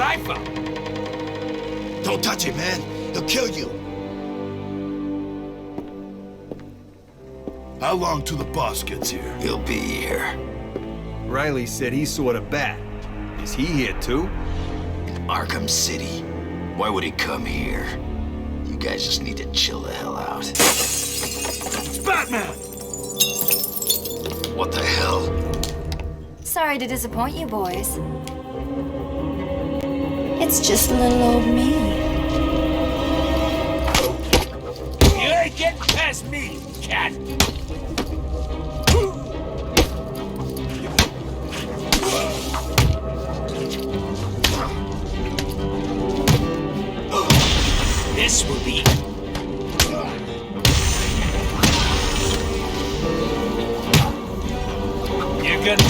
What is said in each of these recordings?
what I found. Don't touch it, man. He'll kill you. How long till the boss gets here? He'll be here. Riley said he saw the bat. Is he here too? In Arkham City. Why would he come here? You guys just need to chill the hell out. It's Batman! What the hell? Sorry to disappoint you, boys. It's just little old me. You ain't getting past me, cat! This will be... You're gonna...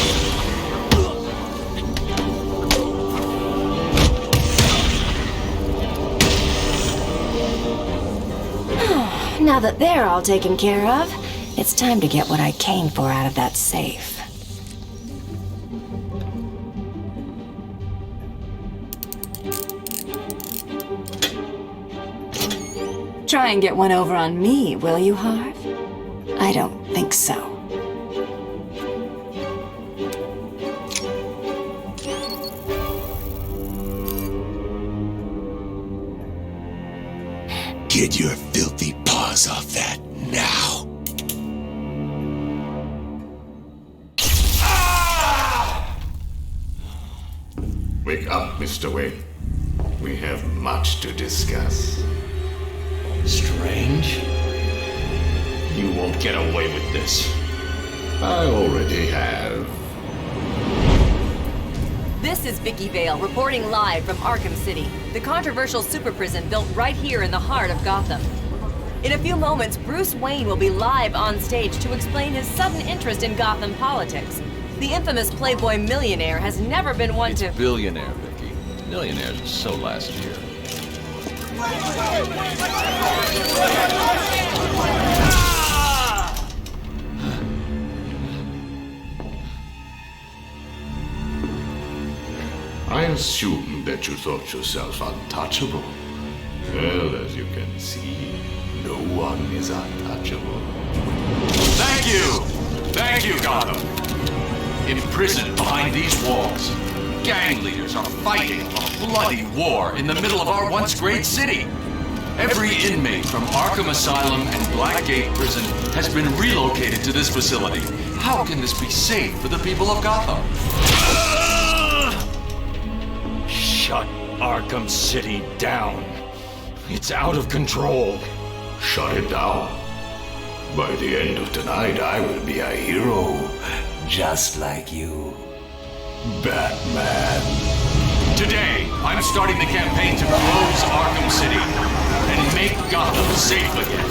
Now that they're all taken care of, it's time to get what I came for out of that safe. Try and get one over on me, will you, Harv? I don't think so. Get your filthy paws off that now. Wake up, Mr. Wayne. We have much to discuss. Strange? You won't get away with this. I already have. This is Vicky Vale reporting live from Arkham City, the controversial super prison built right here in the heart of Gotham. In a few moments, Bruce Wayne will be live on stage to explain his sudden interest in Gotham politics. The infamous Playboy millionaire has never been one to... Billionaire, Vicky. Millionaires are so last year. I assumed that you thought yourself untouchable. Well, as you can see, no one is untouchable. Thank you! Thank you, Gotham! Imprisoned behind these walls, gang leaders are fighting a bloody war in the middle of our once great city. Every inmate from Arkham Asylum and Blackgate Prison has been relocated to this facility. How can this be safe for the people of Gotham? Shut Arkham City down. It's out of control. Shut it down. By the end of tonight, I will be a hero, just like you, Batman. Today, I'm starting the campaign to close Arkham City and make Gotham safe again.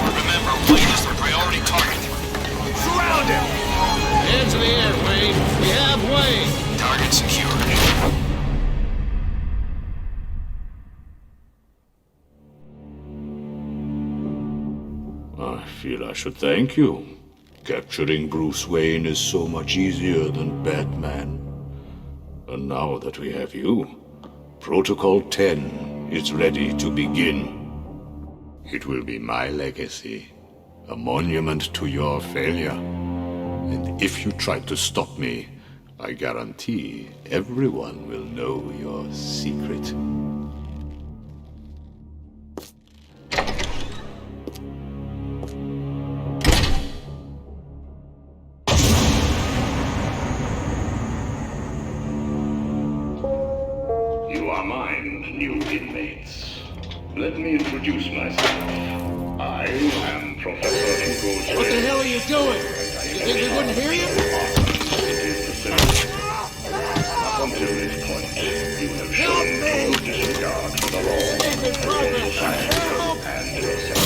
Remember, Wayne is the priority target. Surround him! Hands in the air, Wayne. We have Wayne. Target secured. I feel I should thank you. Capturing Bruce Wayne is so much easier than Batman. And now that we have you, Protocol 10 is ready to begin. It will be my legacy, a monument to your failure. And if you try to stop me, I guarantee everyone will know your secret. You are mine, new inmates. Let me introduce myself. I am Professor Hugo Strange. What the hell are you doing? You think we wouldn't hear you? Up until this point, you have shown no disregard for the law, society, and yourself.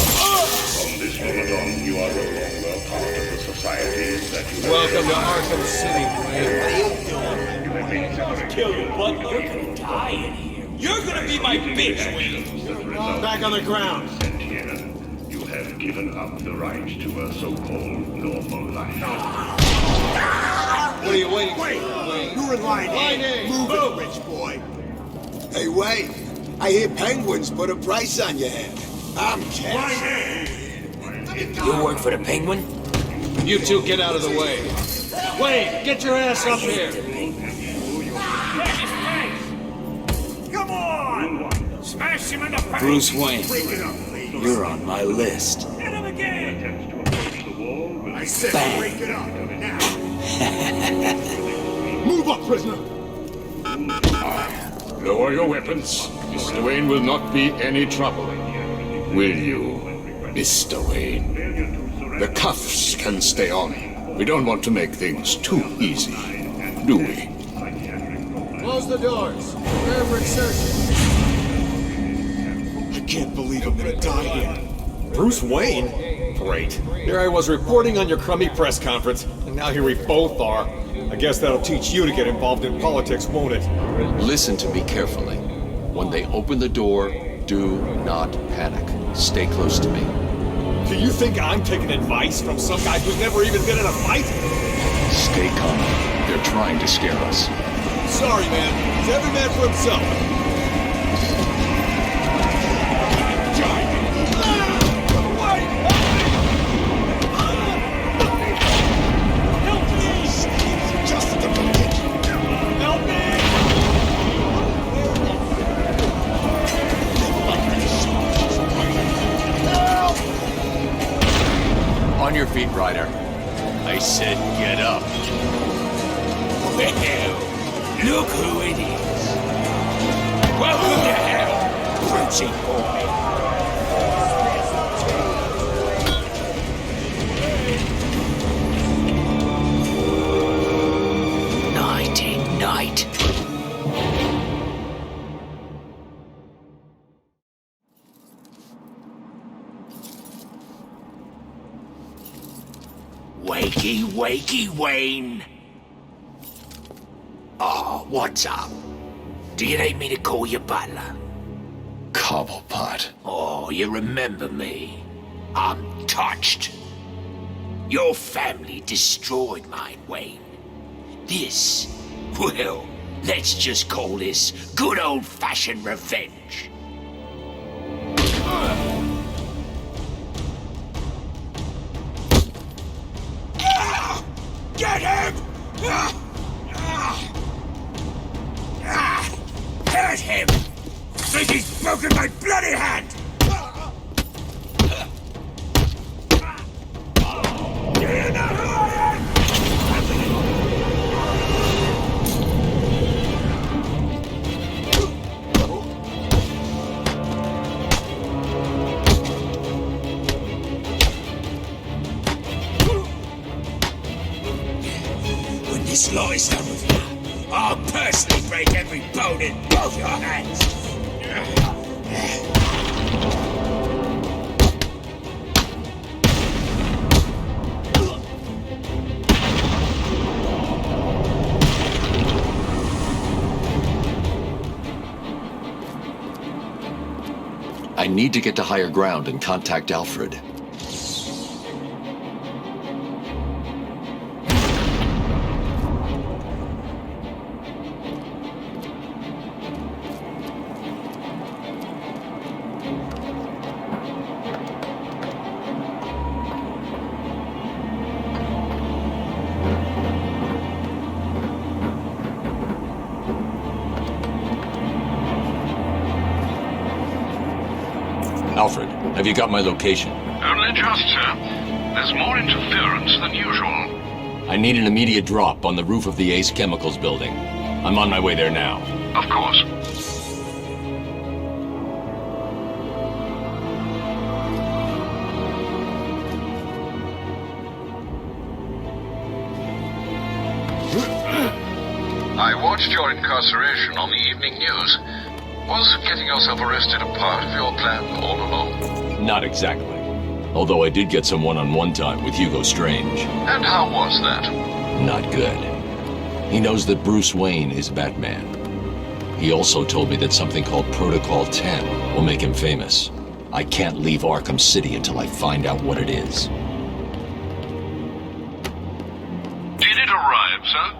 From this moment on, you are no longer part of the society that you have... Welcome to Arkham City, Wayne. What are you doing? You have been separated. Kill you, but you're gonna die in here. You're gonna be my bitch, Wayne. Back on the ground. Sent here, you have given up the right to a so-called normal life. What are you waiting for, Wayne? You're in line A. Line A. Move it, rich boy. Hey, wait. I hear penguins put a price on your head. I'm cash. You work for the Penguin? You two get out of the way. Wayne, get your ass up here. Come on! Smash him in the face! Bruce Wayne, you're on my list. Hit him again! I said break it up. Now. Move up, prisoner. Lower your weapons. Mr. Wayne will not be any trouble. Will you, Mr. Wayne? The cuffs can stay on. We don't want to make things too easy, do we? Close the doors. Prepare for exertion. I can't believe I'm gonna die here. Bruce Wayne? Great. Here I was reporting on your crummy press conference, and now here we both are. I guess that'll teach you to get involved in politics, won't it? Listen to me carefully. When they open the door, do not panic. Stay close to me. Do you think I'm taking advice from some guy who's never even been in a fight? Stay calm. They're trying to scare us. Sorry, man. It's every man for himself. On your feet, Ryder. I said get up. Well, look who it is. Welcome to hell, Brucey boy. Nighty night. Wakey, wakey, Wayne. Oh, what's up? Do you need me to call you butler? Cobblepot. Oh, you remember me? I'm touched. Your family destroyed mine, Wayne. This, well, let's just call this good old-fashioned revenge. Get him! Hurt him! Think he's broken my bloody hand! Do you know who I am? When this lot is done with you, I'll personally break every bone in both your hands. I need to get to higher ground and contact Alfred. Alfred, have you got my location? Only just, sir. There's more interference than usual. I need an immediate drop on the roof of the Ace Chemicals building. I'm on my way there now. Of course. I watched your incarceration on the evening news. Was getting yourself arrested a part of your plan all along? Not exactly. Although I did get some one-on-one time with Hugo Strange. And how was that? Not good. He knows that Bruce Wayne is Batman. He also told me that something called Protocol 10 will make him famous. I can't leave Arkham City until I find out what it is. Did it arrive, sir?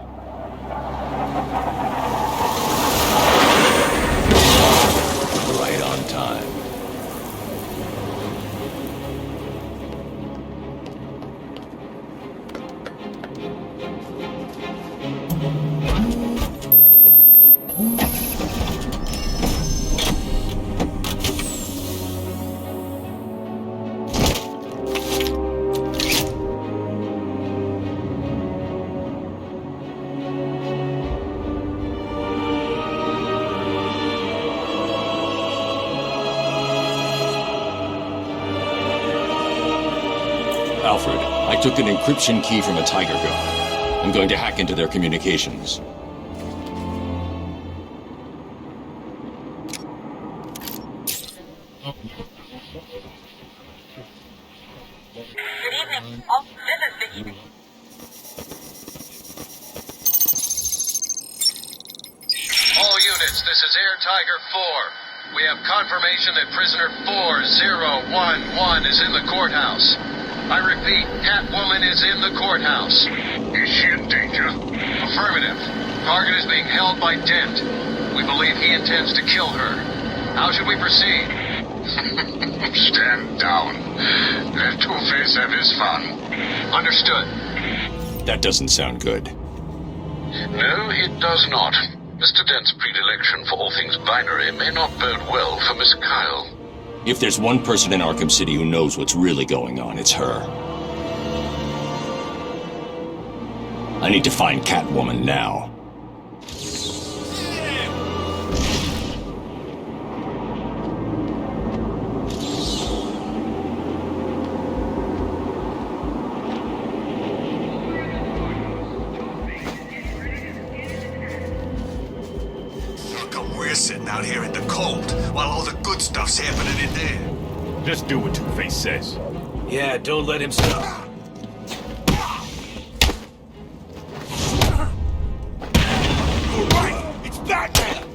Alfred, I took an encryption key from a Tiger guard. I'm going to hack into their communications. All units, this is Air Tiger 4. We have confirmation that prisoner 4011 is in the courthouse. I repeat, Catwoman is in the courthouse. Is she in danger? Affirmative. Target is being held by Dent. We believe he intends to kill her. How should we proceed? Stand down. Let Two-Face have his fun. Understood. That doesn't sound good. No, it does not. Mr. Dent's predilection for all things binary may not bode well for Miss Kyle. If there's one person in Arkham City who knows what's really going on, it's her. I need to find Catwoman now. We're sitting out here in the cold, while all the good stuff's happening in there. Just do what Two-Face says. Yeah, don't let him stop. All right, it's Batman!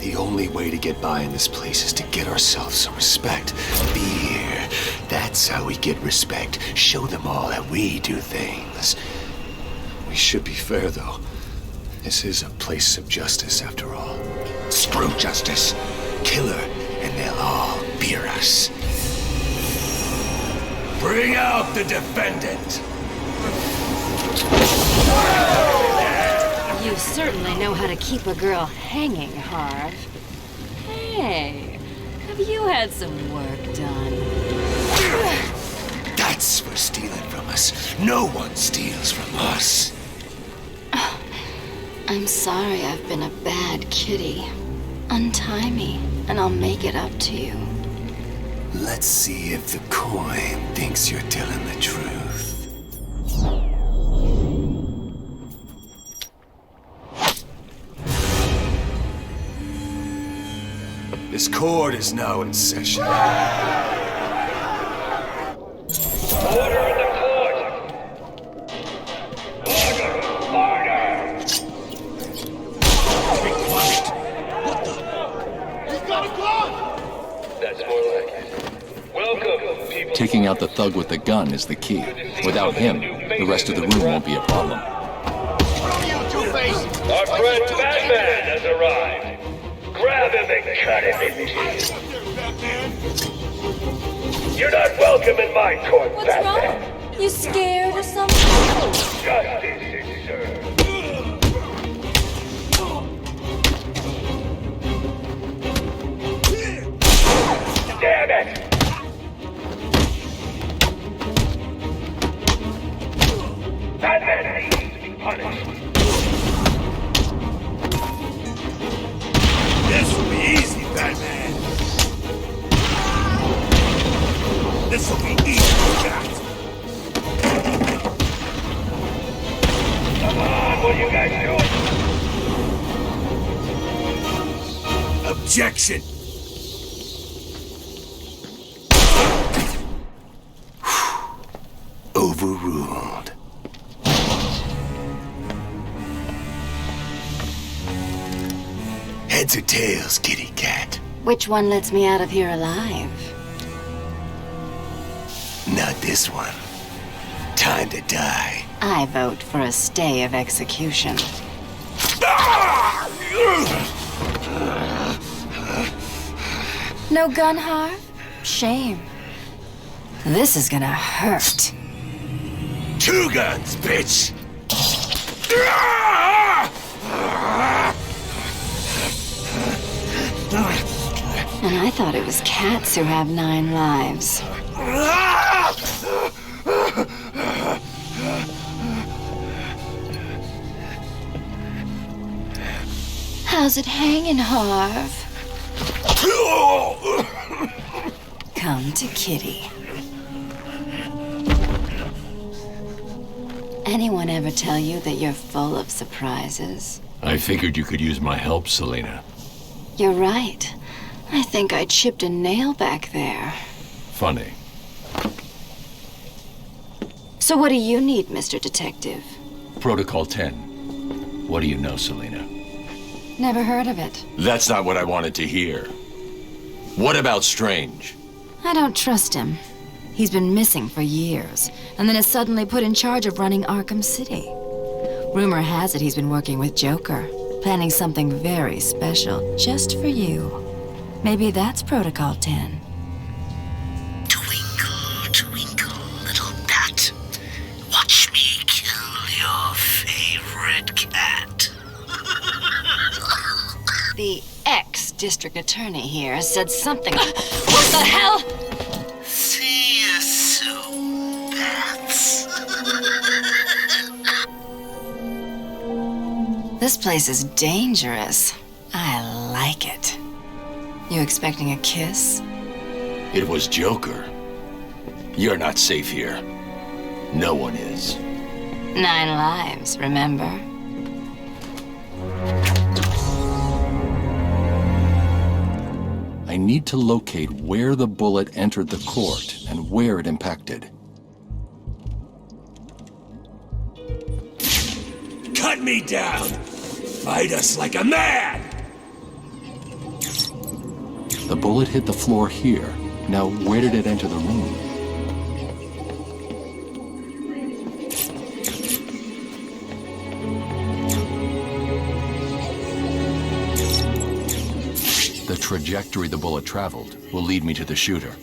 The only way to get by in this place is to get ourselves some respect. Be here. That's how we get respect. Show them all how we do things. We should be fair, though. This is a place of justice, after all. Screw justice. Kill her, and they'll all fear us. Bring out the defendant! You certainly know how to keep a girl hanging, Harv. Hey, have you had some work done? That's for stealing from us. No one steals from us. I'm sorry I've been a bad kitty. Untie me, and I'll make it up to you. Let's see if the coin thinks you're telling the truth. This court is now in session. Order in the court! Order! Be quiet! What the? He's got a gun! That's more like it. Welcome, people. Taking out the thug with the gun is the key. Without him, the rest of the room won't be a problem. Our friend Batman has arrived. Grab him and cut him in two. You're not welcome in my court, What's Batman. wrong? You scared or something? Justice is served. Damn it! Batman needs to be punished. This will be easy, Batman! This will be easy, Bat! Come on, what are you guys doing? Objection! Overruled. Heads or tails, kitty cat? Which one lets me out of here alive? Not this one. Time to die. I vote for a stay of execution. No gun, Harv? Shame. This is gonna hurt. 2 guns, bitch! And I thought it was cats who have 9 lives. How's it hanging, Harv? Come to Kitty. Anyone ever tell you that you're full of surprises? I figured you could use my help, Selena. You're right. I think I chipped a nail back there. Funny. So what do you need, Mr. Detective? Protocol 10. What do you know, Selena? Never heard of it. That's not what I wanted to hear. What about Strange? I don't trust him. He's been missing for years, and then is suddenly put in charge of running Arkham City. Rumor has it he's been working with Joker, planning something very special just for you. Maybe that's Protocol 10. Twinkle, twinkle, little bat. Watch me kill your favorite cat. The ex-district attorney here said something. What the hell? See you soon, bats. This place is dangerous. I like it. You expecting a kiss? It was Joker. You're not safe here. No one is. 9 lives, remember? I need to locate where the bullet entered the court and where it impacted. Cut me down! Fight us like a man! The bullet hit the floor here. Now, where did it enter the room? The trajectory the bullet traveled will lead me to the shooter.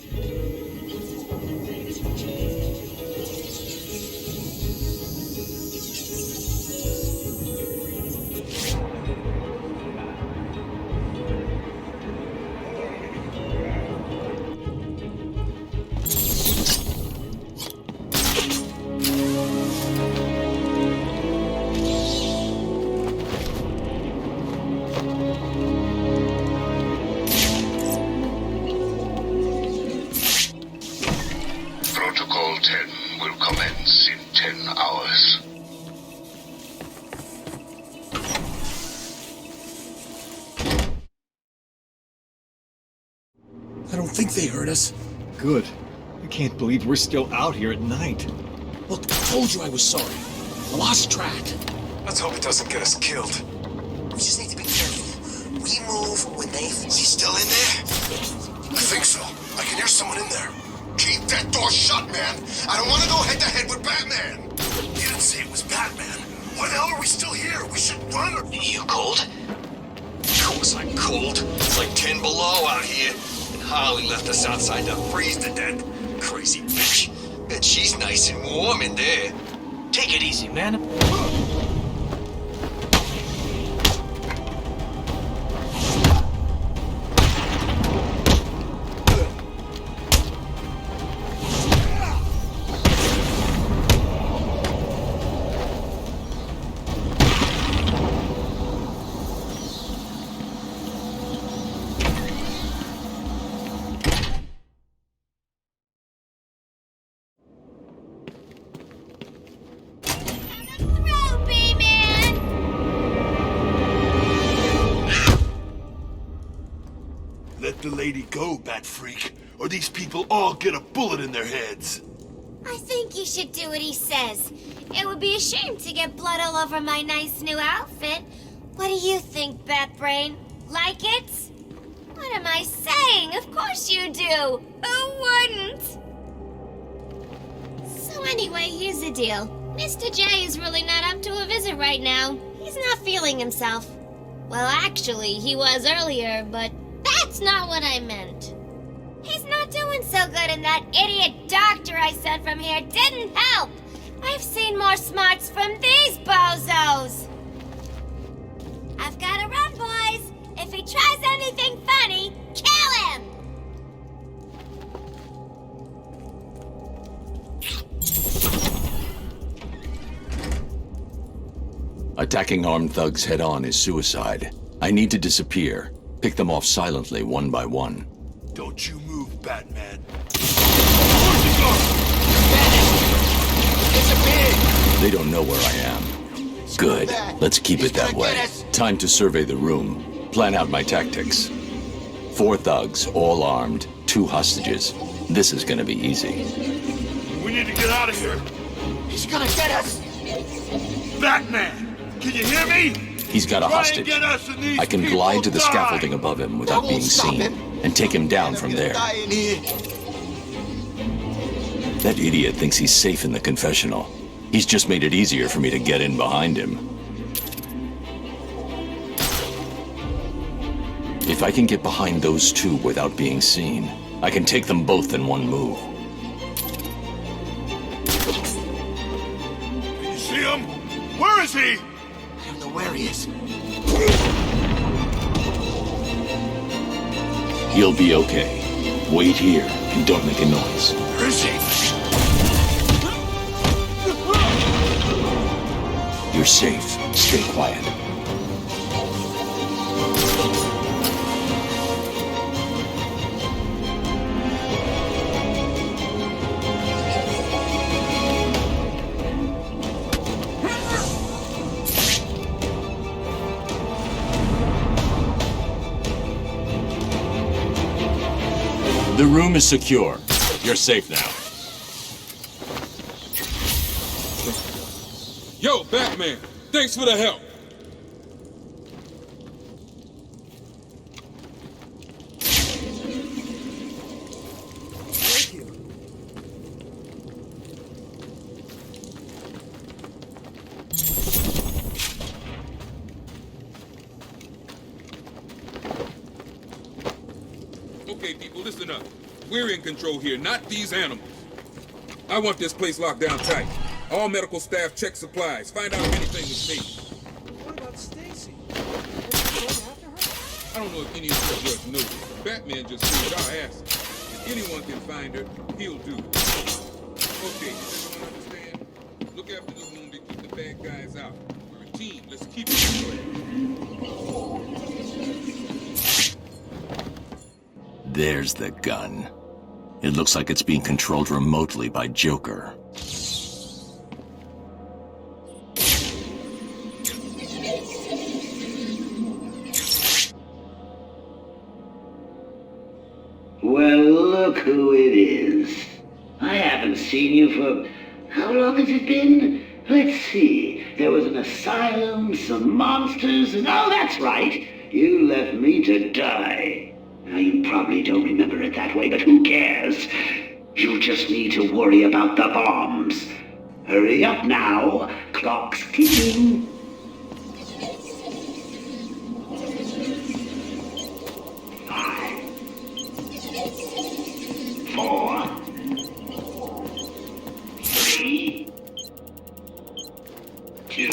Protocol 10 will commence in 10 hours. I don't think they heard us. Good. I can't believe we're still out here at night. Look, I told you I was sorry. I lost track. Let's hope it doesn't get us killed. We just need to be careful. We move when they... You still in there? I think so. I can hear someone in there. Keep that door shut, man! I don't want to go head-to-head with Batman! You didn't say it was Batman. Why the hell are we still here? We should run or... You cold? Of course I'm cold. It's like 10 below out here. And Harley left us outside to freeze to death. Crazy bitch. Bet she's nice and warm in there. Take it easy, man. Let the lady go, Bat Freak, or these people all get a bullet in their heads. I think you should do what he says. It would be a shame to get blood all over my nice new outfit. What do you think, Batbrain? like it? What am I saying? Of course you do! Who wouldn't? So anyway, here's the deal. Mr. J is really not up to a visit right now. He's not feeling himself. Well, actually, he was earlier, but that's not what I meant. He's not doing so good, and that idiot doctor I sent from here didn't help. I've seen more smarts from these bozos. I've gotta run, boys. If he tries anything funny, kill him! Attacking armed thugs head-on is suicide. I need to disappear. Pick them off silently, one by one. Don't you move, Batman. They don't know where I am. Good. Let's keep it that way. Time to survey the room. Plan out my tactics. 4 thugs, all armed, 2 hostages. This is gonna be easy. We need to get out of here. He's gonna get us. Batman, can you hear me? He's got a hostage. I can glide to the scaffolding above him without being seen, and take him down from there. That idiot thinks he's safe in the confessional. He's just made it easier for me to get in behind him. If I can get behind those 2 without being seen, I can take them both in one move. You see him? Where is he? I don't know where he is. You'll be okay. Wait here and don't make a noise. Where is he? You're safe. Stay quiet. The room is secure. You're safe now. Yo, Batman! Thanks for the help! Thank you. Okay, people, listen up. We're in control here, not these animals. I want this place locked down tight. All medical staff check supplies. Find out if anything was taken. What about Stacy? I don't know if any of you just noticed. Batman just saved our asses. If anyone can find her, he'll do it. Okay, does everyone understand? Look after the wounded, keep the bad guys out. We're a team. Let's keep it going. There's the gun. It looks like it's being controlled remotely by Joker. Well, look who it is. I haven't seen you for... How long has it been? Let's see. There was an asylum, some monsters, and... Oh, that's right. You left me to die. Now, you probably don't remember it that way, but who cares? You just need to worry about the bombs. Hurry up now. Clock's ticking. 5, 4, 3, 2...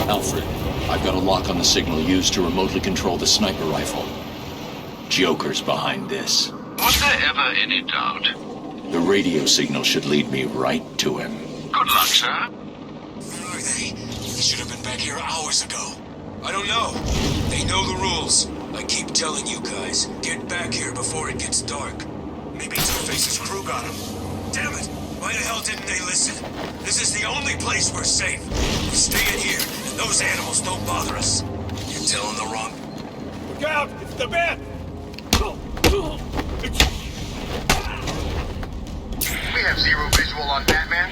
Alfred, I've got a lock on the signal used to remotely control the sniper rifle. Joker's behind this. Was there ever any doubt? The radio signal should lead me right to him. Good luck, sir. Where are they? They should have been back here hours ago. I don't know. They know the rules. I keep telling you guys, get back here before it gets dark. Maybe Two-Face's crew got him. Damn it! Why the hell didn't they listen? This is the only place we're safe. We stay in here, and those animals don't bother us. You're telling the wrong... Look out! It's the bat! We have zero visual on Batman.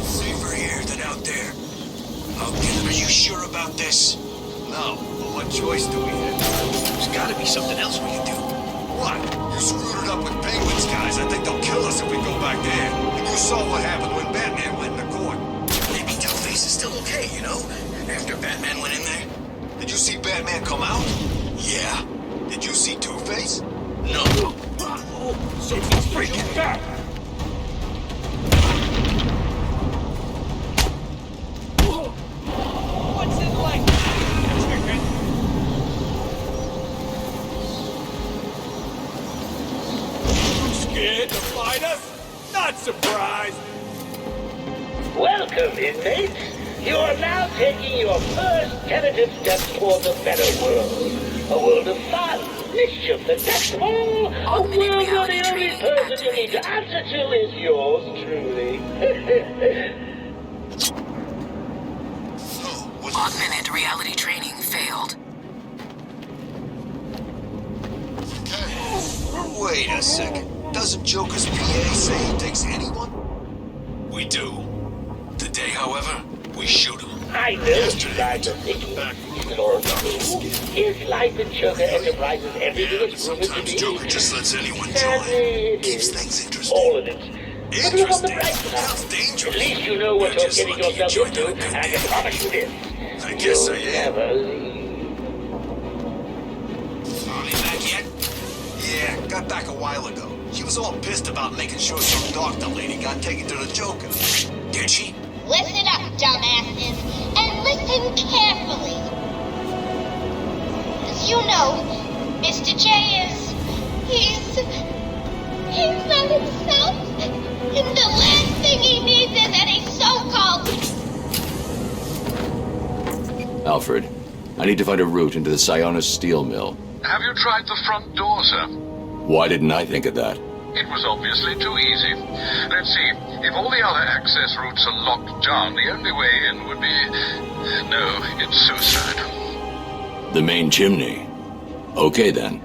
Safer here than out there. Okay, are you sure about this? No, but what choice do we have? There's gotta be something else we can do. What? You screwed it up with Penguins, guys. I think they'll kill us if we go back there. And you saw what happened when Batman went into court. Maybe Two-Face is still okay, you know? After Batman went in there? Did you see Batman come out? Yeah. Did you see Two-Face? No. So he's freaking back! What's it like? Chicken? Scared to fight us? Not surprised! Welcome, inmates. You are now taking your first tentative steps towards a better world. A world of fun, mischief, and best of all, a world where the only person you need to answer to is yours truly. Augmented reality training failed. Wait a second. Doesn't Joker's PA say he takes anyone? We do. Today, however, we shoot him. I know you guys are thinking, Lord, his life in Joker Enterprises everything is rumored to be. Joker just lets anyone Sadly, join. Keeps things interesting. All of it. But look on the bright side. At least you know what you're getting yourself into, and I can promise you this. I guess I am. Never leave. Are they back yet? Yeah, got back a while ago. She was all pissed about making sure some doctor lady got taken to the Joker. Did she? Listen up, dumbasses, and listen carefully. As you know, Mr. J he's not himself, and the last thing he needs is any so-called... Alfred, I need to find a route into the Sionis steel mill. Have you tried the front door, sir? Why didn't I think of that? It was obviously too easy. Let's see. If all the other access routes are locked down, the only way in would be... No, it's suicide. The main chimney. Okay, then.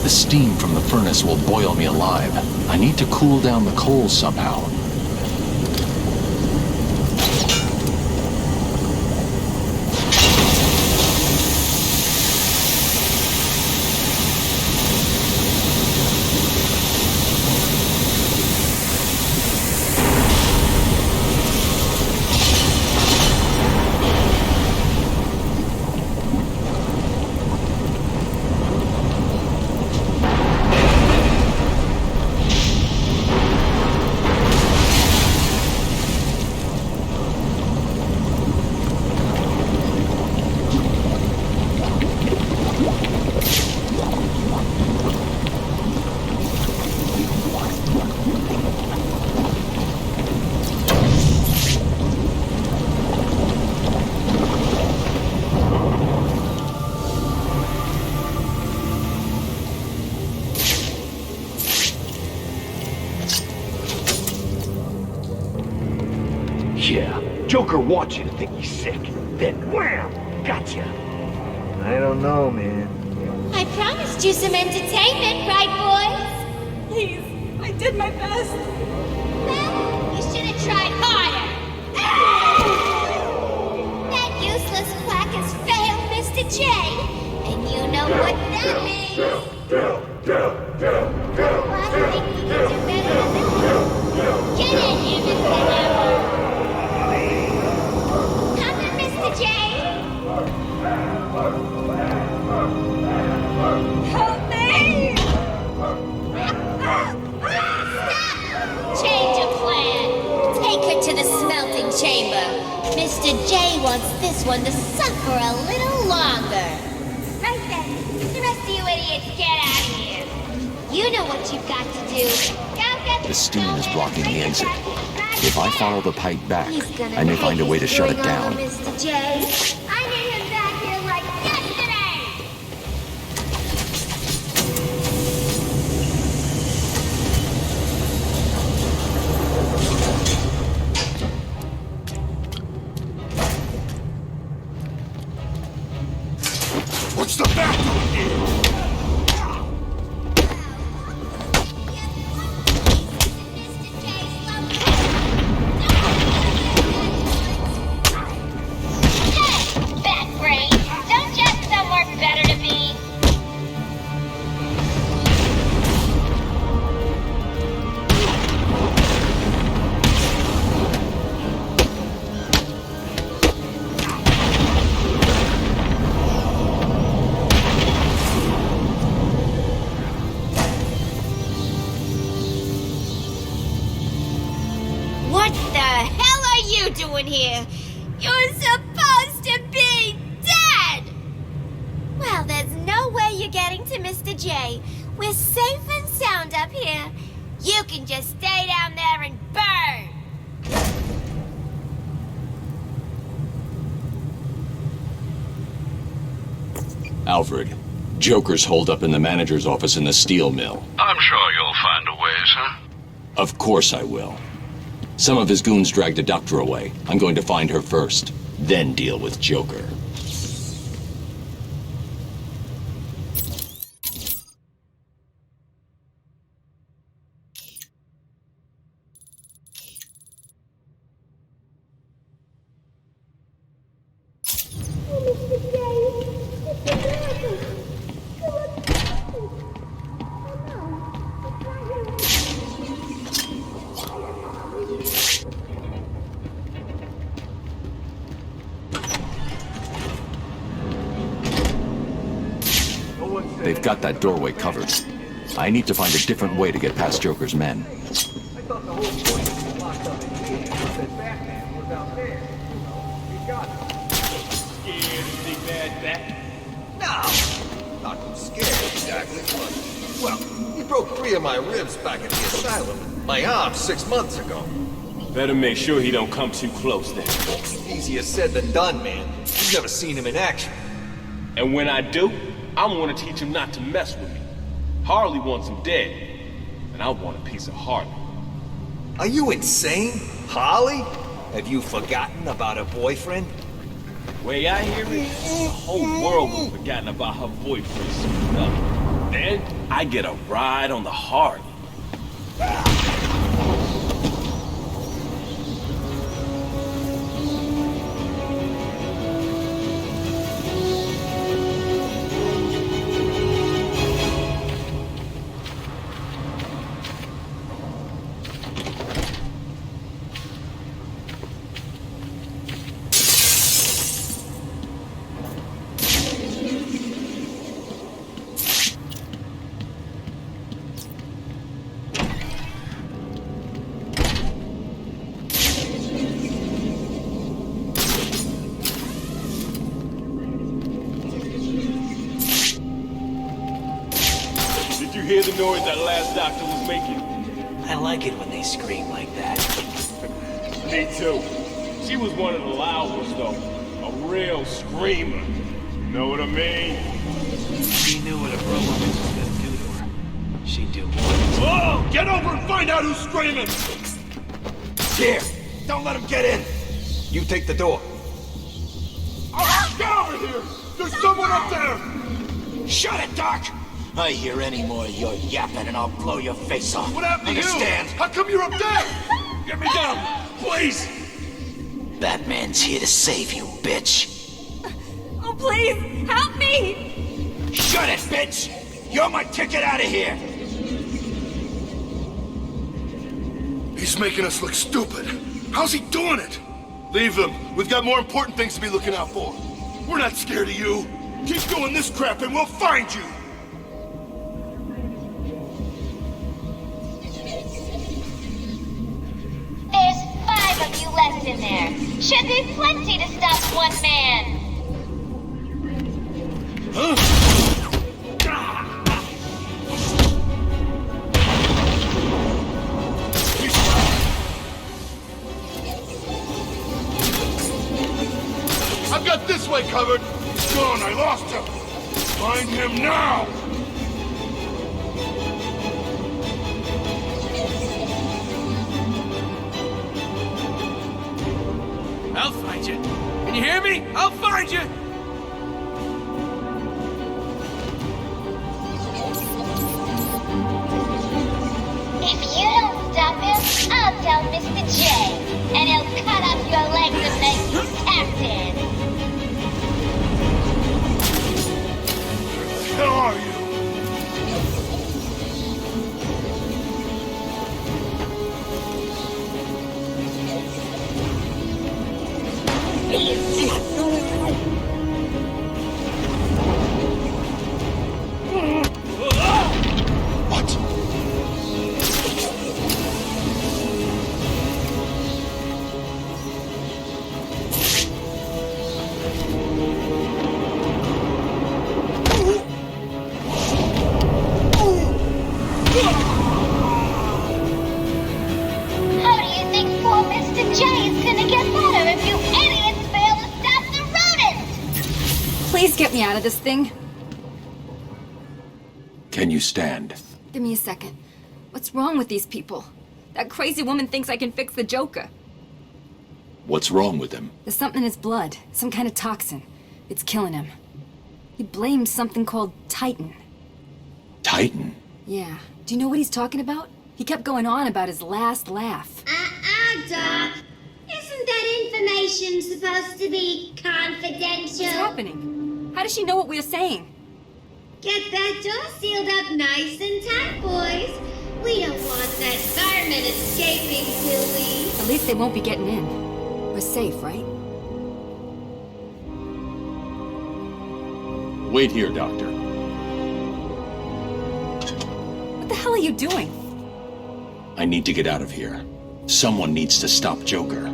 The steam from the furnace will boil me alive. I need to cool down the coal somehow. Yeah, Joker wants you to think he's sick. Then wham! Gotcha! I don't know, man. I promised you some entertainment, right, boys? Please, I did my best. Well, you should have tried harder. That useless quack has failed, Mr. J. And you know what that means. I think we can do better than that. Get in here, Mr. Hammer. Come on, Mr. J. Help me! wants this one to suffer a little longer. Right then. The rest of you idiots, get out of here. You know what you've got to do. Go get The steam is blocking the exit. If I follow the pipe back, I may find a way to shut it down. Mr. J. I need him back here like yesterday. What's the back door here? Doing here? You're supposed to be dead! Well, there's no way you're getting to Mr. J. We're safe and sound up here. You can just stay down there and burn! Alfred, Joker's holed up in the manager's office in the steel mill. I'm sure you'll find a way, sir. Of course I will. Some of his goons dragged a doctor away. I'm going to find her first, then deal with Joker. They've got that doorway covered. I need to find a different way to get past Joker's men. I thought the whole point was locked up in here, that Batman was out there. You got it. Scared of big bad bat? No, not too scared exactly, but... Well, he broke 3 of my ribs back at the asylum. My arm 6 months ago. Better make sure he don't come too close then. Easier said than done, man. You've never seen him in action. And when I do, I'm gonna teach him not to mess with me. Harley wants him dead, and I want a piece of Harley. Are you insane? Harley? Have you forgotten about her boyfriend? Way I hear it, the whole world has forgotten about her boyfriend soon enough. Then I get a ride on the Harley. Hear the noise that last doctor was making? I like it when they scream like that. Me too. She was one of the loud ones, though. A real screamer. Know what I mean? She knew what a bro woman was gonna do to her. She'd do more. Whoa! Get over and find out who's screaming! Here! Don't let him get in! You take the door. Oh, get over here! There's someone up there! Shut it, Doc! I hear any more of your yapping and I'll blow your face off. What happened to Understand? you? How come you're up there? Get me down, please! Batman's here to save you, bitch. Oh, please, help me! Shut it, bitch! You're my ticket out of here! He's making us look stupid. How's he doing it? Leave him. We've got more important things to be looking out for. We're not scared of you. Keep doing this crap and we'll find you! There's 5 of you left in there. Should be plenty to stop one man. I've got this way covered. Gone, I lost him. Find him now. I'll find you. Can you hear me? I'll find you. If you don't stop him, I'll tell Mr. J, and he'll cut off your legs and make you captain. Where the hell are you? How do you think poor Mr. J is gonna get better if you idiots fail to stop the rodent? Please get me out of this thing. Can you stand? Give me a second. What's wrong with these people? That crazy woman thinks I can fix the Joker. What's wrong with him? There's something in his blood. Some kind of toxin. It's killing him. He blamed something called Titan. Titan? Yeah. Do you know what he's talking about? He kept going on about his last laugh. Doc. Isn't that information supposed to be confidential? What's happening? How does she know what we're saying? Get that door sealed up nice and tight, boys. We don't want that varmint escaping, do we? At least they won't be getting in. We're safe, right? Wait here, Doctor. What the hell are you doing? I need to get out of here. Someone needs to stop Joker.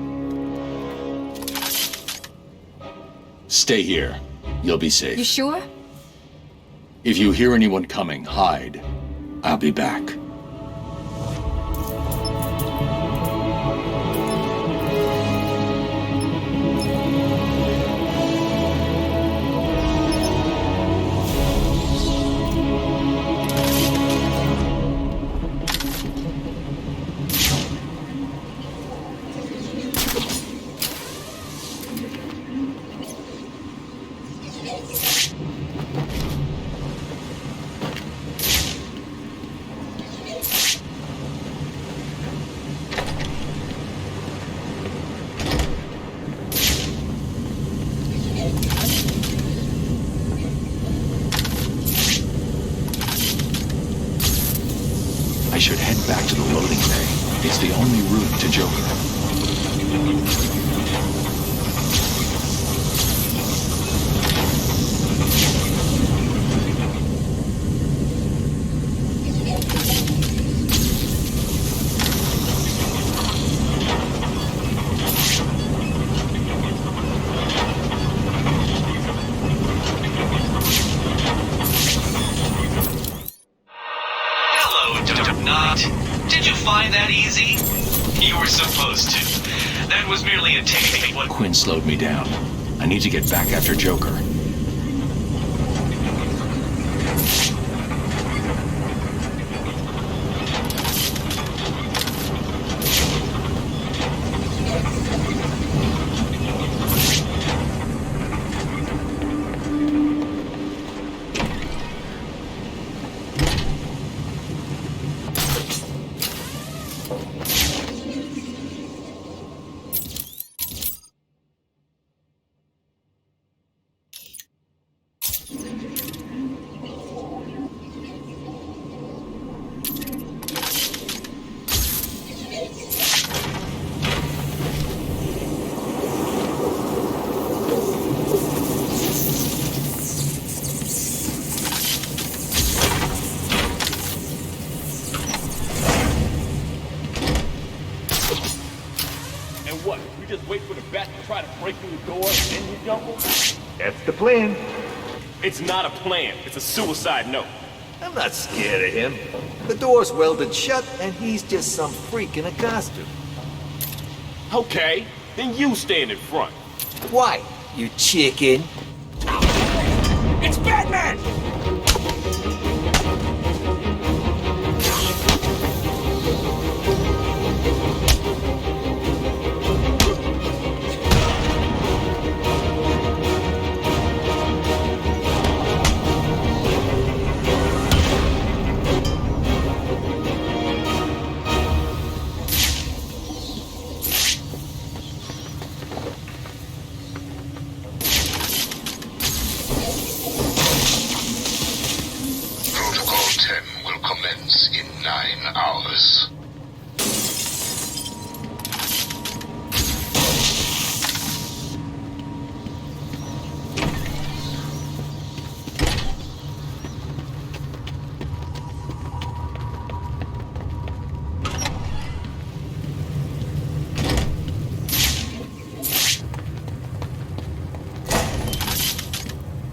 Stay here. You'll be safe. You sure? If you hear anyone coming, hide. I'll be back. I should head back to the loading bay. It's the only route to Joker. Did you find that easy? You were supposed to. That was merely a take. What Quinn slowed me down. I need to get back after Joker. what? We just wait for the bat to try to break through the door and then you jump him? That's the plan. It's not a plan. It's a suicide note. I'm not scared of him. The door's welded shut, and he's just some freak in a costume. Okay, then you stand in front. Why, you chicken? It's Batman! In 9 hours.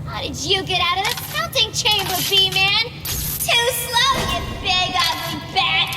How did you get out of the smelting chamber, B-Man? Too slow, you big ugly bat!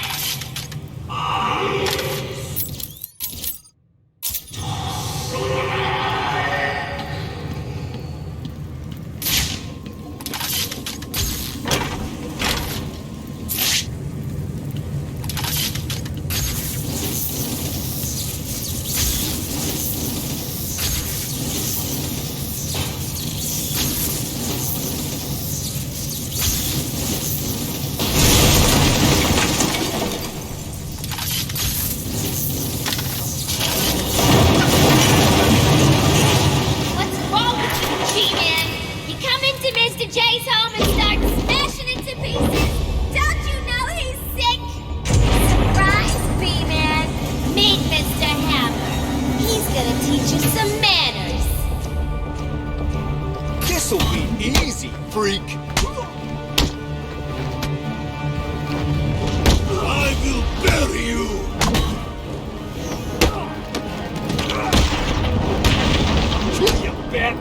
This'll be easy, freak. I will bury you. You bat.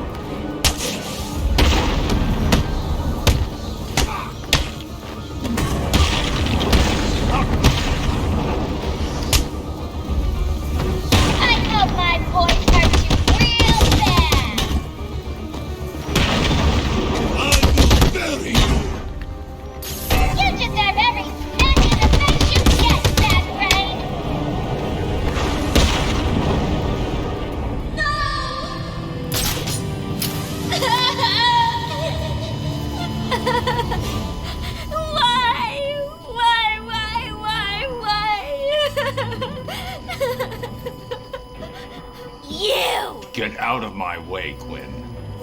Get out of my way, Quinn.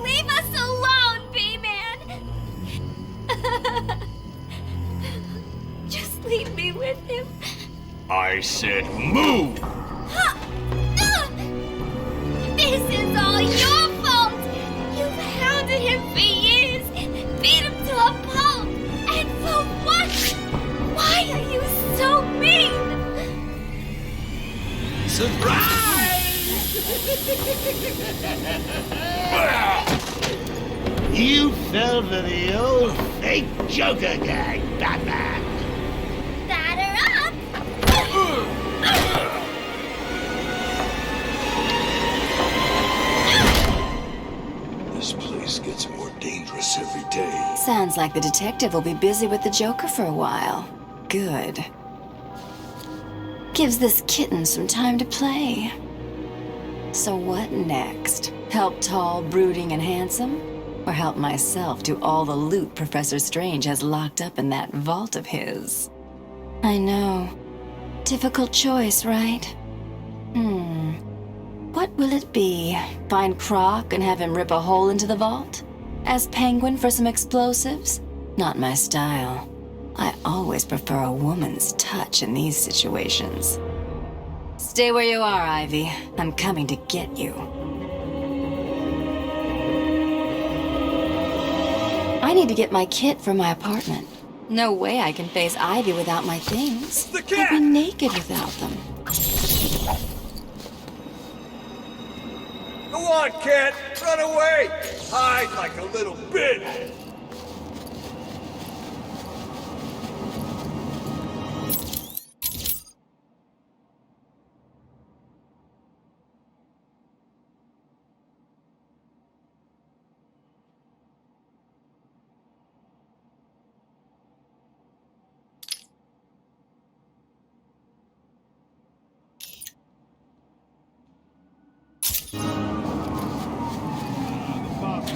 Leave us alone, B-Man! Just leave me with him. I said move! This is all your fault! You've hounded him for years, beat him to a pulp, and for what? Why are you so mean? Surprise! You fell for the old fake Joker gag, Batman. Batter up! This place gets more dangerous every day. Sounds like the detective will be busy with the Joker for a while. Good. Gives this kitten some time to play. So what next? Help tall, brooding, and handsome? Or help myself do all the loot Professor Strange has locked up in that vault of his? I know. Difficult choice, right? What will it be? Find Croc and have him rip a hole into the vault? Ask Penguin for some explosives? Not my style. I always prefer a woman's touch in these situations. Stay where you are, Ivy. I'm coming to get you. I need to get my kit from my apartment. No way I can face Ivy without my things. I'd be naked without them. Go on, kid! Run away! Hide like a little bitch!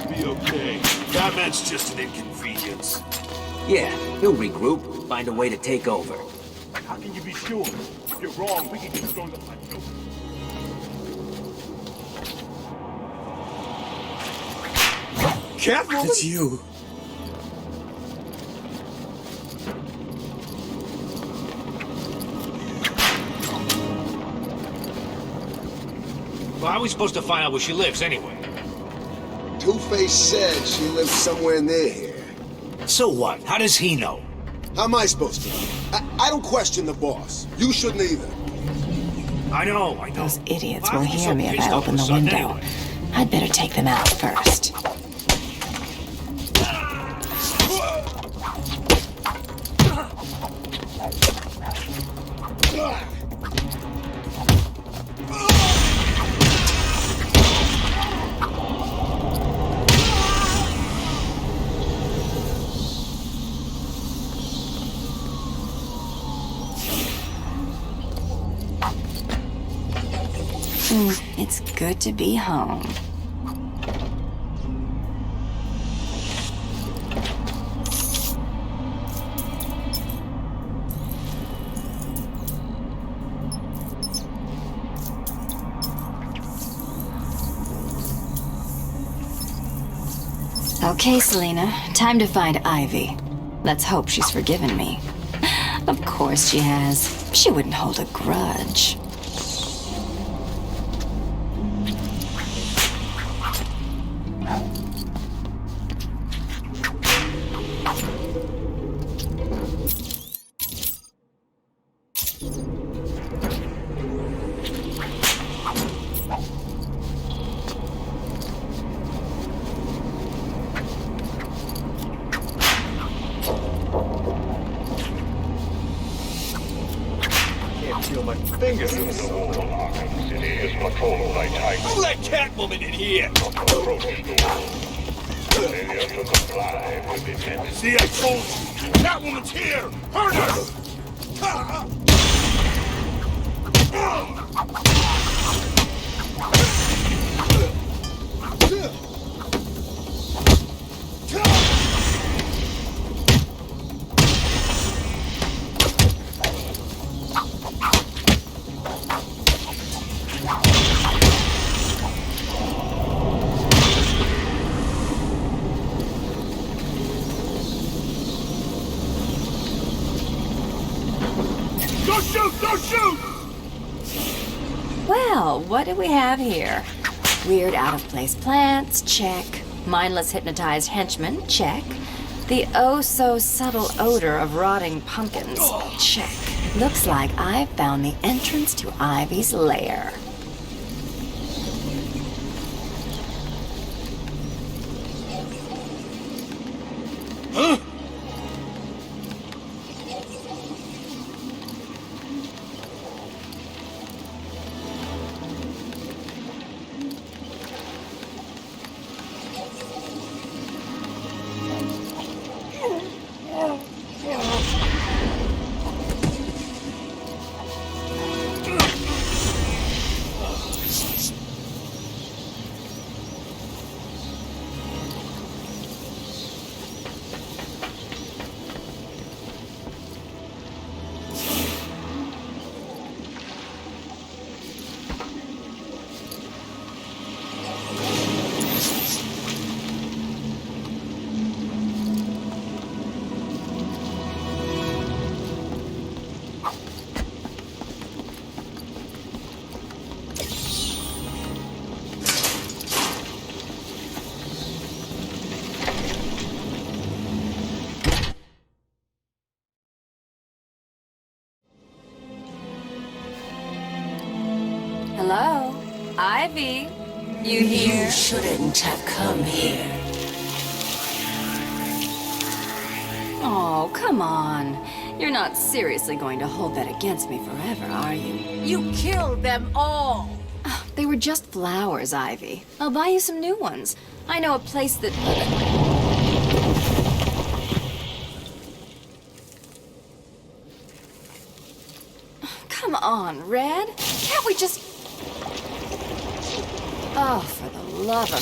Be okay. Batman's just an inconvenience. Yeah, he'll regroup, find a way to take over. How can you be sure? If you're wrong, we can get thrown up like Joker. Catwoman? It's you. Well, how are we supposed to find out where she lives, anyway? Two-Face said she lives somewhere near here. So what? How does he know? How am I supposed to know? I don't question the boss. You shouldn't either. I know. Those idiots will hear me if I open the window. I'd better take them out first. It's good to be home. Okay, Selena, time to find Ivy. Let's hope she's forgiven me. Of course she has. She wouldn't hold a grudge. Fingers in The whole of Arkham City is patrolled by tigers. Who let Catwoman in here? Approach door. Failure to comply will be met. See, I told you. Catwoman's here. Hurt her. Don't shoot! Well, what do we have here? Weird out-of-place plants, check. Mindless hypnotized henchmen, check. The oh-so-subtle odor of rotting pumpkins, check. Looks like I've found the entrance to Ivy's lair. Huh? Hello? Ivy? You hear? You shouldn't have come here. Oh, come on. You're not seriously going to hold that against me forever, are you? You killed them all! They were just flowers, Ivy. I'll buy you some new ones. I know a place that... Come on, Red. Can't we just... Oh, for the love of...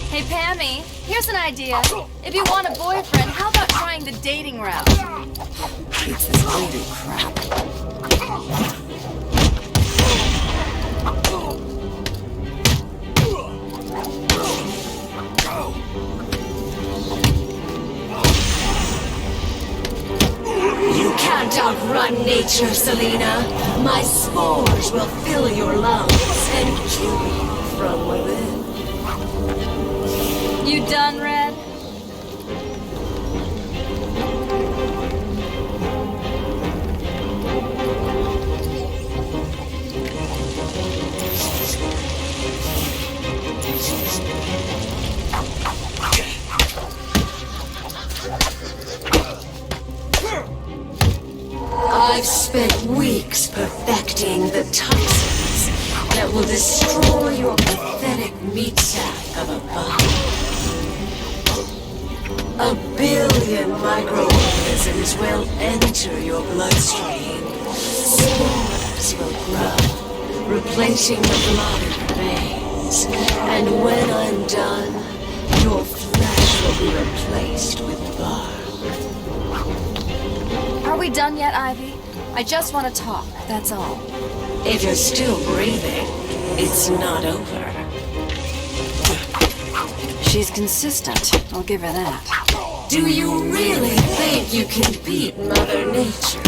Hey, Pammy, here's an idea. If you want a boyfriend, how about trying the dating route? It's this voodoo crap. You can't outrun nature, Selena. My spores will fill your lungs and kill you from within. You done, Red? I've spent weeks perfecting the toxins that will destroy your pathetic meat sack of a body. 1 billion microorganisms will enter your bloodstream. Spores will grow, replacing the blood in your veins. And when I'm done, your flesh will be replaced with bark. Are we done yet, Ivy? I just want to talk, that's all. If you're still breathing, it's not over. She's consistent, I'll give her that. Do you really think you can beat Mother Nature?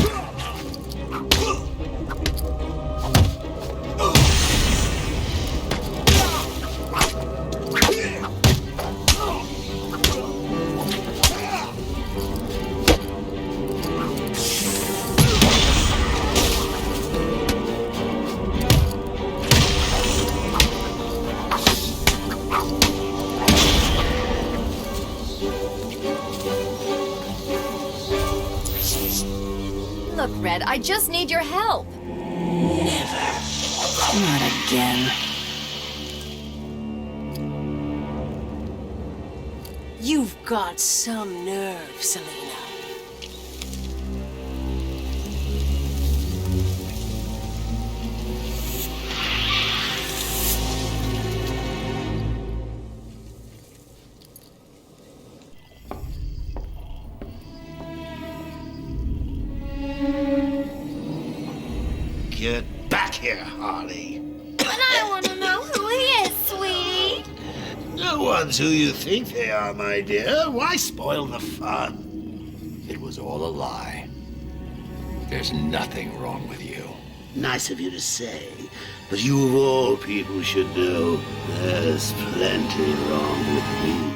Look, Red, I just need your help. Never. Not again. You've got some nerve, Selena. Get back here, Harley. But I want to know who he is, sweetie. No one's who you think they are, my dear. Why spoil the fun? It was all a lie. There's nothing wrong with you. Nice of you to say, but you of all people should know there's plenty wrong with me.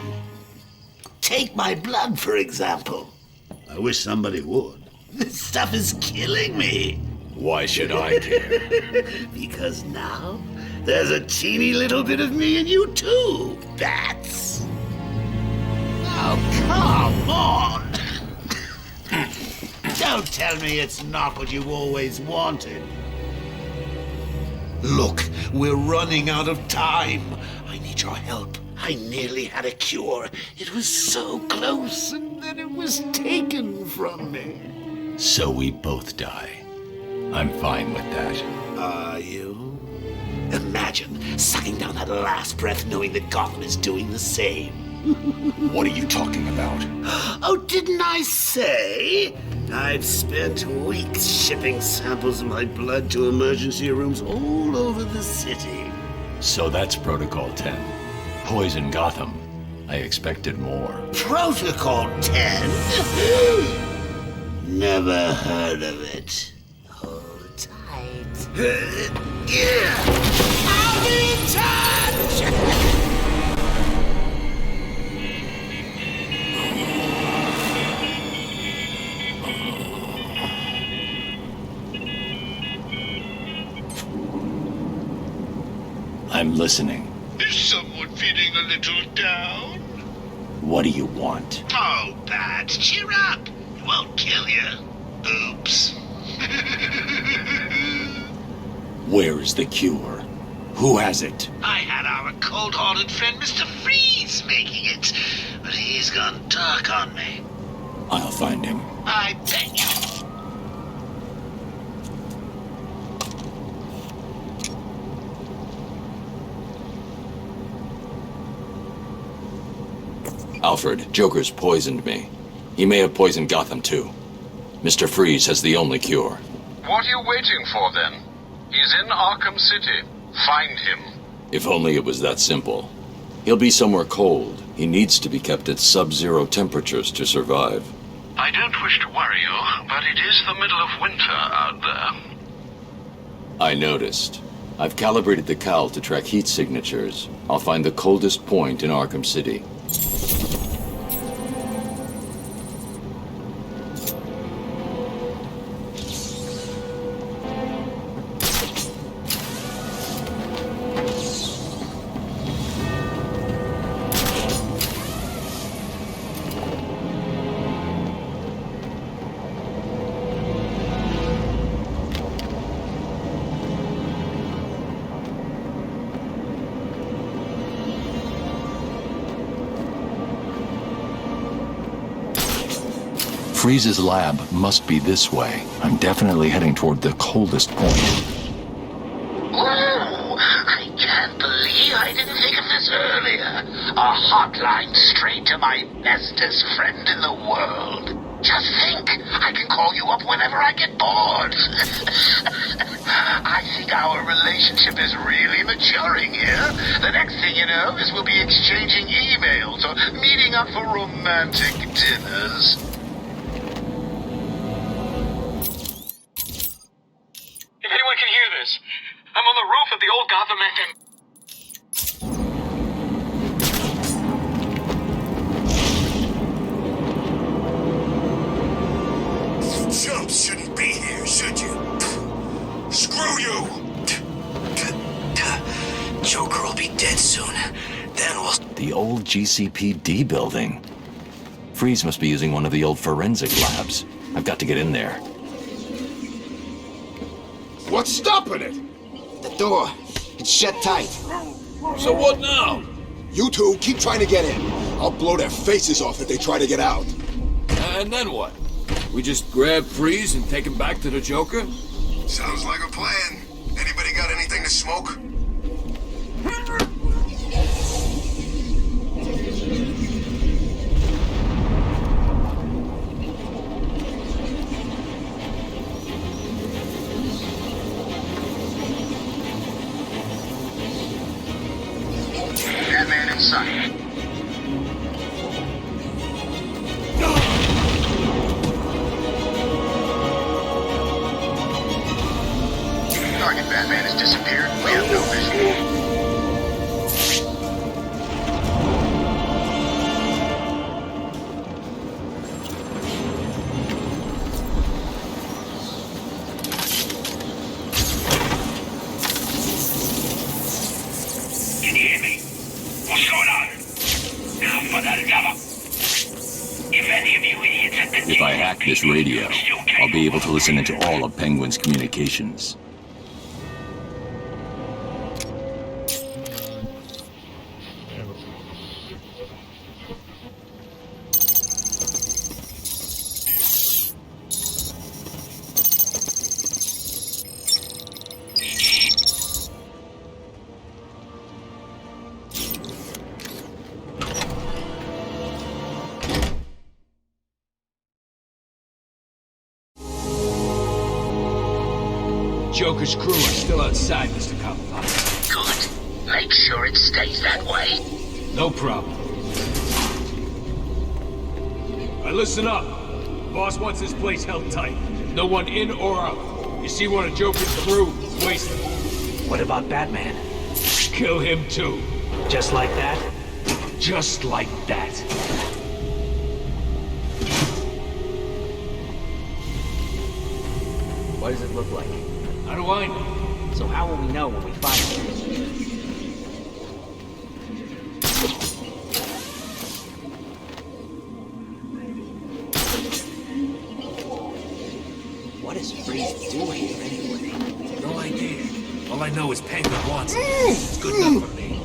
Take my blood, for example. I wish somebody would. This stuff is killing me. Why should I care? Because now there's a teeny little bit of me in you too, Bats. Oh, come on. Don't tell me it's not what you've always wanted. Look, we're running out of time. I need your help. I nearly had a cure. It was so close, and then it was taken from me. So we both die. I'm fine with that. Are you? Imagine sucking down that last breath knowing that Gotham is doing the same. What are you talking about? Oh, didn't I say? I've spent weeks shipping samples of my blood to emergency rooms all over the city. So that's Protocol 10. Poison Gotham. I expected more. Protocol 10? Never heard of it. Hold tight. I'll be in touch! I'm listening. Is someone feeling a little down? What do you want? Oh, Bat, cheer up. It won't kill you. Oops. Where is the cure? Who has it? I had our cold-hearted friend Mr. Freeze making it, but he's gone dark on me. I'll find him. I bet you. Alfred, Joker's poisoned me. He may have poisoned Gotham too. Mr. Freeze has the only cure. What are you waiting for then? He's in Arkham City. Find him. If only it was that simple. He'll be somewhere cold. He needs to be kept at sub-zero temperatures to survive. I don't wish to worry you, but it is the middle of winter out there. I noticed. I've calibrated the cowl to track heat signatures. I'll find the coldest point in Arkham City. Freeze's lab must be this way. I'm definitely heading toward the coldest point. Oh, I can't believe I didn't think of this earlier. A hotline straight to my bestest friend in the world. Just think, I can call you up whenever I get bored. I think our relationship is really maturing here. The next thing you know is we'll be exchanging emails or meeting up for romantic dinners. If anyone can hear this, I'm on the roof of the old Gotham FM. Chumps shouldn't be here, should you? Screw you! Joker will be dead soon. Then we'll... The old GCPD building. Freeze must be using one of the old forensic labs. I've got to get in there. What's stopping it? The door. It's shut tight. So what now? You two keep trying to get in. I'll blow their faces off if they try to get out. And then what? We just grab Freeze and take him back to the Joker? Sounds like a plan. Anybody got anything to smoke? That man inside. Target Batman has disappeared. We have no visual. Can you hear me? What's going on? Now for the love of... If any of you idiots at the If I hack this radio, I'll be able to listen into all of Penguin's communications. Joker's crew are still outside, Mr. Completa. Good. Make sure it stays that way. No problem. Now listen up. Boss wants this place held tight. No one in or out. You see one of Joker's crew, waste them. What about Batman? Kill him too. Just like that? Just like that. What does it look like? How do I know? So how will we know when we find him? Freeze do here anyway? No idea. All I know is Penguin wants it. It's good enough for me.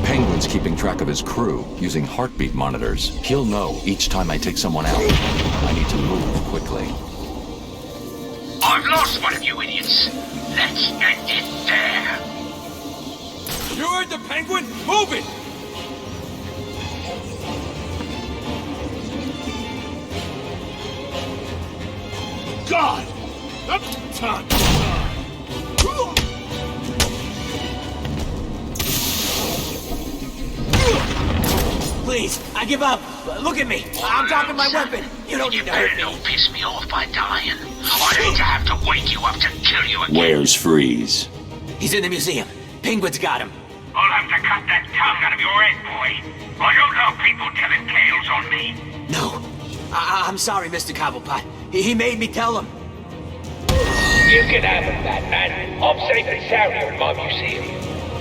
Penguin's keeping track of his crew, using heartbeat monitors. He'll know each time I take someone out. I need to move quickly. I've lost one of you idiots. Let's end it there. You heard the Penguin? Move it! God! Up time! Please, I give up. Look at me. I'm dropping my weapon. You don't need to hurt me. Don't piss me off by dying. I hate to have to wake you up to kill you again. Where's Freeze? He's in the museum. Penguin's got him. I'll have to cut that tongue out of your head, boy. I don't love people telling tales on me. No. I'm sorry, Mr. Cobblepot. He made me tell him. You can have it, Batman. I'm safe and sound here in my museum.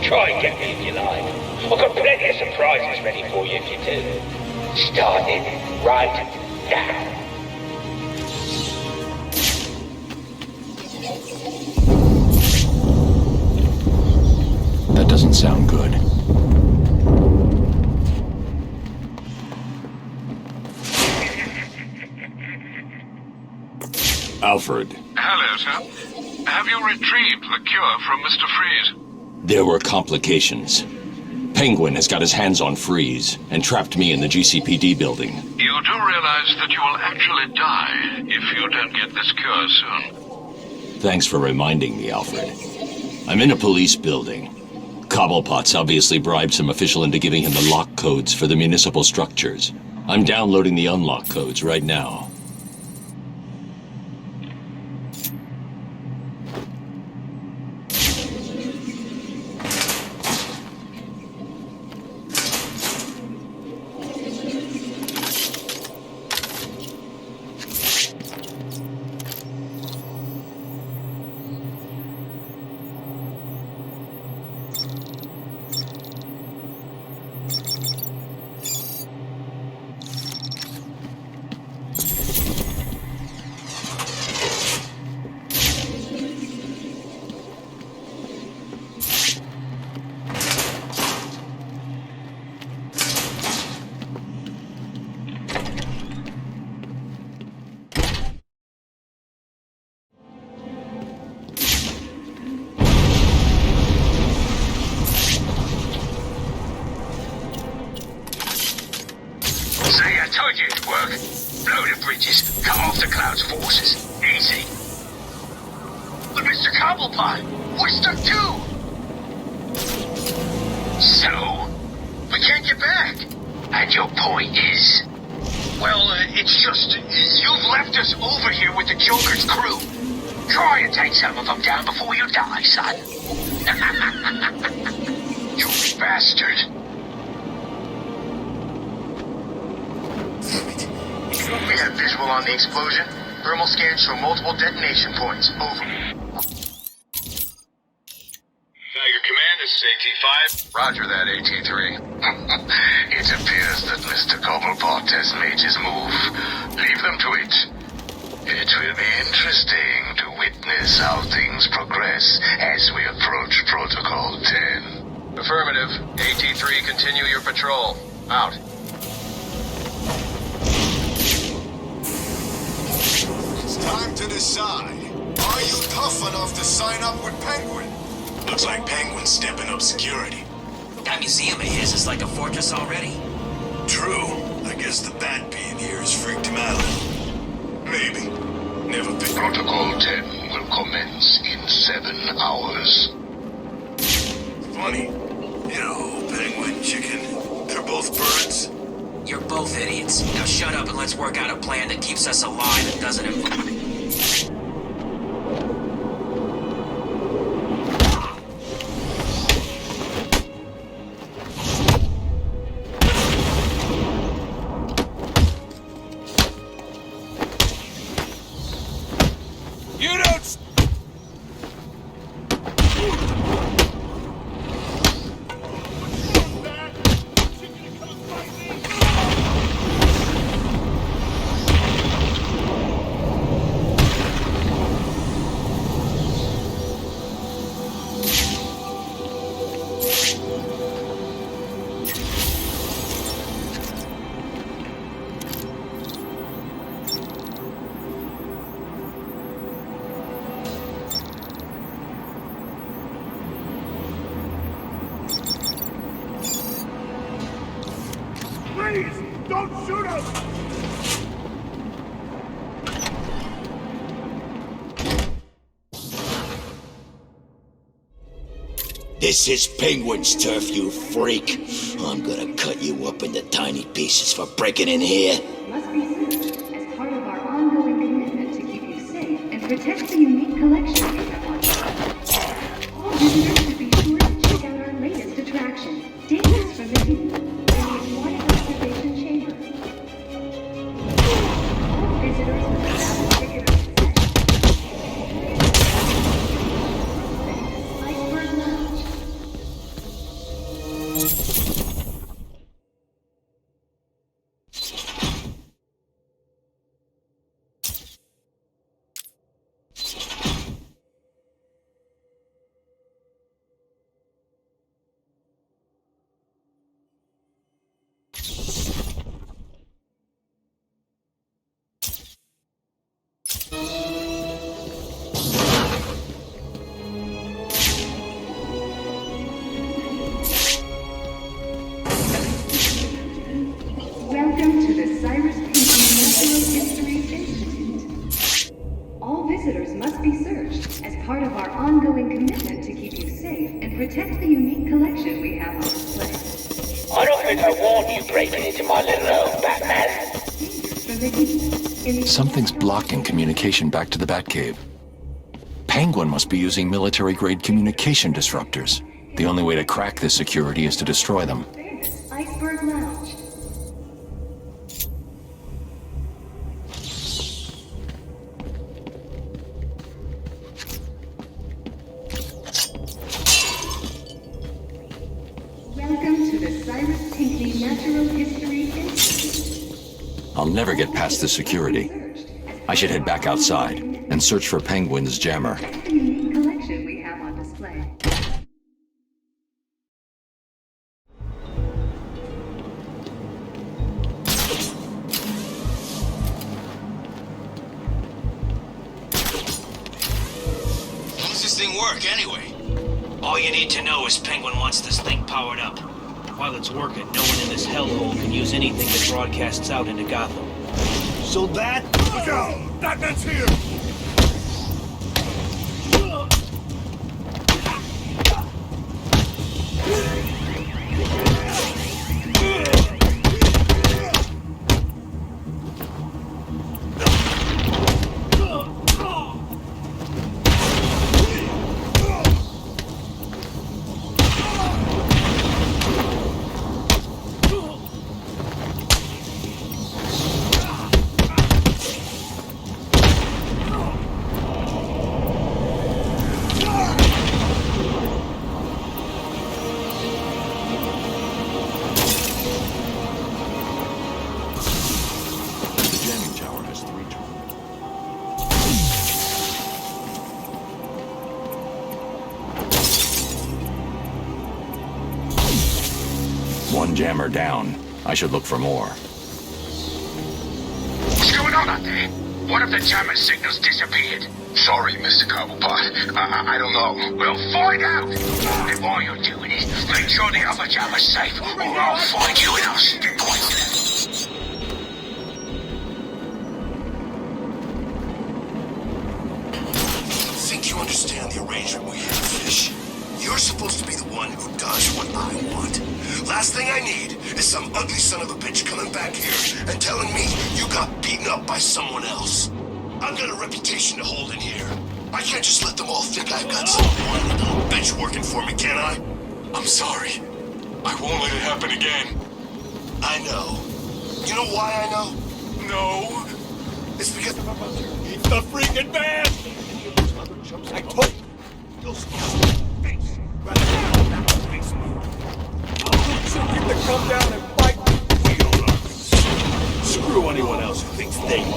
Try and get me if you like. I've got plenty of surprises ready for you if you do. Starting right now. That doesn't sound good. Alfred. Hello, sir. Have you retrieved the cure from Mr. Freeze? There were complications. Penguin has got his hands on Freeze and trapped me in the GCPD building. You do realize that you will actually die if you don't get this cure soon. Thanks for reminding me, Alfred. I'm in a police building. Cobblepot's obviously bribed some official into giving him the lock codes for the municipal structures. I'm downloading the unlock codes right now. Told you it'd work. Blow the bridges, cut off the Cloud's forces. Easy. But Mr. Cobblepot, we're stuck too. So, we can't get back. And your point is? Well, it's just, you've left us over here with the Joker's crew. Try and take some of them down before you die, son. You bastard. We have visual on the explosion. Thermal scans show multiple detonation points. Over. Tiger Command, this is AT-5. Roger that, AT-3. It appears that Mr. Cobblepot has made his move. Leave them to it. It will be interesting to witness how things progress as we approach Protocol 10. Affirmative. AT-3, continue your patrol. Out. Time to decide. Are you tough enough to sign up with Penguin? Looks like Penguin's stepping up security. That museum of his is like a fortress already. True. I guess the bat being here has freaked him out. Maybe. Never been. Protocol 10 will commence in 7 hours. Funny. You know, Penguin, chicken, they're both birds. You're both idiots. Now shut up and let's work out a plan that keeps us alive and doesn't involve... You don't... Don't shoot him! This is Penguin's turf, you freak. I'm gonna cut you up into tiny pieces for breaking in here. Must be searched as part of our ongoing commitment to keep you safe and protect the unique collection we have on site. All visitors should be sure to check out our latest attraction, Dangers from the Deep, in the Aquatic Observation Chamber. All visitors must have a ticket or possession. Iceberg Lounge. Welcome to the Cyrus Pinckney National History Institute. All visitors must be searched as part of our ongoing commitment to keep you safe and protect the unique collection we have on display. I don't think I want you breaking into my little home, Batman. From the deep, in the Something's blocking communication back to the Batcave. Penguin must be using military-grade communication disruptors. The only way to crack this security is to destroy them. famous Iceberg Lounge. Welcome to the Cyrus Pinckney Natural History Institute. I'll never get past this security. I should head back outside and search for Penguin's jammer. The unique collection we have on display. How does this thing work, anyway? All you need to know is Penguin wants this thing powered up. While it's working, no one in this hellhole can use anything that broadcasts out into Gotham. So that... Look out! Batman's here! One jammer down. I should look for more. What's going on out there? One of the jammer signals disappeared. Sorry, Mr. Cobblepot. I don't know. We'll find out. And all you're doing is make sure the other jammer's safe, or I'll find you and I'll stick with you. I think you understand the arrangement we have, Fish. You're supposed to be the one who does what I want. Last thing I need is some ugly son of a bitch coming back here and telling me you got beaten up by someone else. I've got a reputation to hold in here. I can't just let them all think I've got some whiny little bitch working for me, can I? I'm sorry. I won't let it happen again. I know. You know why I know? No. It's because I'm about to eat the freaking man! I told you. You'll see face. Rather than all that face me. Should get to come down and fight. Screw anyone else who thinks they do.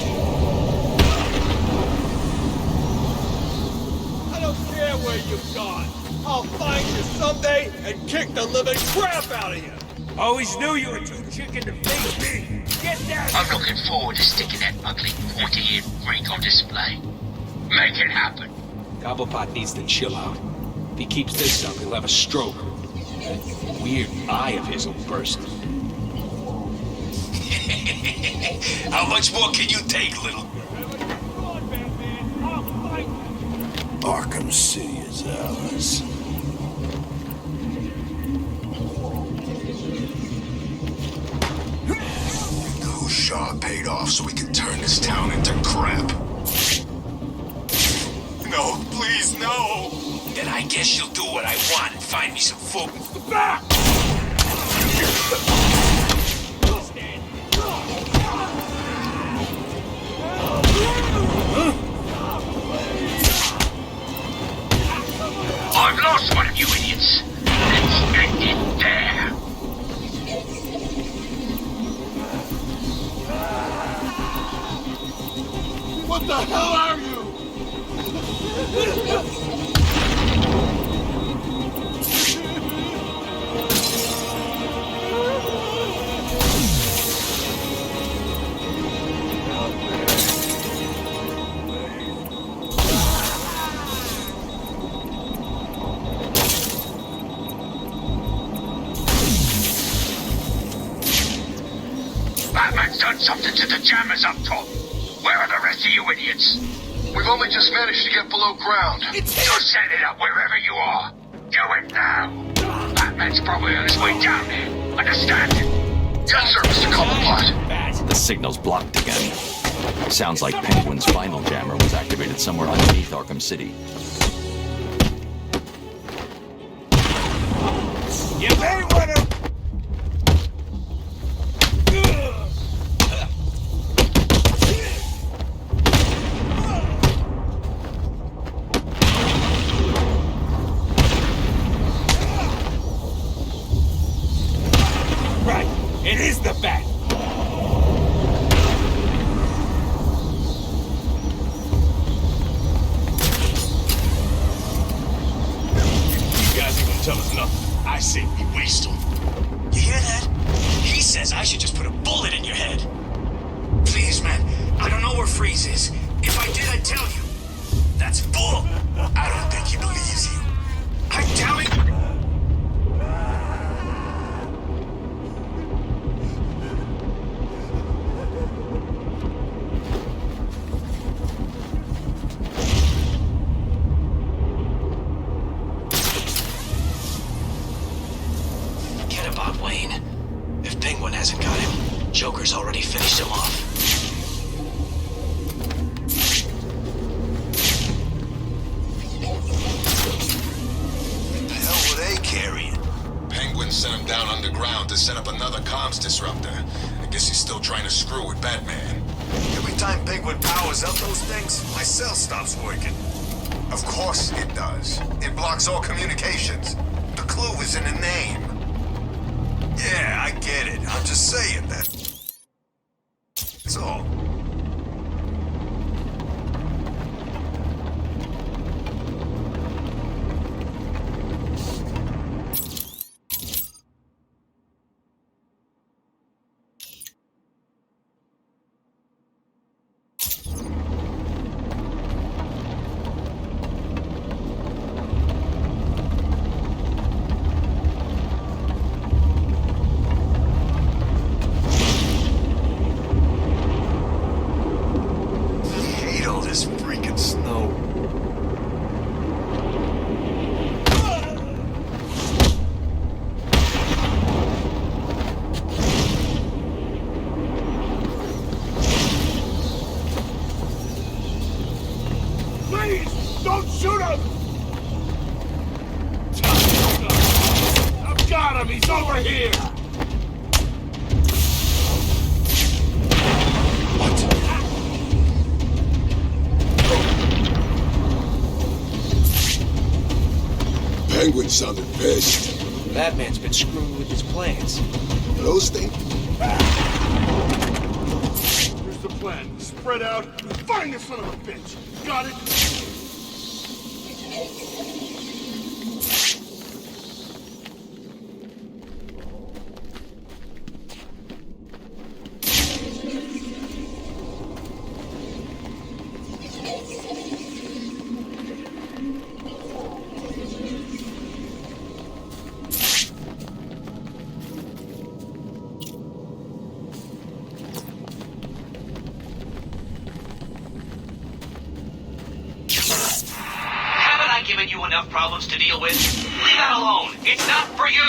I don't care where you've gone. I'll find you someday and kick the living crap out of you. Always knew you were too chicken to face me. Get down! I'm looking forward to sticking that ugly, pointy-eared freak on display. Make it happen. Cobblepot needs to chill out. If he keeps this up, he'll have a stroke. That weird eye of his will burst. How much more can you take, little... Arkham City is ours. Whose shot paid off so we can turn this town into crap? No, please, no! Then I guess you'll do what I want and find me some food. I've lost one of you idiots. Let's end it there. What the hell are you? Batman's done something to the jammers up top. Where are the rest of you idiots? We've only just managed to get below ground. So set it up wherever you are. Do it now. Batman's probably on his way down there. Understand? Yes, sir, Mr. Completa. The signal's blocked again. Sounds like Penguin's final jammer was activated somewhere underneath Arkham City. You may want to... Right, it is the Bat. You guys ain't gonna tell us nothing. I say we waste them. You hear that? He says I should just put a bullet in your head. Please, man. I don't know where Freeze is. If I did, I'd tell you. That's bull. I don't think he believes you. I'm telling you. Forget about Wayne. If Penguin hasn't got him, Joker's already finished him off. What the hell were they carrying? Penguin sent him down underground to set up another comms disruptor. I guess he's still trying to screw with Batman. Every time Penguin powers up those things, my cell stops working. Of course it does. It blocks all communications. The clue is in the name. Yeah, I get it. I'm just saying that. That's all. Don't shoot him! I've got him! He's over here! Penguin sounded pissed. Batman's been screwing with his plans. Those things? Here's the plan. Spread out, find the son of a bitch. Got it? problems to deal with? Leave that alone. It's not for you.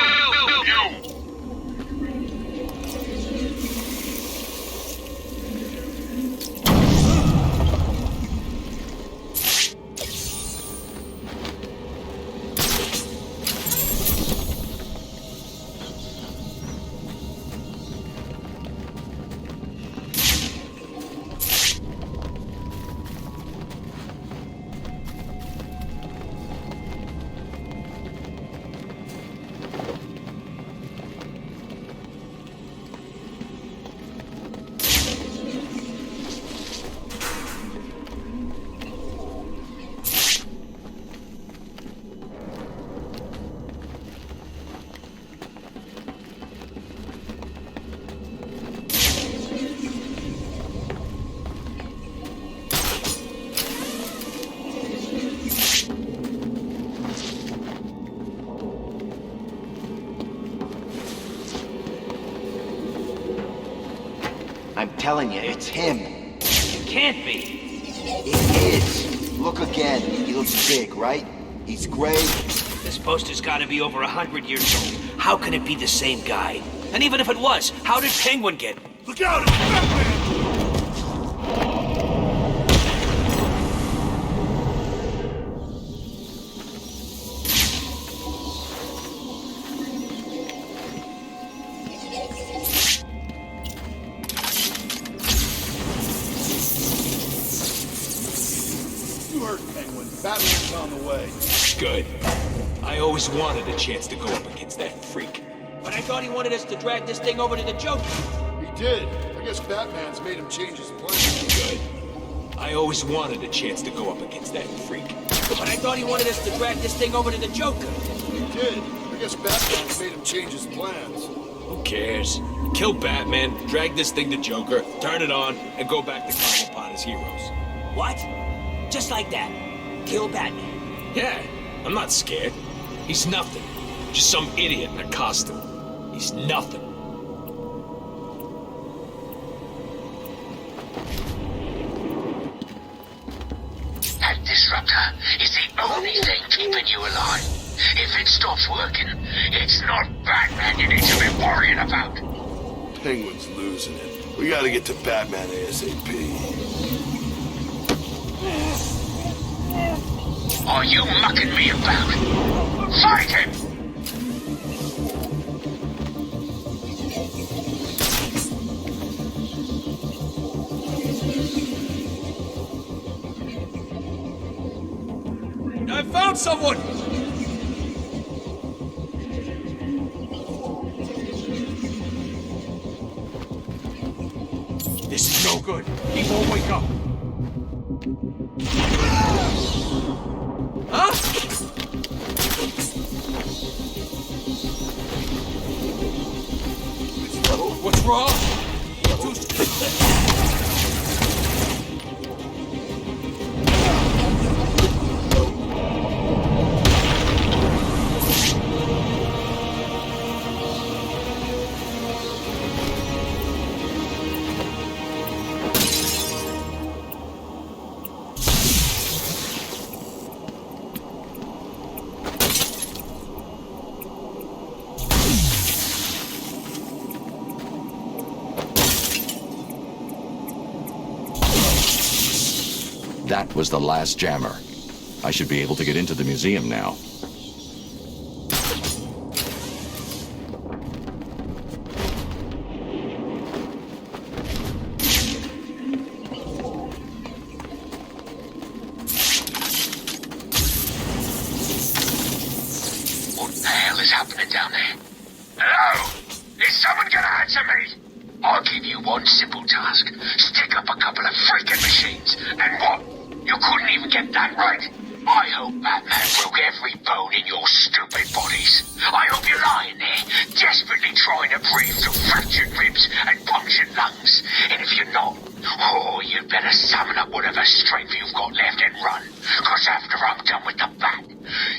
I'm telling you, it's him. It can't be. It is. Look again. He looks big, right? He's gray. This poster's gotta be over 100 years old. How can it be the same guy? And even if it was, how did Penguin get? Look out! It's Batman! You heard Penguin. Batman's on the way. Good. I always wanted a chance to go up against that freak. But I thought he wanted us to drag this thing over to the Joker. He did. I guess Batman's made him change his plan. Good. I always wanted a chance to go up against that freak. But I thought he wanted us to drag this thing over to the Joker. He did. I guess Batman's made him change his plans. Who cares? Kill Batman, drag this thing to Joker, turn it on, and go back to Completa as heroes. What? Just like that? Kill Batman? Yeah, I'm not scared. He's nothing. Just some idiot in a costume. He's nothing. That disruptor is the only thing keeping you alive. If it stops working, it's not Batman you need to be worrying about. Penguin's losing it. We gotta get to Batman ASAP. Are you mucking me about? Fight him! I found someone! This is no good. He won't wake up. Huh? What's wrong? That was the last jammer. I should be able to get into the museum now. What the hell is happening down there? Hello? Is someone gonna answer me? I'll give you one simple task. Stick up a couple of freaking machines. And what? You couldn't even get that right? I hope Batman broke every bone in your stupid bodies. I hope you're lying there, desperately trying to breathe through fractured ribs and punctured lungs. And if you're not, oh, you'd better summon up whatever strength you've got left and run. Because after I'm done with the Bat,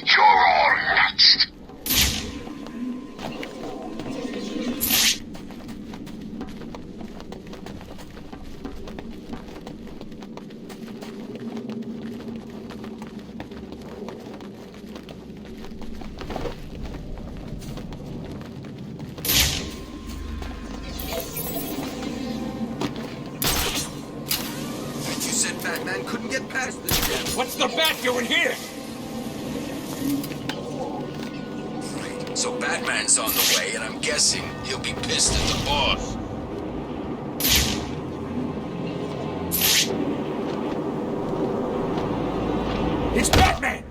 you're all next. Batman couldn't get past this gap. What's the Bat doing here? So Batman's on the way, and I'm guessing he'll be pissed at the boss. It's Batman!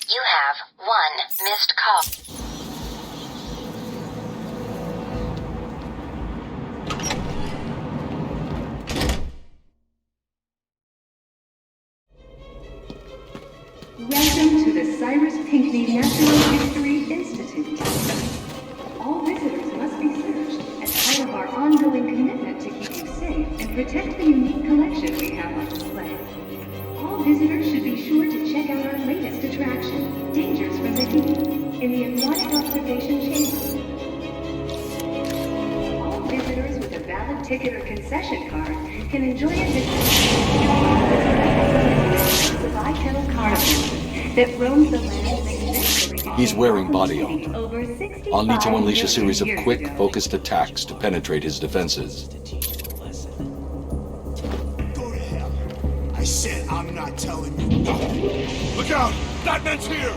You have one missed call. Welcome to the Cyrus Pinckney Natural History Institute. All visitors must be searched as part of our ongoing commitment to keep you safe and protect the unique collection we have on display. All visitors should be sure to check out our latest attraction, Dangers from the Deep, in the aquatic observation chamber. All visitors with a valid ticket or concession card can enjoy a visit to the bipedal carnivore that roams the land next to He's wearing body armor. I'll need to unleash a series of quick, focused attacks to penetrate his defenses. I said I'm not telling you nothing. Look out! Batman's here!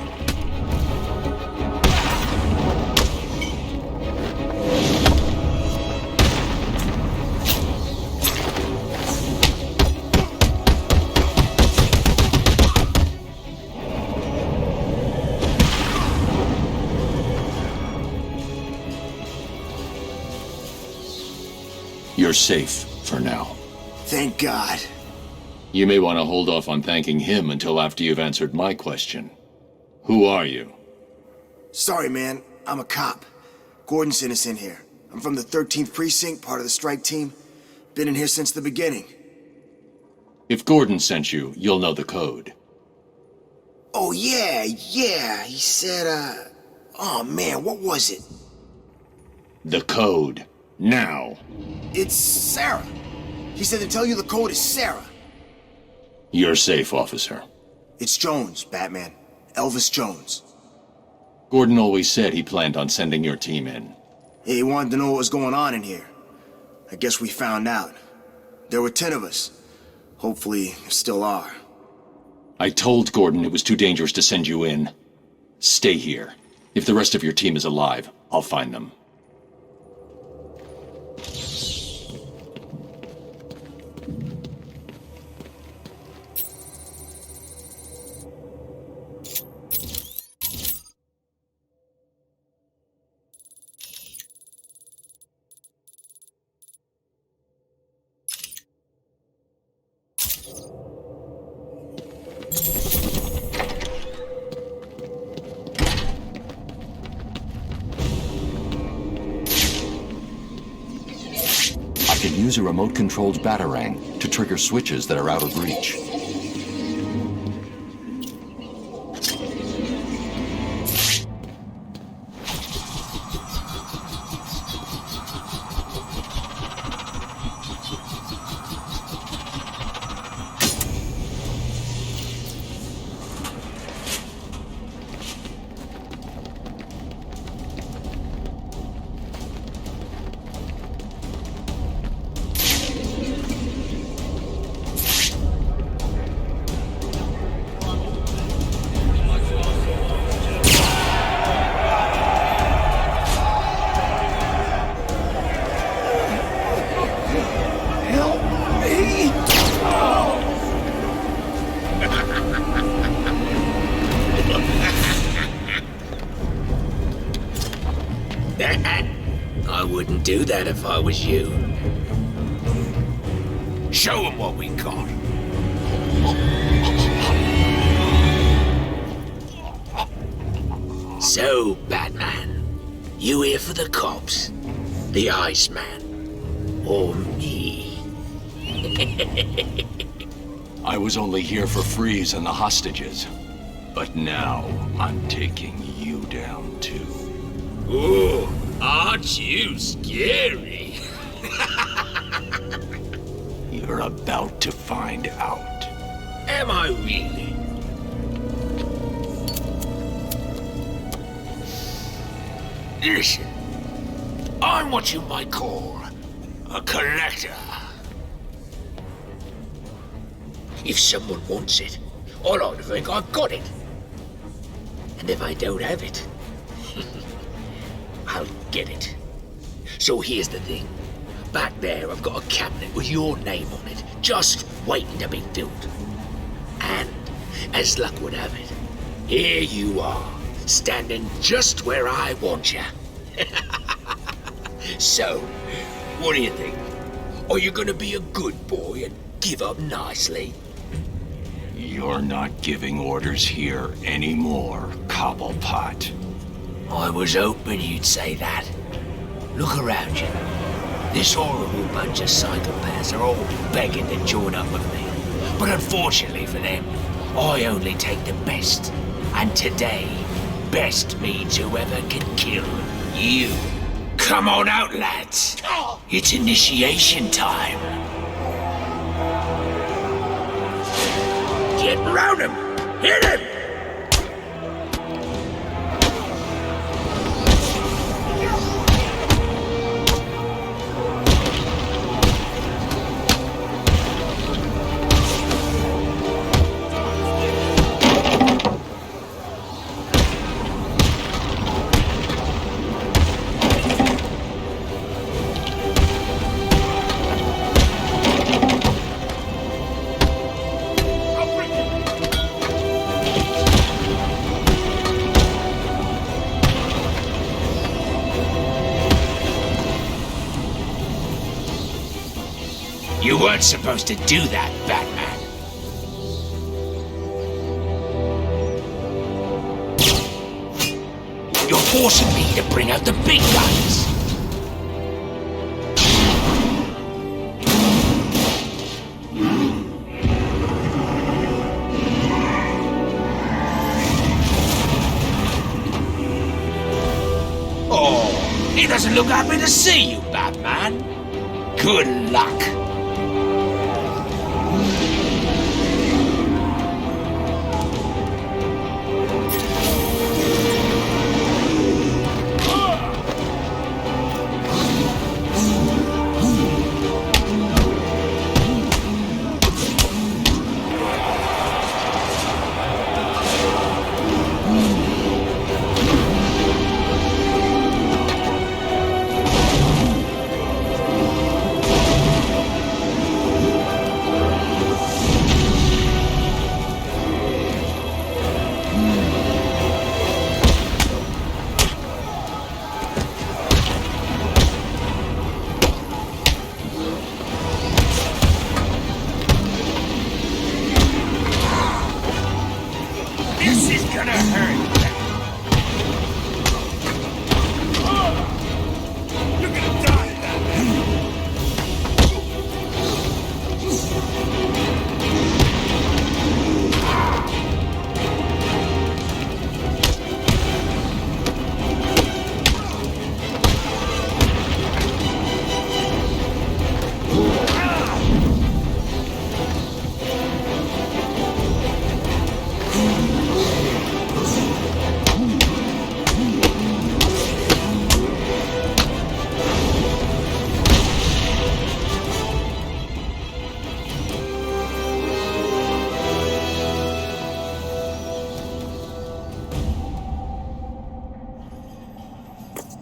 You're safe for now. Thank God. You may want to hold off on thanking him until after you've answered my question. Who are you? Sorry, man. I'm a cop. Gordon sent us in here. I'm from the 13th Precinct, part of the strike team. Been in here since the beginning. If Gordon sent you, you'll know the code. Oh, yeah. He said, oh, man, what was it? The code. Now. It's Sarah. He said to tell you the code is Sarah. You're safe, officer. It's Jones, Batman. Elvis Jones. Gordon always said he planned on sending your team in. He wanted to know what was going on in here. I guess we found out. There were 10 of us. Hopefully, there still are. I told Gordon it was too dangerous to send you in. Stay here. If the rest of your team is alive, I'll find them. Use a remote-controlled batarang to trigger switches that are out of reach. I wouldn't do that if I was you. Show them what we got. So, Batman, you here for the cops, the Iceman, or me? I was only here for Freeze and the hostages. But now, I'm taking you down too. Oh, aren't you scary? You're about to find out. Am I really? Listen, I'm what you might call a collector. If someone wants it, I like to think I've got it. And if I don't have it, I'll get it. So here's the thing. Back there, I've got a cabinet with your name on it, just waiting to be filled. And, as luck would have it, here you are, standing just where I want you. So, what do you think? Are you gonna be a good boy and give up nicely? You're not giving orders here anymore, Cobblepot. I was hoping you'd say that. Look around you. This horrible bunch of psychopaths are all begging to join up with me. But unfortunately for them, I only take the best. And today, best means whoever can kill you. Come on out, lads. It's initiation time. Get round him! Hit him! You weren't supposed to do that, Batman. You're forcing me to bring out the big guns. Oh, he doesn't look happy to see you, Batman. Good luck.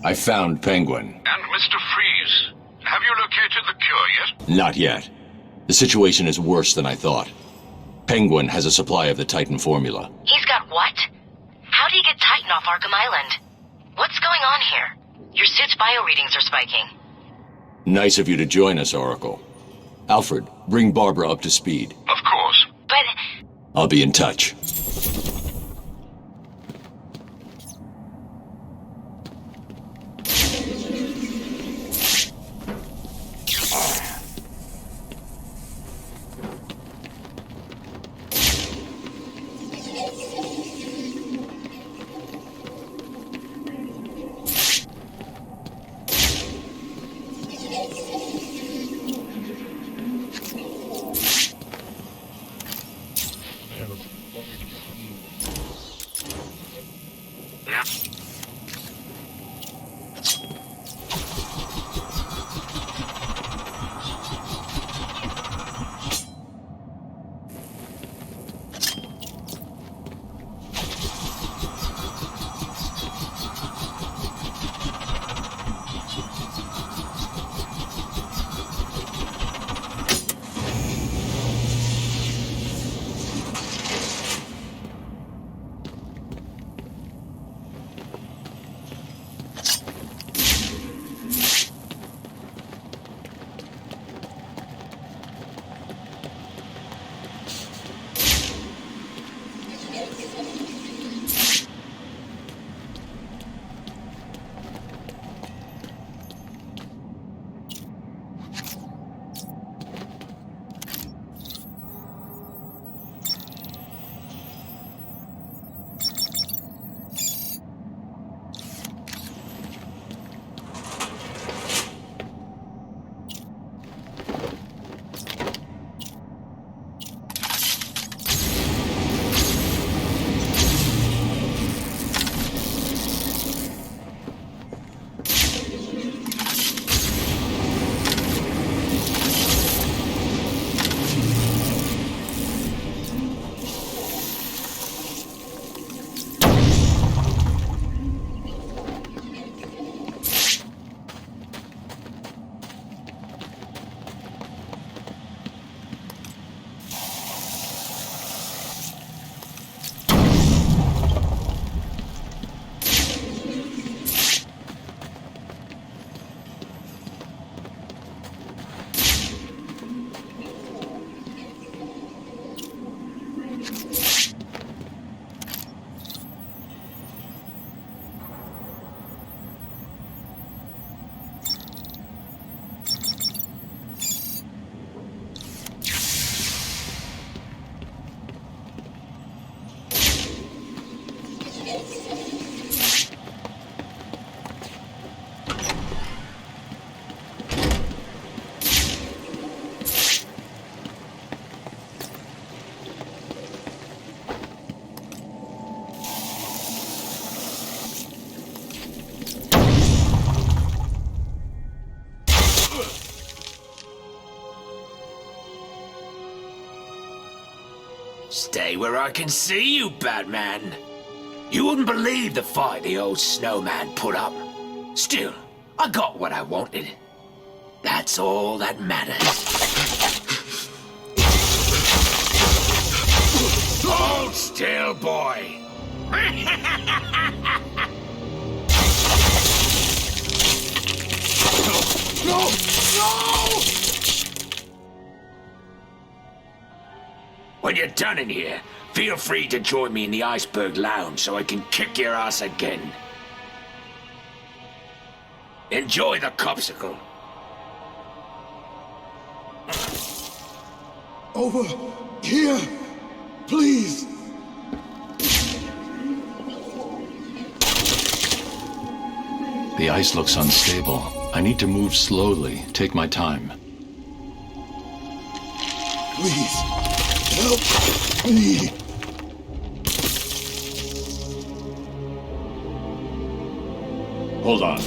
I found Penguin. And Mr. Freeze, have you located the cure yet? Not yet. The situation is worse than I thought. Penguin has a supply of the Titan formula. He's got what? How do you get Titan off Arkham Island? What's going on here? Your suit's bio readings are spiking. Nice of you to join us, Oracle. Alfred, bring Barbara up to speed. Of course. But... I'll be in touch. Stay where I can see you, Batman. You wouldn't believe the fight the old snowman put up. Still, I got what I wanted. That's all that matters. Hold still, boy. No! When you're done in here, feel free to join me in the Iceberg Lounge so I can kick your ass again. Enjoy the copsicle. Over here, please. The ice looks unstable. I need to move slowly. Take my time. Please, help me. Hold on.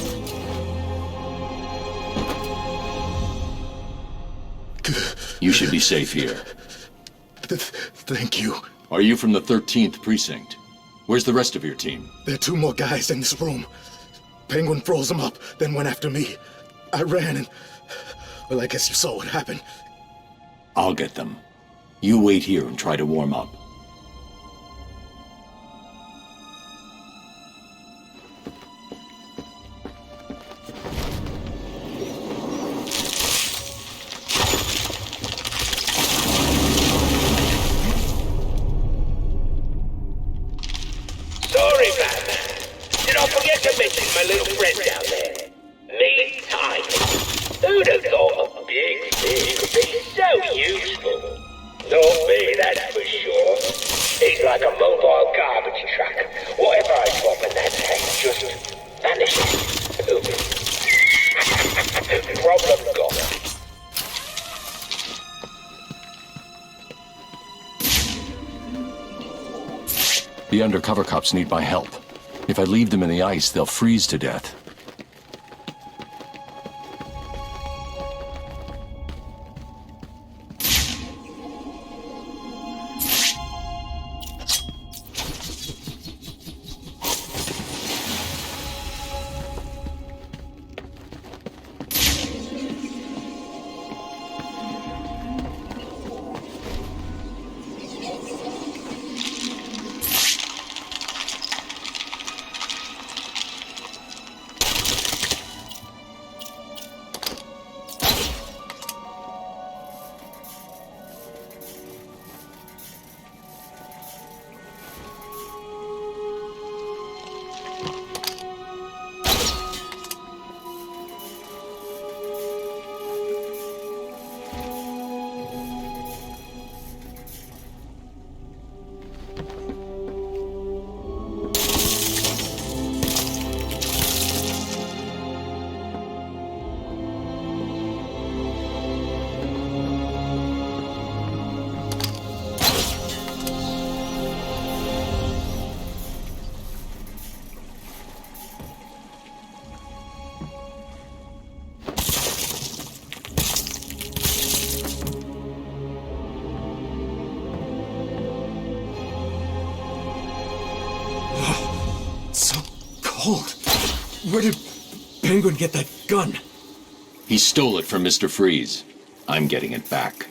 You should be safe here. Thank you. Are you from the 13th precinct? Where's the rest of your team? There are 2 more guys in this room. Penguin froze them up, then went after me. I ran and... well, I guess you saw what happened. I'll get them. You wait here and try to warm up. Sorry, Batman. Did I forget to mention my little friend down there? Me, Tiger. Who'd have thought a big thing could be so useful? Not me, that's for sure. He's like a mobile garbage truck. Whatever I drop in that tank just vanishes. Problem gone. The undercover cops need my help. If I leave them in the ice, they'll freeze to death. Where did Penguin get that gun? He stole it from Mr. Freeze. I'm getting it back.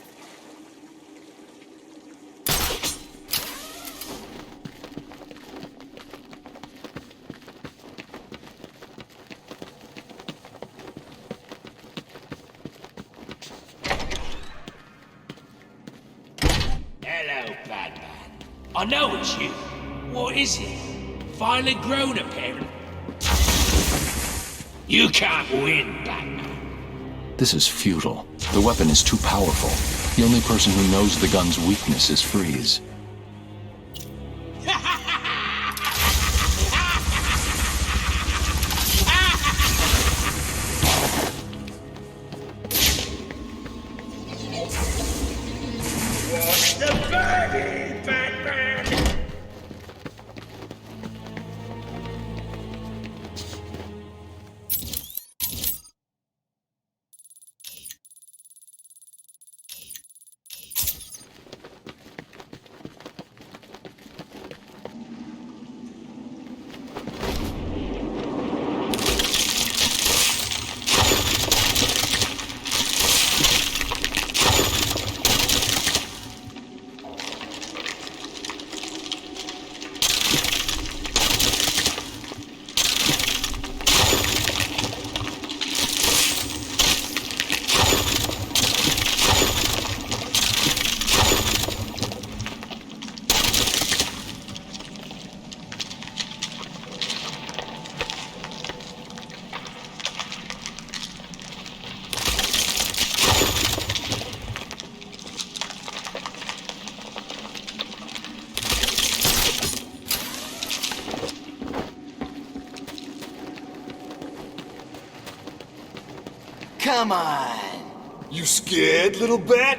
Hello, Batman. I know it's you. What is it? Finally grown a parent? You can't win, Batman. This is futile. The weapon is too powerful. The only person who knows the gun's weakness is Freeze. What's the verdict, Batman? Come on. You scared, little bat?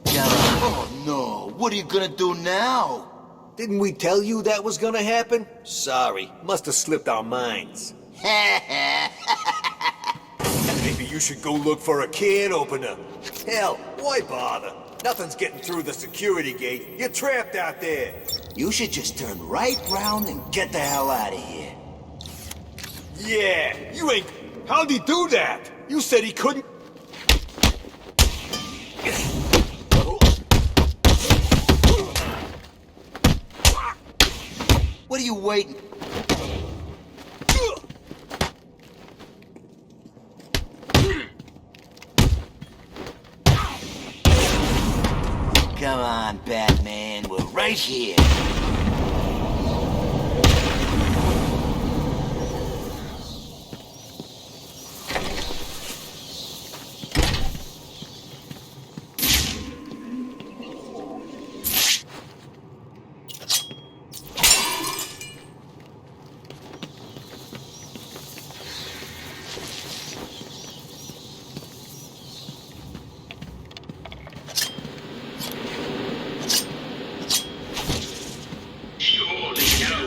Oh no, what are you gonna do now? Didn't we tell you that was gonna happen? Sorry, must have slipped our minds. Maybe you should go look for a can opener. Hell, why bother? Nothing's getting through the security gate. You're trapped out there. You should just turn right round and get the hell out of here. Yeah, you ain't... How'd he do that? You said he couldn't... What are you waiting? Come on, Batman. We're right here.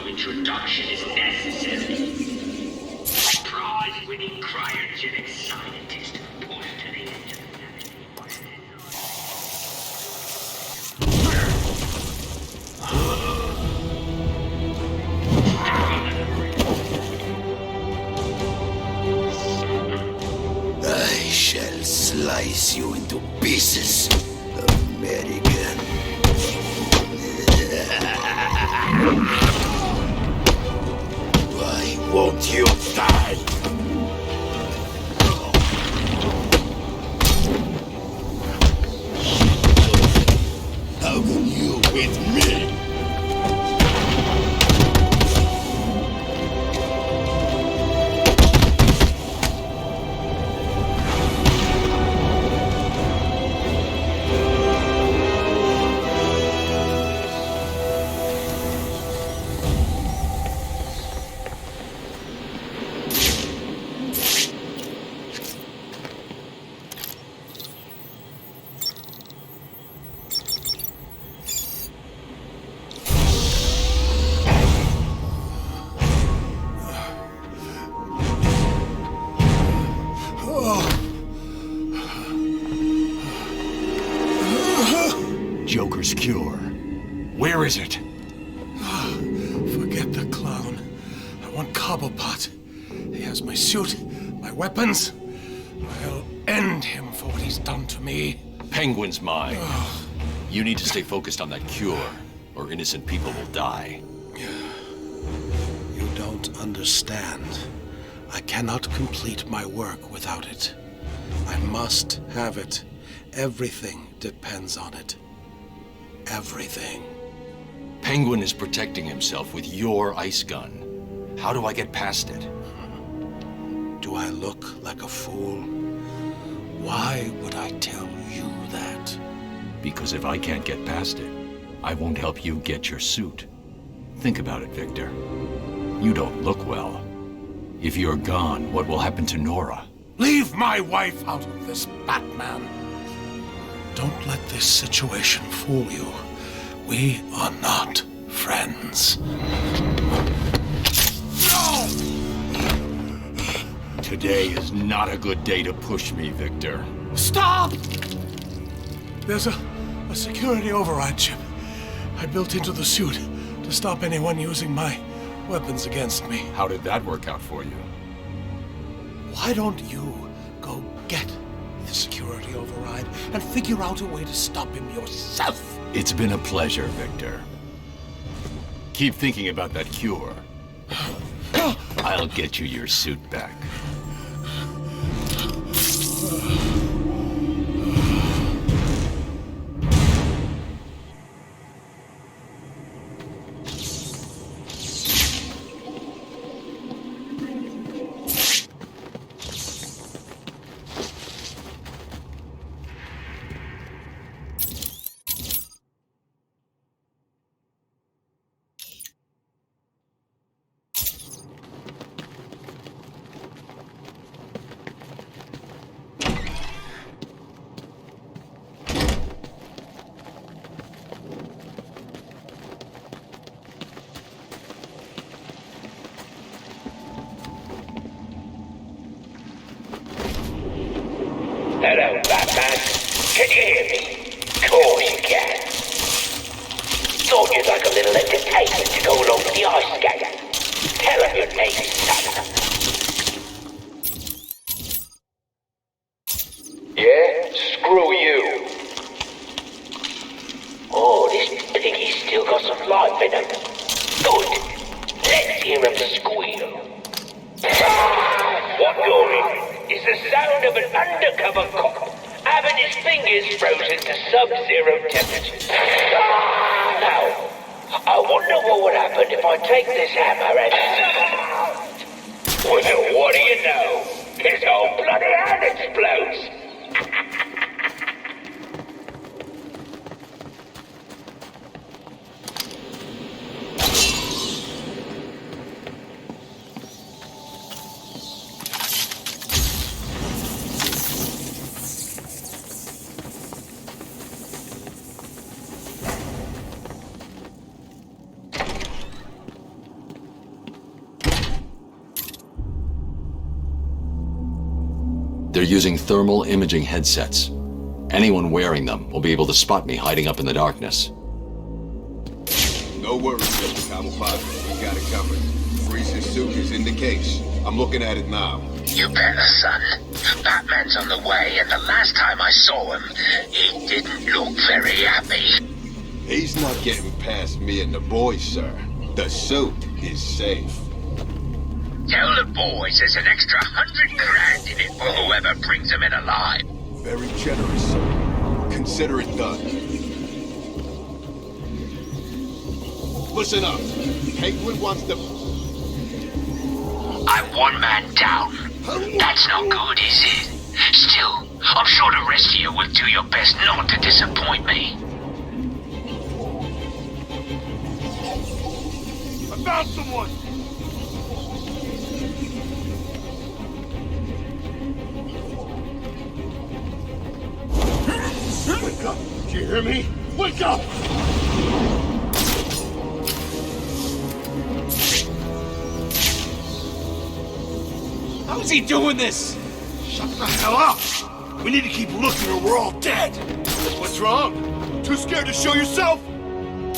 Introduction is necessary. Prize-winning cryogenic scientist pushed to the edge of I shall slice you into pieces, American. Why won't you die? How can you with me? Joker's cure. Where is it? Forget the clown. I want Cobblepot. He has my suit, my weapons. I'll end him for what he's done to me. Penguin's mine. You need to stay focused on that cure, or innocent people will die. You don't understand. I cannot complete my work without it. I must have it. Everything depends on it. Everything. Penguin is protecting himself with your ice gun. How do I get past it? Do I look like a fool? Why would I tell you that? Because if I can't get past it, I won't help you get your suit. Think about it, Victor. You don't look well. If you're gone, what will happen to Nora? Leave my wife out of this, Batman. Don't let this situation fool you. We are not friends. No! Today is not a good day to push me, Victor. Stop! There's a security override chip I built into the suit to stop anyone using my weapons against me. How did that work out for you? Why don't you go get the security override and figure out a way to stop him yourself? It's been a pleasure, Victor. Keep thinking about that cure. I'll get you your suit back. Hello, Batman. Can you hear me? Of course you can. Thought you'd like a little entertainment to go along with the ice skater. Tell him your name is Santa. Yeah? Screw you. Oh, this piggy's still got some life in him. Good. Let's hear him squeal. What you're in is the sound of an undercover cop having his fingers frozen to sub-zero temperatures. Now, I wonder what would happen if I take this hammer and... Well, what do you know? His whole bloody hand explodes. They're using thermal imaging headsets. Anyone wearing them will be able to spot me hiding up in the darkness. No worries, Mr. Camelpot. We got it covered. Freeze's suit is in the case. I'm looking at it now. You better, son. Batman's on the way, and the last time I saw him, he didn't look very happy. He's not getting past me and the boys, sir. The suit is safe. Tell the boys there's an extra 100 grand in it for whoever brings him in alive. Very generous, sir. Consider it done. Listen up. Penguin wants to... I'm one man down. That's not good, is it? Still, I'm sure the rest of you will do your best not to disappoint me. I found someone! Wake up! Do you hear me? Wake up! How is he doing this? Shut the hell up! We need to keep looking or we're all dead! What's wrong? Too scared to show yourself?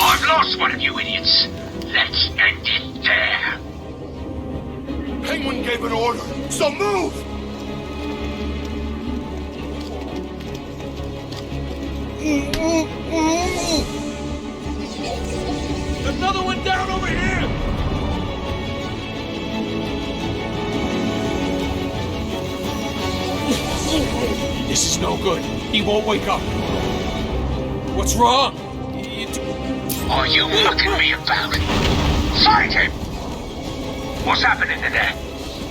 I've lost one of you idiots. Let's end it there. Penguin gave an order, so move! Another one down over here! This is no good. He won't wake up. What's wrong? Are you mucking me about? Fight him! What's happening in there?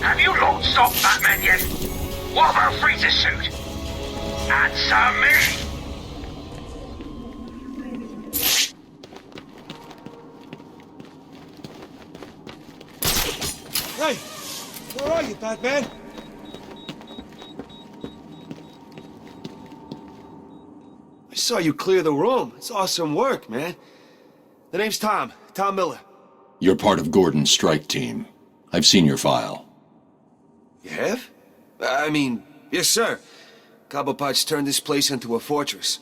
Have you lot stopped Batman yet? What about Freeze's suit? Answer me! Hey! Where are you, Batman? I saw you clear the room. It's awesome work, man. The name's Tom. Tom Miller. You're part of Gordon's strike team. I've seen your file. You have? I mean, yes, sir. Cobblepot's turned this place into a fortress.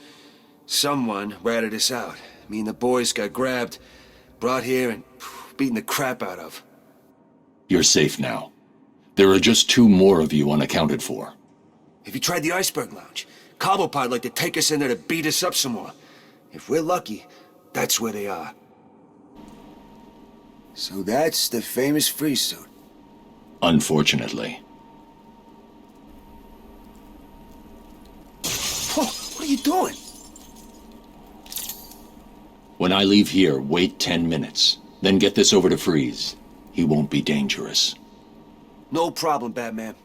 Someone ratted us out. Me and the boys got grabbed, brought here, and beaten the crap out of. You're safe now. There are just 2 more of you unaccounted for. Have you tried the Iceberg Lounge? Cobblepot like to take us in there to beat us up some more. If we're lucky, that's where they are. So that's the famous freeze suit. Unfortunately. Oh, what are you doing? When I leave here, wait 10 minutes. Then get this over to Freeze. He won't be dangerous. No problem, Batman.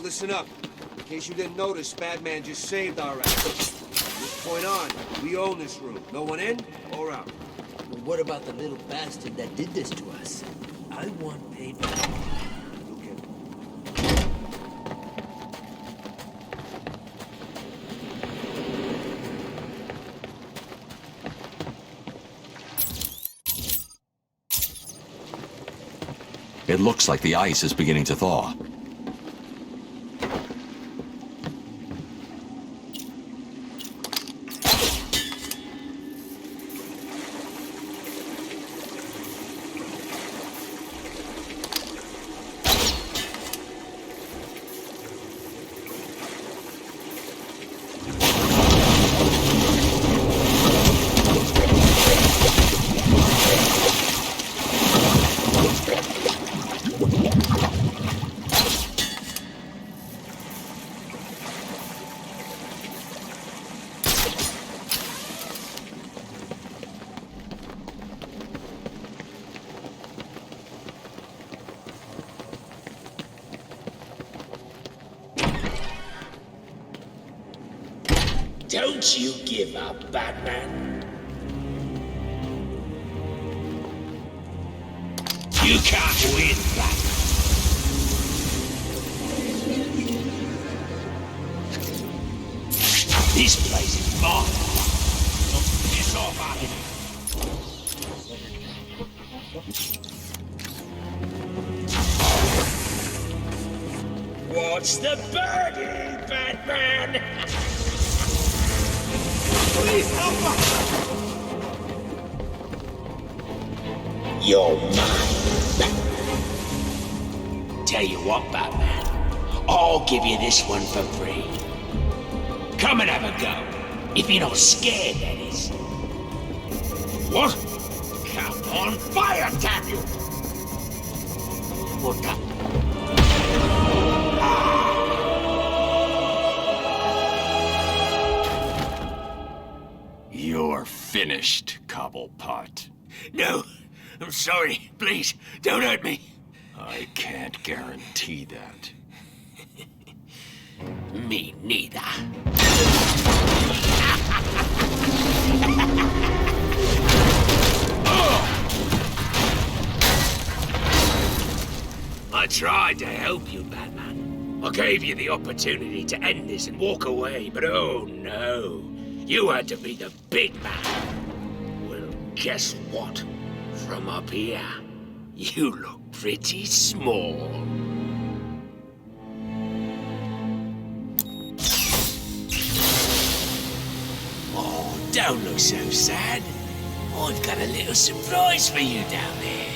listen up. In case you didn't notice, Batman just saved our ass. From this point on, we own this room. No one in or out. Well, what about the little bastard that did this to us? I want paid back. It looks like the ice is beginning to thaw. Don't you give up, Batman. You can't win, Batman. This place is mine. Piss off out of here. What's the birdie, Batman? Please help us! You're mine, Batman. Tell you what, Batman. I'll give you this one for free. Come and have a go. If you're not scared, that is. What? Come on, fire, damn you! What the? You're finished, Cobblepot. No, I'm sorry. Please, don't hurt me. I can't guarantee that. Me neither. I tried to help you, Batman. I gave you the opportunity to end this and walk away, but oh no. You had to be the big man. Well, guess what? From up here, you look pretty small. Oh, don't look so sad. I've got a little surprise for you down there.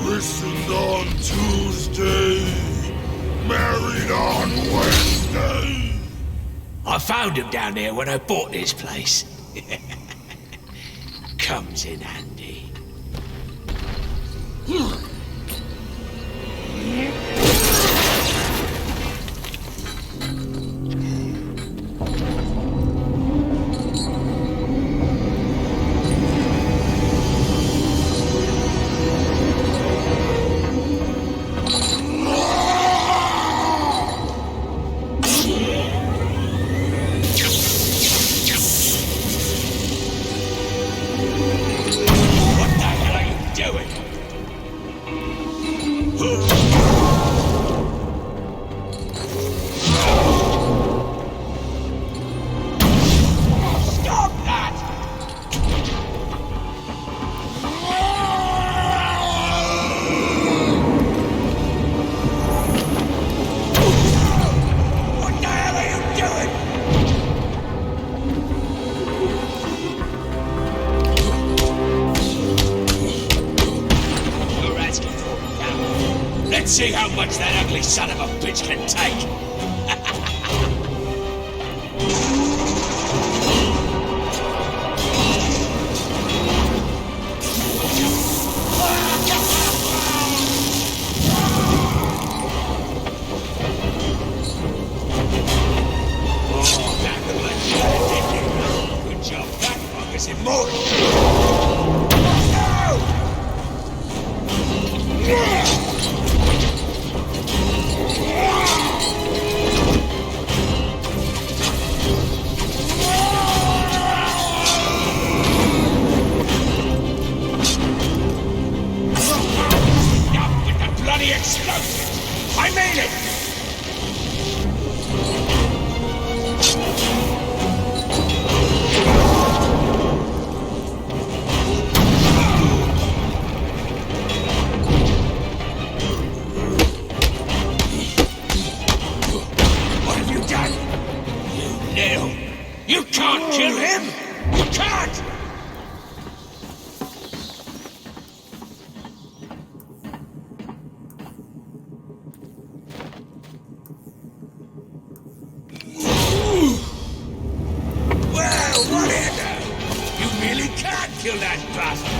Christened on Tuesday, married on Wednesday. I found him down there when I bought this place. Comes in handy. see how much that ugly son of a bitch can take. Good job, that fucker's immortal. Explosive! I made it! What have you done? You little... You can't kill him! You can't! Kill that bastard!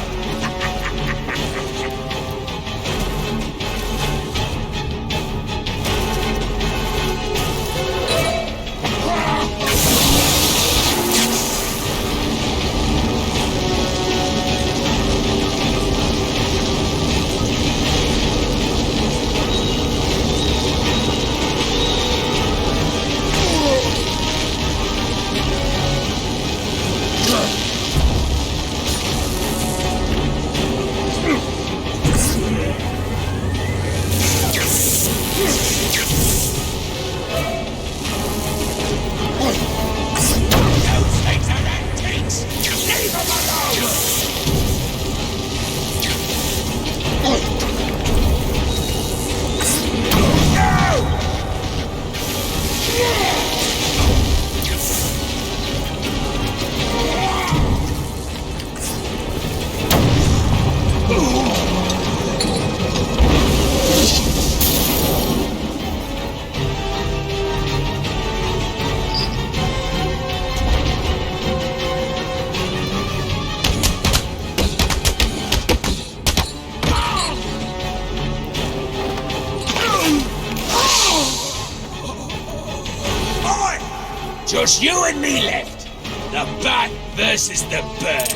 Just you and me left. The bat versus the bird.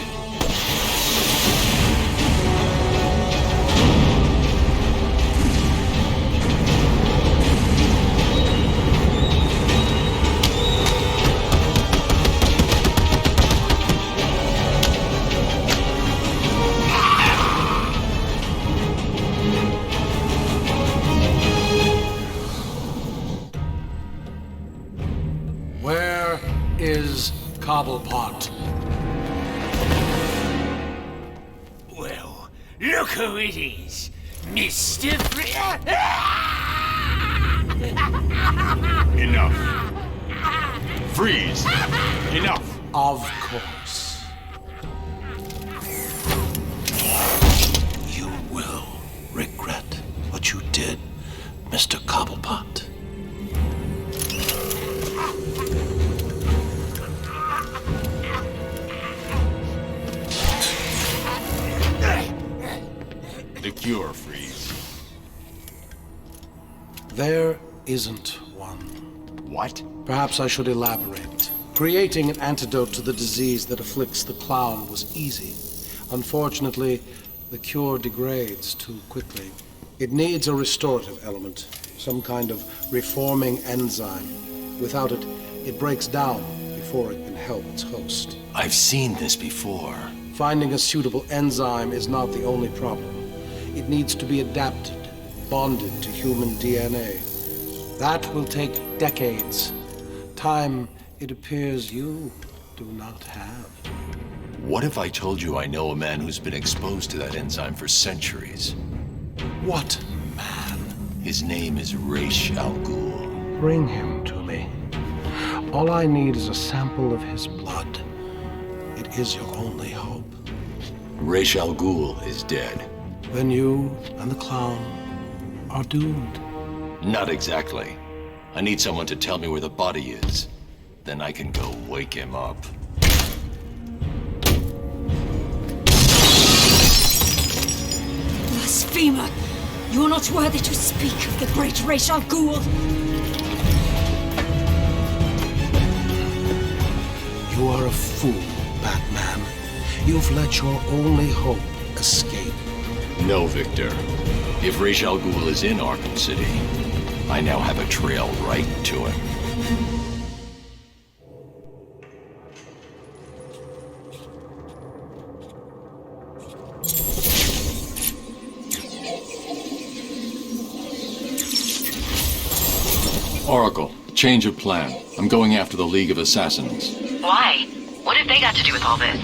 Is Cobblepot. Well, look who it is, Mr. Enough. Freeze. Enough. Of course. You will regret what you did, Mr. Cobblepot. The cure, Freeze. There isn't one. What? Perhaps I should elaborate. Creating an antidote to the disease that afflicts the clown was easy. Unfortunately, the cure degrades too quickly. It needs a restorative element, some kind of reforming enzyme. Without it, it breaks down before it can help its host. I've seen this before. Finding a suitable enzyme is not the only problem. It needs to be adapted, bonded to human DNA. That will take decades. Time, it appears, you do not have. What if I told you I know a man who's been exposed to that enzyme for centuries? What man? His name is Ra's al Ghul. Bring him to me. All I need is a sample of his blood. It is your only hope. Ra's al Ghul is dead. Then you and the clown are doomed. Not exactly. I need someone to tell me where the body is. Then I can go wake him up. Blasphemer! You are not worthy to speak of the great Ra's al Ghul! You are a fool, Batman. You've let your only hope escape. No, Victor. If Ra's al Ghul is in Arkham City, I now have a trail right to him. Oracle, change of plan. I'm going after the League of Assassins. Why? What have they got to do with all this?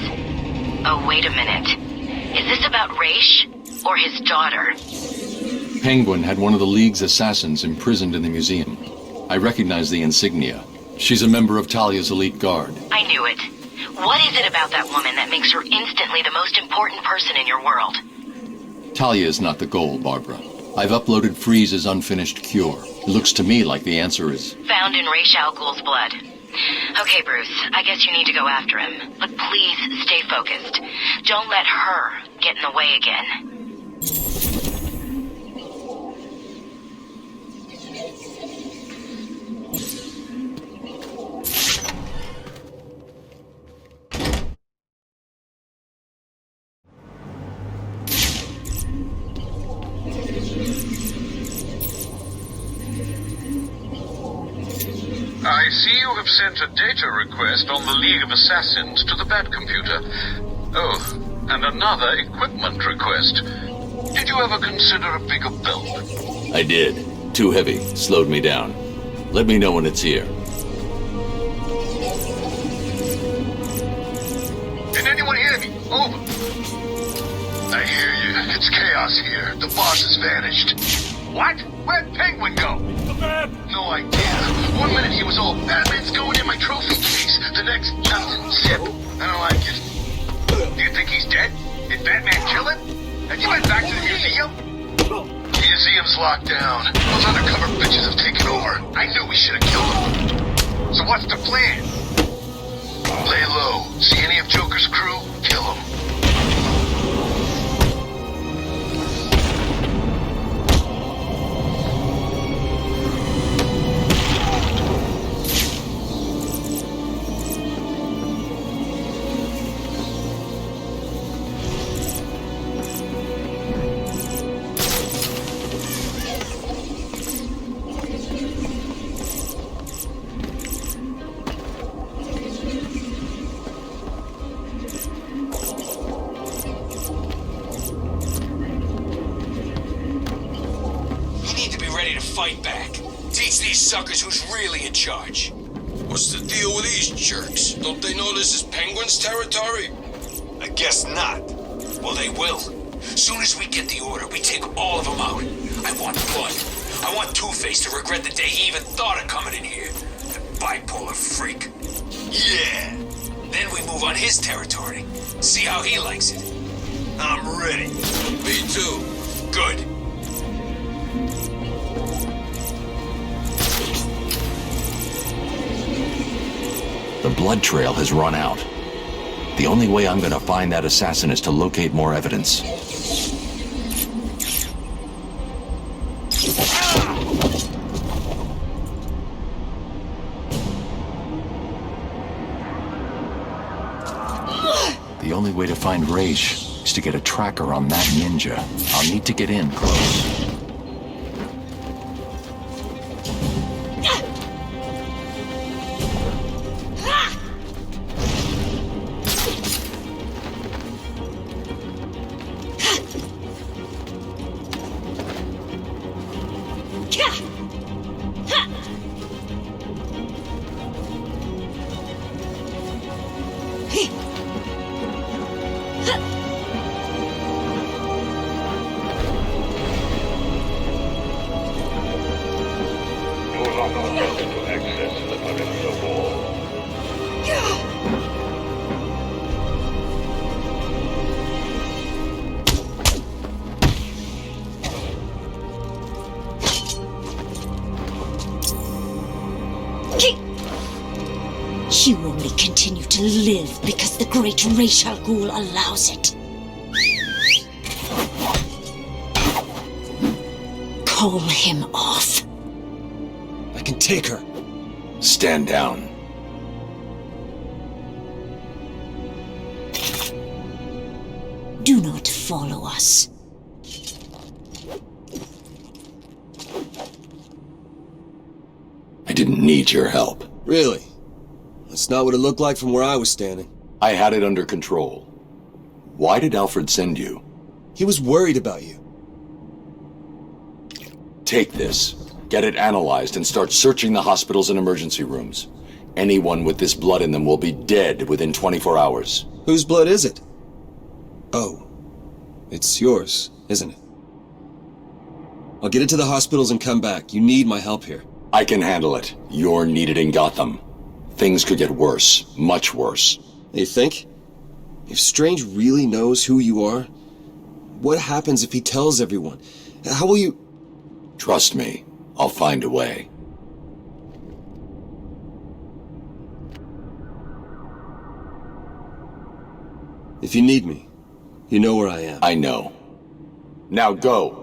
Oh, wait a minute. Is this about Ra's or his daughter? Penguin had one of the League's assassins imprisoned in the museum. I recognize the insignia. She's a member of Talia's elite guard. I knew it. What is it about that woman that makes her instantly the most important person in your world? Talia is not the goal, Barbara. I've uploaded Freeze's unfinished cure. It looks to me like the answer is... found in Ra's al Ghul's blood. Okay, Bruce, I guess you need to go after him. But please stay focused. Don't let her get in the way again. I see you have sent a data request on the League of Assassins to the Bat computer. Oh, and another equipment request. Did you ever consider a bigger belt? I did. Too heavy. Slowed me down. Let me know when it's here. Can anyone hear me? Over. I hear you. It's chaos here. The boss has vanished. What? Where'd Penguin go? No idea. 1 minute he was all Batman's going in my trophy case. The next, nothing. Zip. I don't like it. Do you think he's dead? Did Batman kill him? Have you been back to the museum? Museum's locked down. Those undercover bitches have taken over. I knew we should have killed them. So what's the plan? Lay low. See any of Joker's crew? Kill them. Fight back. Teach these suckers who's really in charge. What's the deal with these jerks? Don't they know this is Penguin's territory? I guess not. Well, they will. Soon as we get the order, we take all of them out. I want blood. I want Two-Face to regret the day he even thought of coming in here. That bipolar freak. Yeah. Then we move on his territory. See how he likes it. I'm ready. Me too. Good. The blood trail has run out. The only way I'm gonna find that assassin is to locate more evidence. The only way to find Ra's is to get a tracker on that ninja. I'll need to get in close. You only continue to live because the great racial ghoul allows it. Call him off. I can take her. Stand down. Do not follow us. I didn't need your help. Really? That's not what it looked like from where I was standing. I had it under control. Why did Alfred send you? He was worried about you. Take this, get it analyzed, and start searching the hospitals and emergency rooms. Anyone with this blood in them will be dead within 24 hours. Whose blood is it? Oh, it's yours, isn't it? I'll get it to the hospitals and come back. You need my help here. I can handle it. You're needed in Gotham. Things could get worse, much worse. You think? If Strange really knows who you are, what happens if he tells everyone? How will you... Trust me, I'll find a way. If you need me, you know where I am. I know. Now go!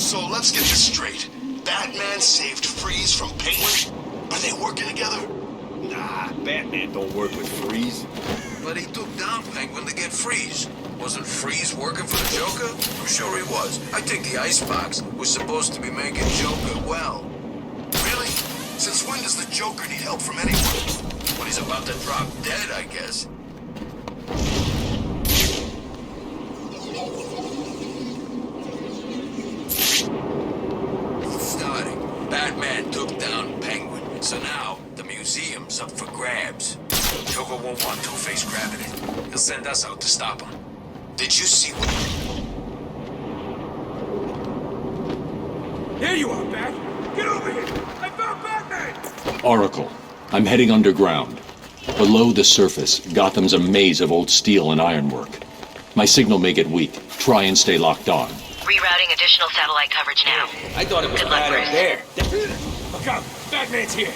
So let's get this straight. Batman saved Freeze from Penguin? Are they working together? Nah, Batman don't work with Freeze. But he took down Penguin to get Freeze. Wasn't Freeze working for the Joker? I'm sure he was. I think the Icebox was supposed to be making Joker well. Really? Since when does the Joker need help from anyone? When he's about to drop dead, I guess. Batman took down Penguin, so now the museum's up for grabs. Joker won't want Two-Face grabbing it. He'll send us out to stop him. Did you see what... Here you are, Bat! Get over here! I found Batman! Oracle, I'm heading underground. Below the surface, Gotham's a maze of old steel and ironwork. My signal may get weak. Try and stay locked on. Rerouting additional satellite coverage now. I thought it was Good luck, bad up there. Look out! Batman's here!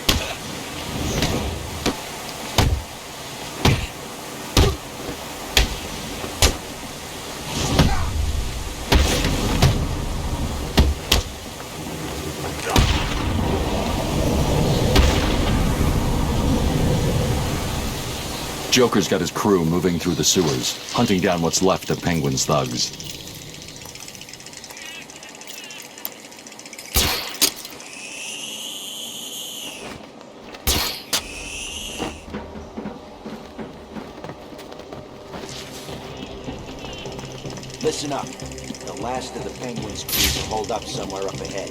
Joker's got his crew moving through the sewers, hunting down what's left of Penguin's thugs. Listen up. The last of the Penguin's crews are holed up somewhere up ahead.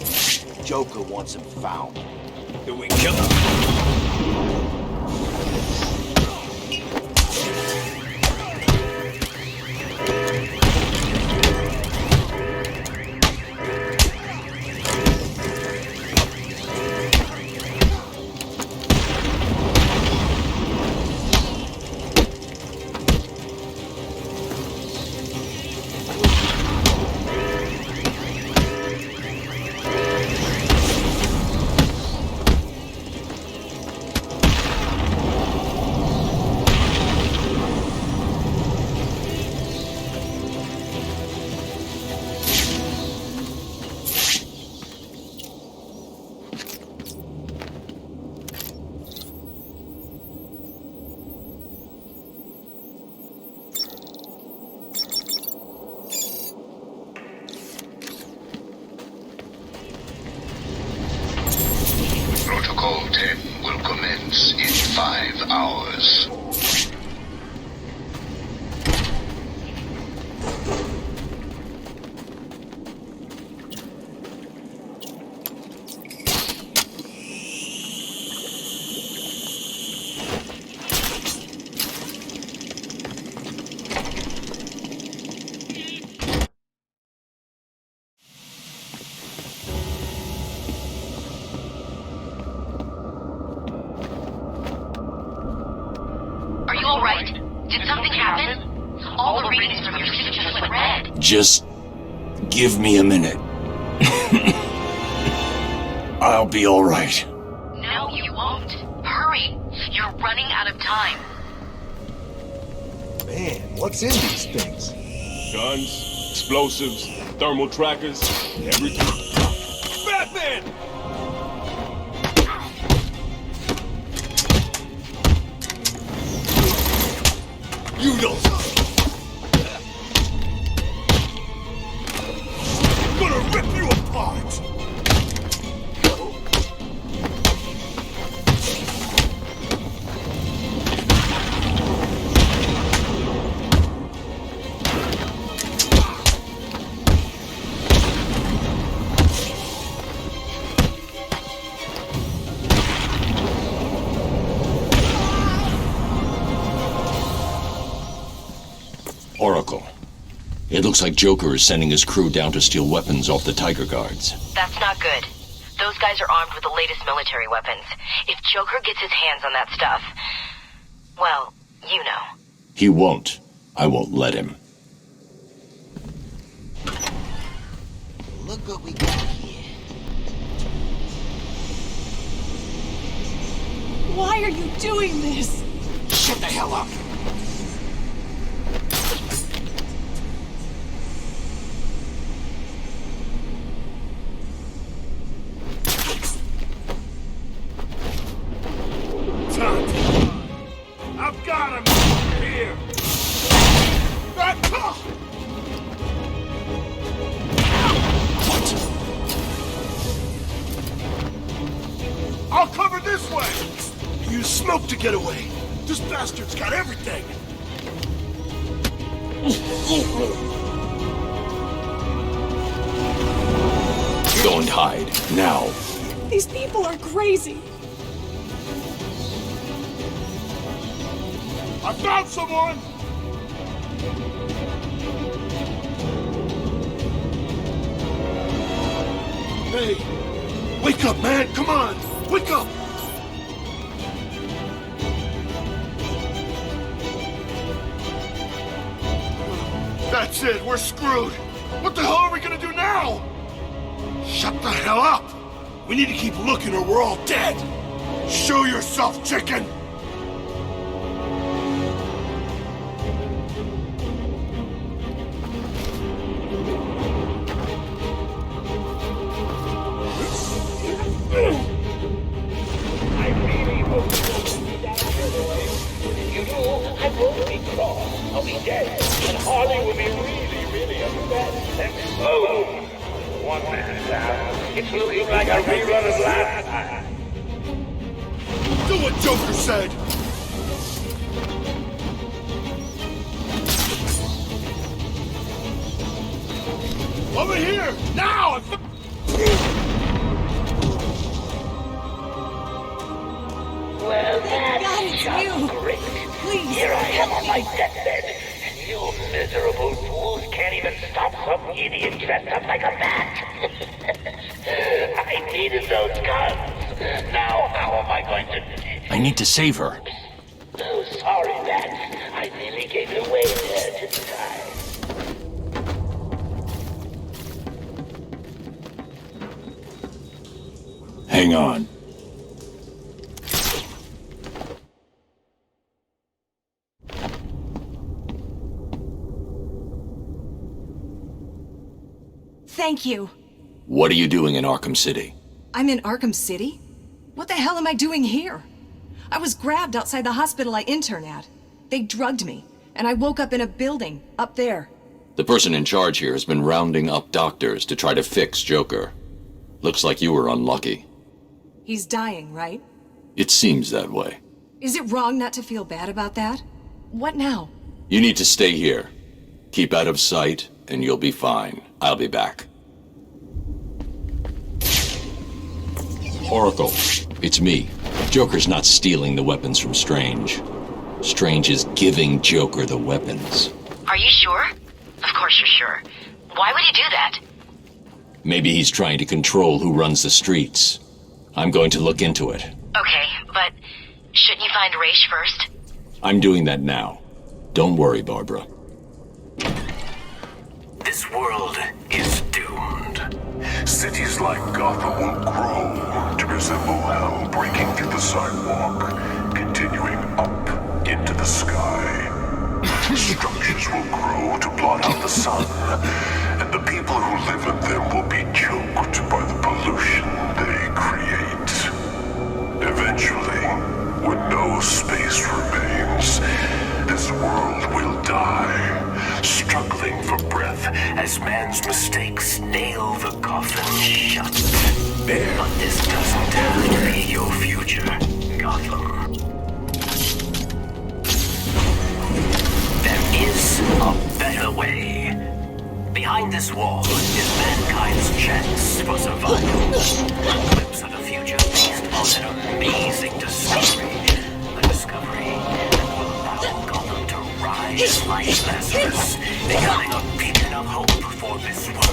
Joker wants him found. Do we kill him? 10 will commence in 5 hours. Are you alright? Did something happen? All the readings from your signature went red. Just give me a minute. I'll be all right. No, you won't. Hurry. You're running out of time. Man, what's in these things? Guns, explosives, thermal trackers, everything. Batman! You don't. I'm gonna rip you apart. Oracle. It looks like Joker is sending his crew down to steal weapons off the Tiger Guards. That's not good. Those guys are armed with the latest military weapons. If Joker gets his hands on that stuff, well, you know. He won't. I won't let him. Look what we got here. Why are you doing this? Shut the hell up! I've got him! Here! I'll cover this way! Use smoke to get away. This bastard's got everything. Go and hide, now. These people are crazy. I found someone! Hey! Wake up, man! Come on! Wake up! That's it! We're screwed! What the hell are we gonna do now? Shut the hell up! We need to keep looking or we're all dead! Show yourself, chicken! I really hope you won't be down here today. If you do, I won't be cross. I'll be dead, and Harley will be really, really upset. And boom! One man down. It's looking like a rerun of last time. Do what Joker said! Over here! Now! Well, that's just great. Please. Here I am on my deathbed, and you miserable fools can't even stop some idiot dressed up like a bat. I needed those guns. Now how am I going to... I need to save her. Oh, sorry, Bat. I nearly gave it away there, didn't I? Hang on. Thank you. What are you doing in Arkham City? I'm in Arkham City? What the hell am I doing here? I was grabbed outside the hospital I intern at. They drugged me, and I woke up in a building, up there. The person in charge here has been rounding up doctors to try to fix Joker. Looks like you were unlucky. He's dying, right? It seems that way. Is it wrong not to feel bad about that? What now? You need to stay here. Keep out of sight, and you'll be fine. I'll be back. Oracle, it's me. Joker's not stealing the weapons from Strange. Strange is giving Joker the weapons. Are you sure? Of course you're sure. Why would he do that? Maybe he's trying to control who runs the streets. I'm going to look into it. Okay, but shouldn't you find Raish first? I'm doing that now. Don't worry, Barbara. This world is doomed. Cities like Gotham will grow to resemble hell breaking through the sidewalk, continuing up into the sky. Structures will grow to blot out the sun, and the people who live in them will be choked by the pollution they create. Eventually, when no space remains, this world will die, struggling for breath as man's mistakes nail the coffin shut. But this doesn't have to be your future, Gotham. There is a better way. Behind this wall is mankind's chance for survival. A glimpse of the future based on an amazing discovery. A discovery that will allow Gotham to rise like Lazarus, becoming a beacon of hope for this world.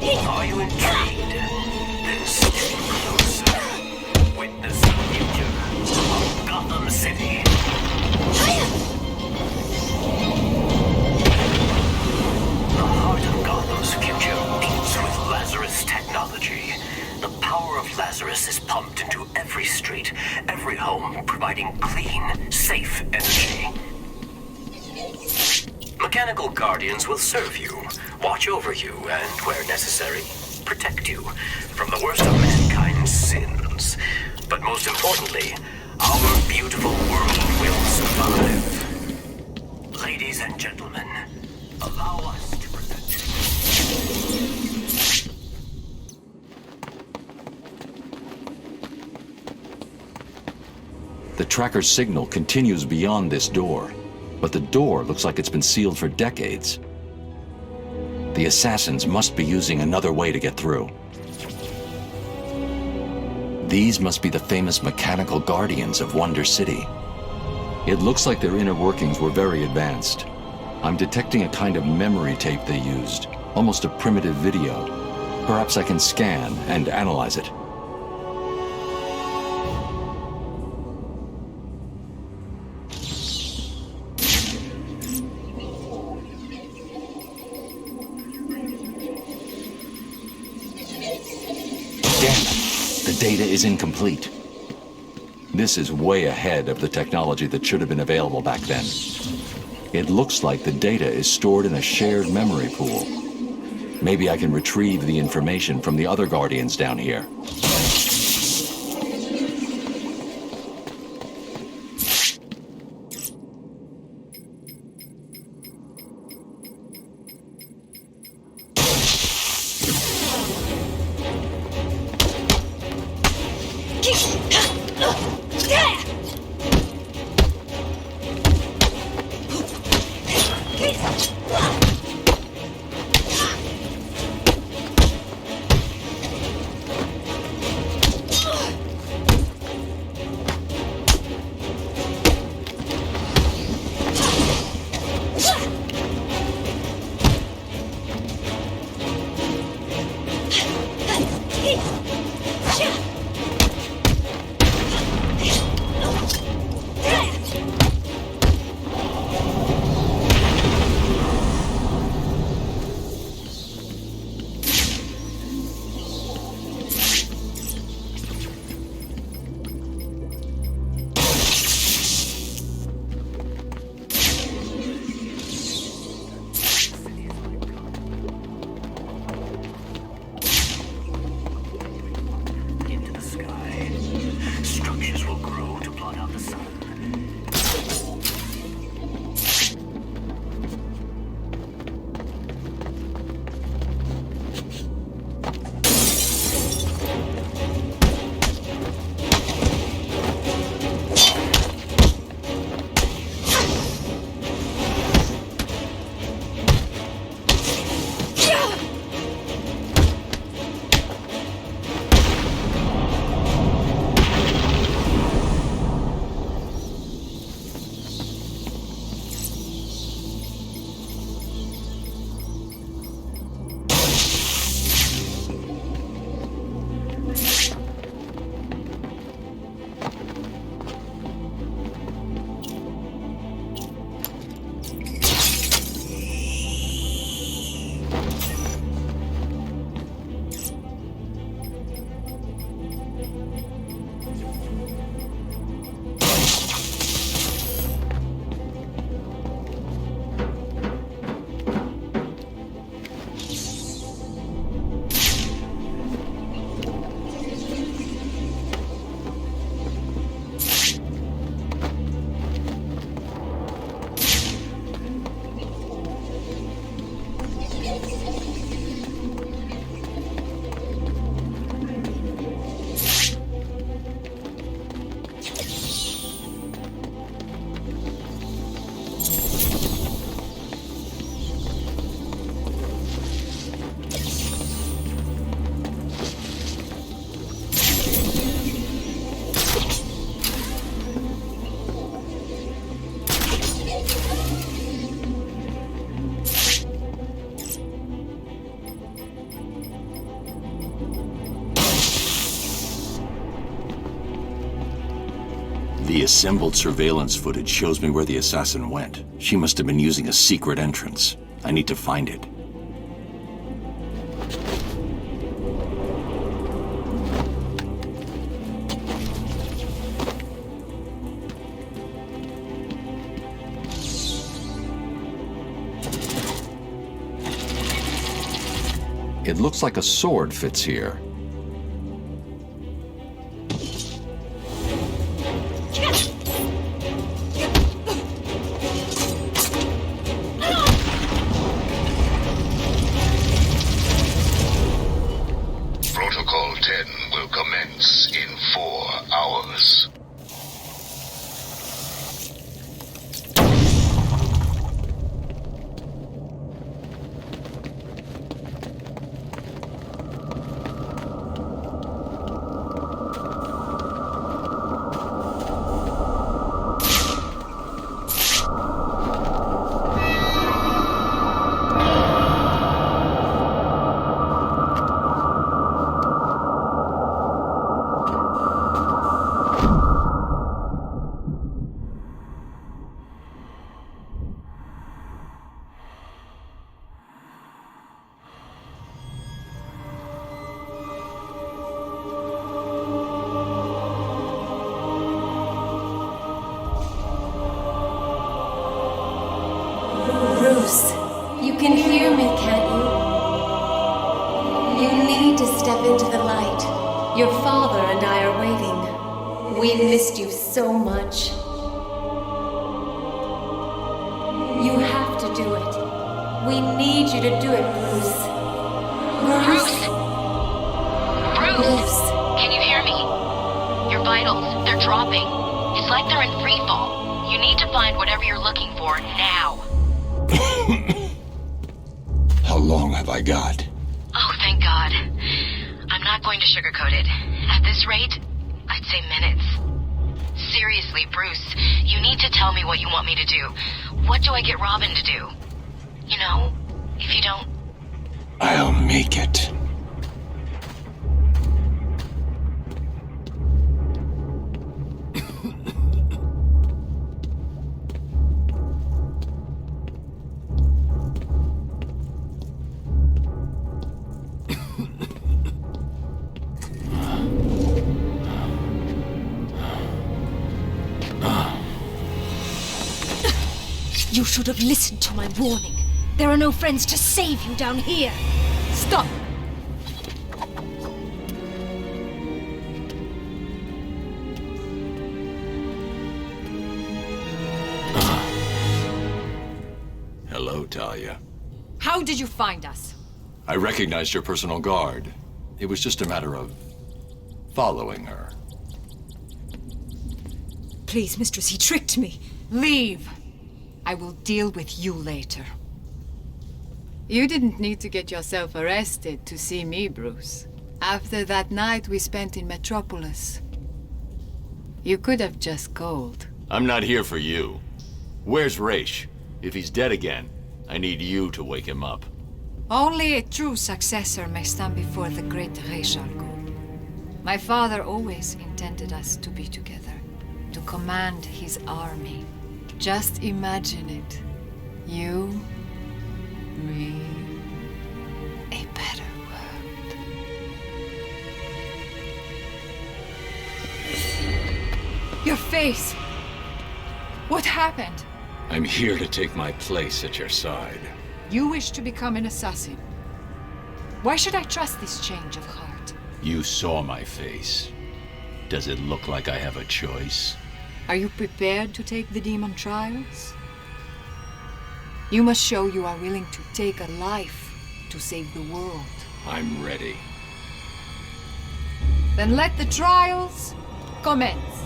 Are you intrigued? Then stay closer. Witness the future of Gotham City. The heart of Gotham's future beats with Lazarus technology. The power of Lazarus is pumped into every street, every home, providing clean, safe energy. Mechanical guardians will serve you, watch over you, and, where necessary, protect you from the worst of mankind's sins. But most importantly, our beautiful world will survive. Ladies and gentlemen, allow us to present you. The tracker's signal continues beyond this door, but the door looks like it's been sealed for decades. The assassins must be using another way to get through. These must be the famous mechanical guardians of Wonder City. It looks like their inner workings were very advanced. I'm detecting a kind of memory tape they used, almost a primitive video. Perhaps I can scan and analyze it. The data is incomplete. This is way ahead of the technology that should have been available back then. It looks like the data is stored in a shared memory pool. Maybe I can retrieve the information from the other Guardians down here. The assembled surveillance footage shows me where the assassin went. She must have been using a secret entrance. I need to find it. It looks like a sword fits here. Protocol 10 will commence in 4 hours. Bruce, you can hear me, can't you? You need to step into the light. Your father and I are waiting. We missed you so much. You have to do it. We need you to do it, Bruce. Bruce! Bruce! Can you hear me? Your vitals, they're dropping. It's like they're in free fall. You need to find whatever you're looking for now. How long have I got? Oh, thank God. I'm not going to sugarcoat it. At this rate, I'd say minutes. Seriously, Bruce, you need to tell me what you want me to do. What do I get Robin to do? You know, if you don't... I'll make it. You should have listened to my warning. There are no friends to save you down here. Stop! Hello, Talia. How did you find us? I recognized your personal guard. It was just a matter of following her. Please, mistress, he tricked me. Leave. I will deal with you later. You didn't need to get yourself arrested to see me, Bruce. After that night we spent in Metropolis. You could have just called. I'm not here for you. Where's Raish? If he's dead again, I need you to wake him up. Only a true successor may stand before the great Raish Al Ghul. My father always intended us to be together, to command his army. Just imagine it. You, me, a better world. Your face! What happened? I'm here to take my place at your side. You wish to become an assassin. Why should I trust this change of heart? You saw my face. Does it look like I have a choice? Are you prepared to take the demon trials? You must show you are willing to take a life to save the world. I'm ready. Then let the trials commence.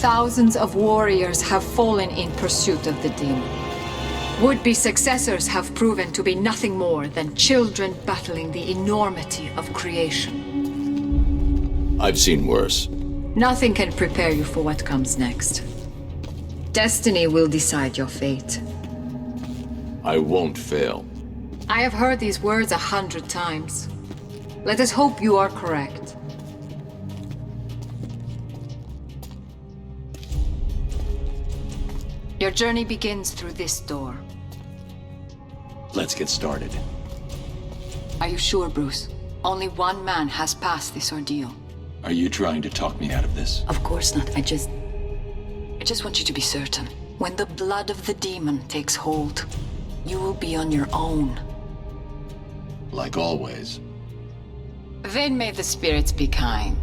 Thousands of warriors have fallen in pursuit of the demon. Would-be successors have proven to be nothing more than children battling the enormity of creation. I've seen worse. Nothing can prepare you for what comes next. Destiny will decide your fate. I won't fail. I have heard these words 100 times. Let us hope you are correct. Your journey begins through this door. Let's get started. Are you sure, Bruce? Only one man has passed this ordeal. Are you trying to talk me out of this? Of course not. I just want you to be certain. When the blood of the demon takes hold, you will be on your own. Like always. Then may the spirits be kind.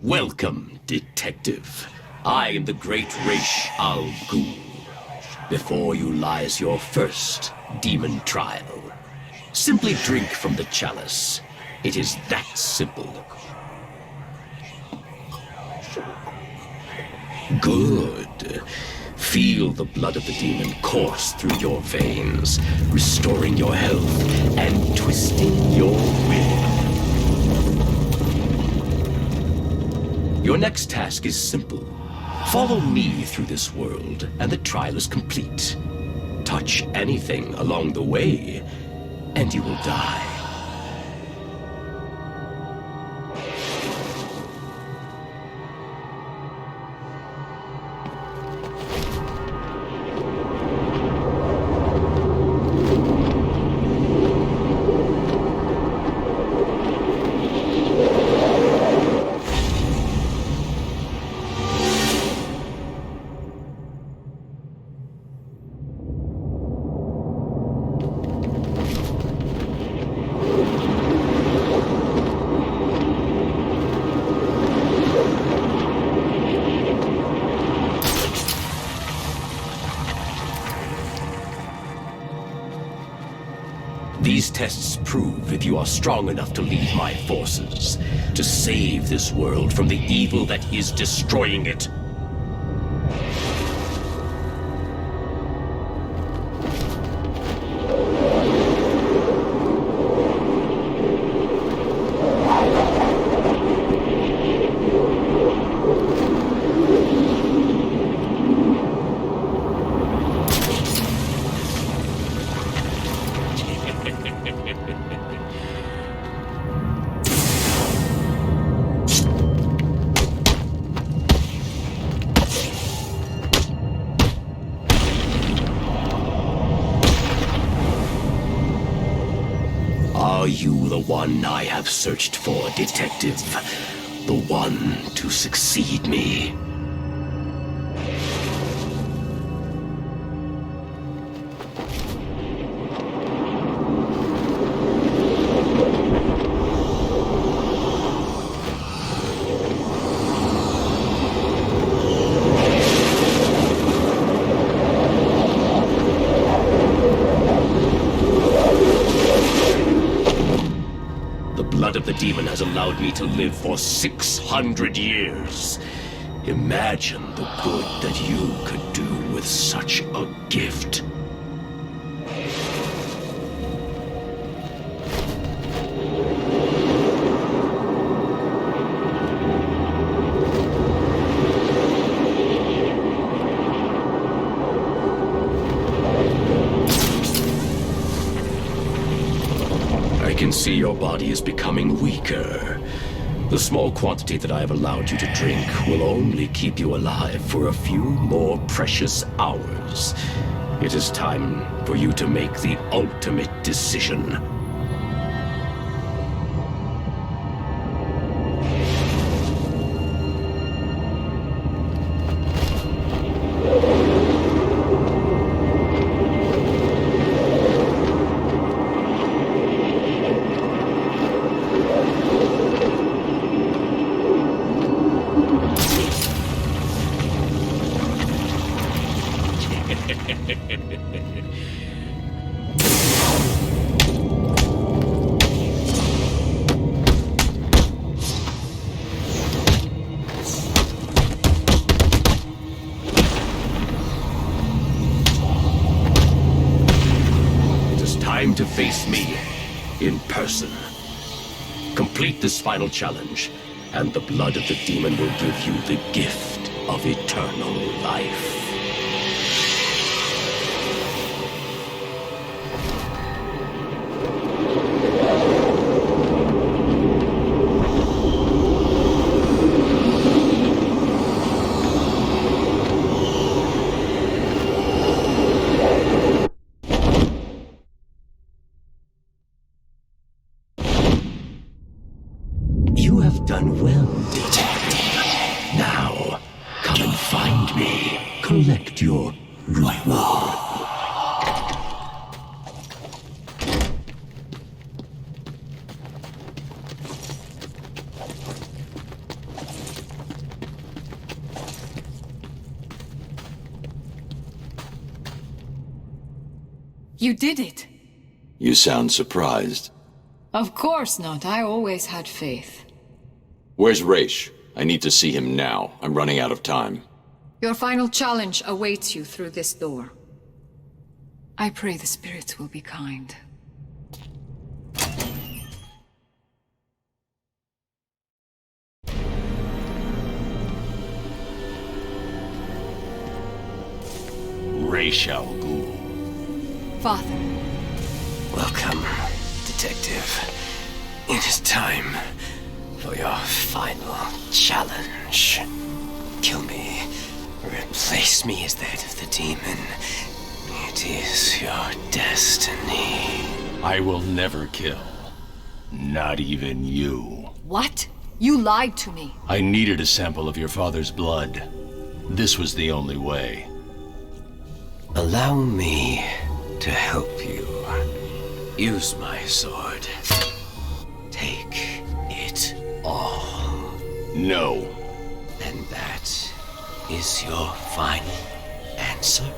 Welcome, Detective. I am the great Ra's al Ghul. Before you lies your first demon trial. Simply drink from the chalice. It is that simple. Good. Feel the blood of the demon course through your veins, restoring your health and twisting your will. Your next task is simple. Follow me through this world, and the trial is complete. Touch anything along the way, and you will die. These tests prove if you are strong enough to lead my forces, to save this world from the evil that is destroying it. Are you the one I have searched for, Detective? The one to succeed me? The demon has allowed me to live for 600 years. Imagine the good that you could do with such a gift. I can see your body is becoming weaker. The small quantity that I have allowed you to drink will only keep you alive for a few more precious hours. It is time for you to make the ultimate decision. Time to face me in person. Complete this final challenge, and the blood of the demon will give you the gift of eternal life. You have done well, detective. Now, come and find me. Collect your reward. You did it. You sound surprised. Of course not. I always had faith. Where's Raish? I need to see him now. I'm running out of time. Your final challenge awaits you through this door. I pray the spirits will be kind. Raish al Ghul. Father. Welcome, detective. It is time for your final challenge. Kill me. Replace me as that of the demon. It is your destiny. I will never kill. Not even you. What? You lied to me. I needed a sample of your father's blood. This was the only way. Allow me to help you. Use my sword. Take it all. No. And that is your final answer?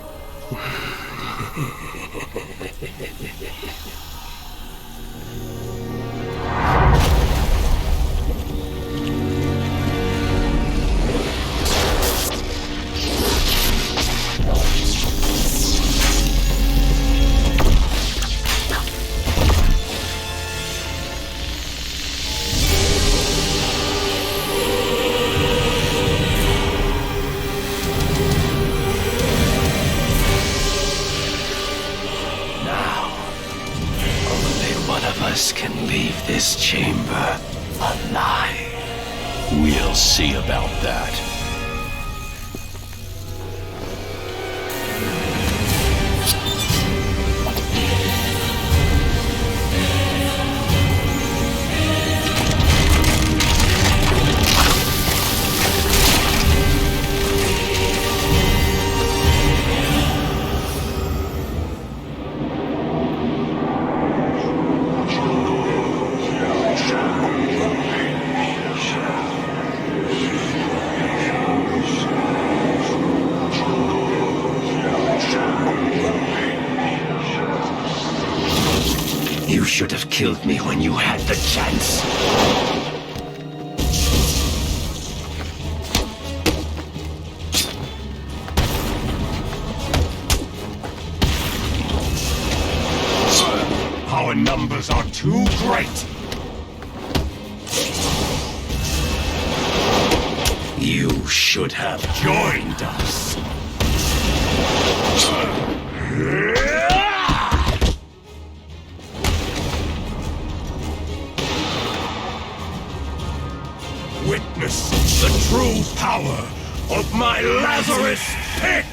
Can leave this chamber alive. We'll see about that. You should have killed me when you had the chance. Our numbers are too great. You should have joined us. Witness the true power of my Lazarus Pit!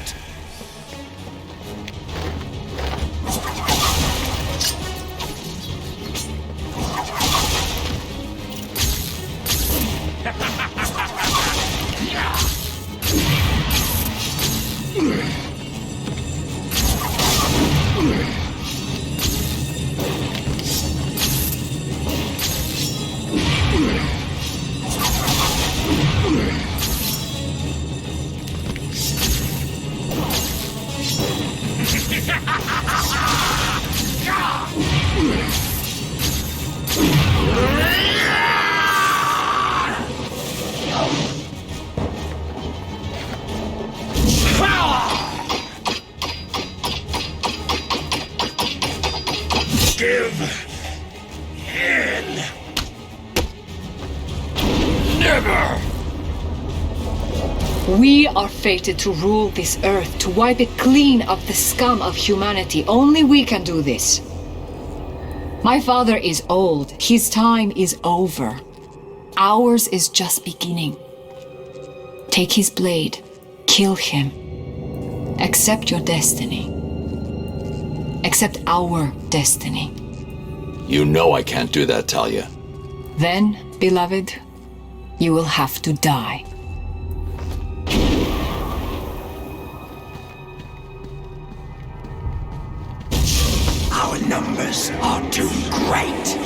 Give in. We are fated to rule this earth, to wipe it clean of the scum of humanity. Only we can do this. My father is old. His time is over. Ours is just beginning. Take his blade. Kill him. Accept your destiny. Accept our destiny. You know I can't do that, Talia. Then, beloved, you will have to die. Our numbers are too great.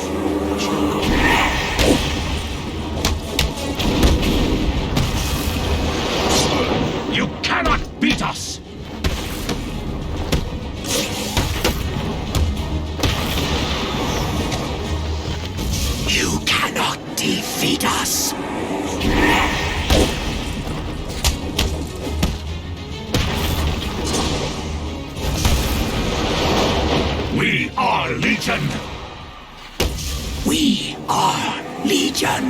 You cannot beat us! You cannot defeat us. We are Legion! We are Legion!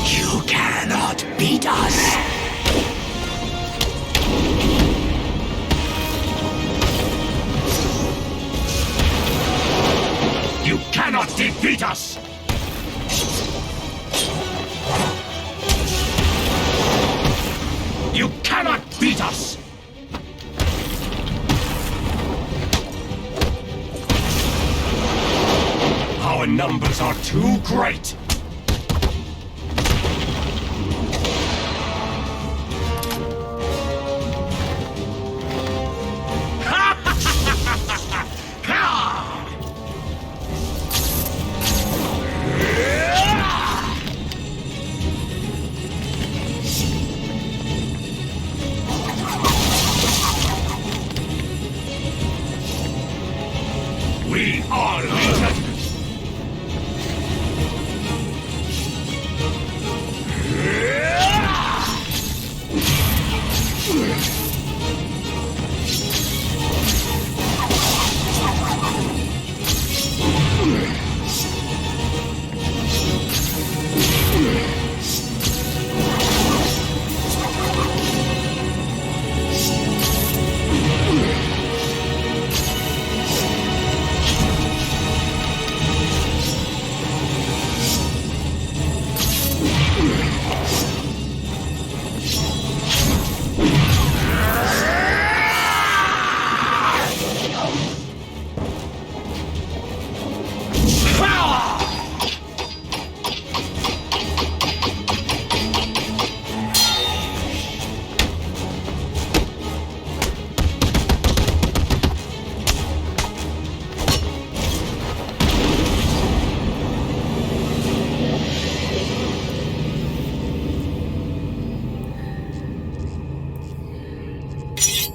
You cannot beat us! You cannot defeat us! You cannot beat us! Our numbers are too great! We are Legion!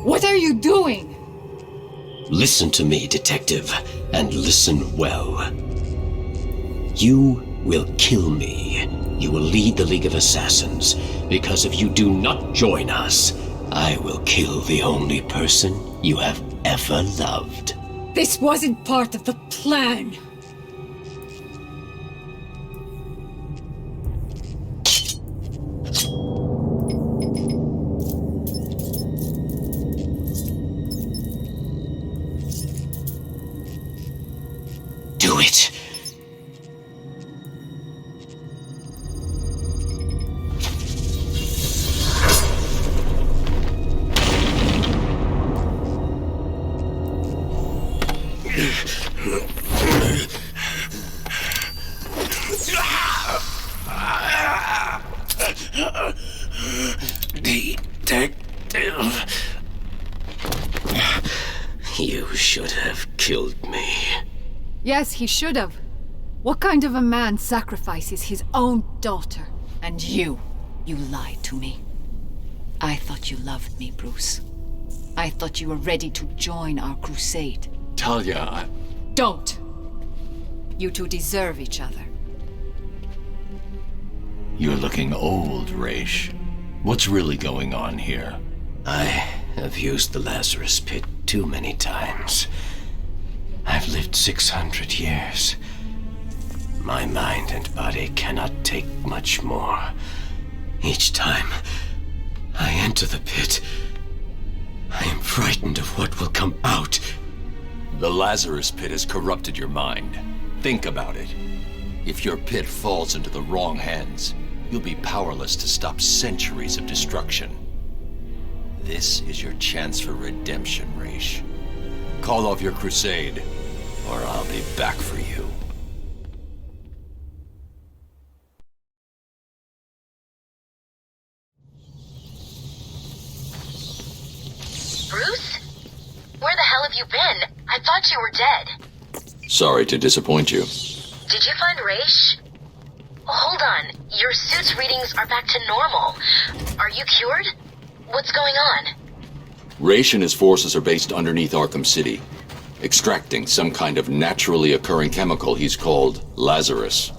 What are you doing? Listen to me, detective, and listen well. You will kill me. You will lead the League of Assassins, because if you do not join us, I will kill the only person you have ever loved. This wasn't part of the plan. Do it. Detective. You should have killed me. Yes, he should have. What kind of a man sacrifices his own daughter? And you lied to me. I thought you loved me, Bruce. I thought you were ready to join our crusade. Talia, Don't! You two deserve each other. You're looking old, Raish. What's really going on here? I I've used the Lazarus Pit too many times. I've lived 600 years. My mind and body cannot take much more. Each time I enter the pit, I am frightened of what will come out. The Lazarus Pit has corrupted your mind. Think about it. If your pit falls into the wrong hands, you'll be powerless to stop centuries of destruction. This is your chance for redemption, Raish. Call off your crusade, or I'll be back for you. Bruce? Where the hell have you been? I thought you were dead. Sorry to disappoint you. Did you find Raish? Hold on. Your suit's readings are back to normal. Are you cured? What's going on? Raish and his forces are based underneath Arkham City, extracting some kind of naturally occurring chemical he's called Lazarus.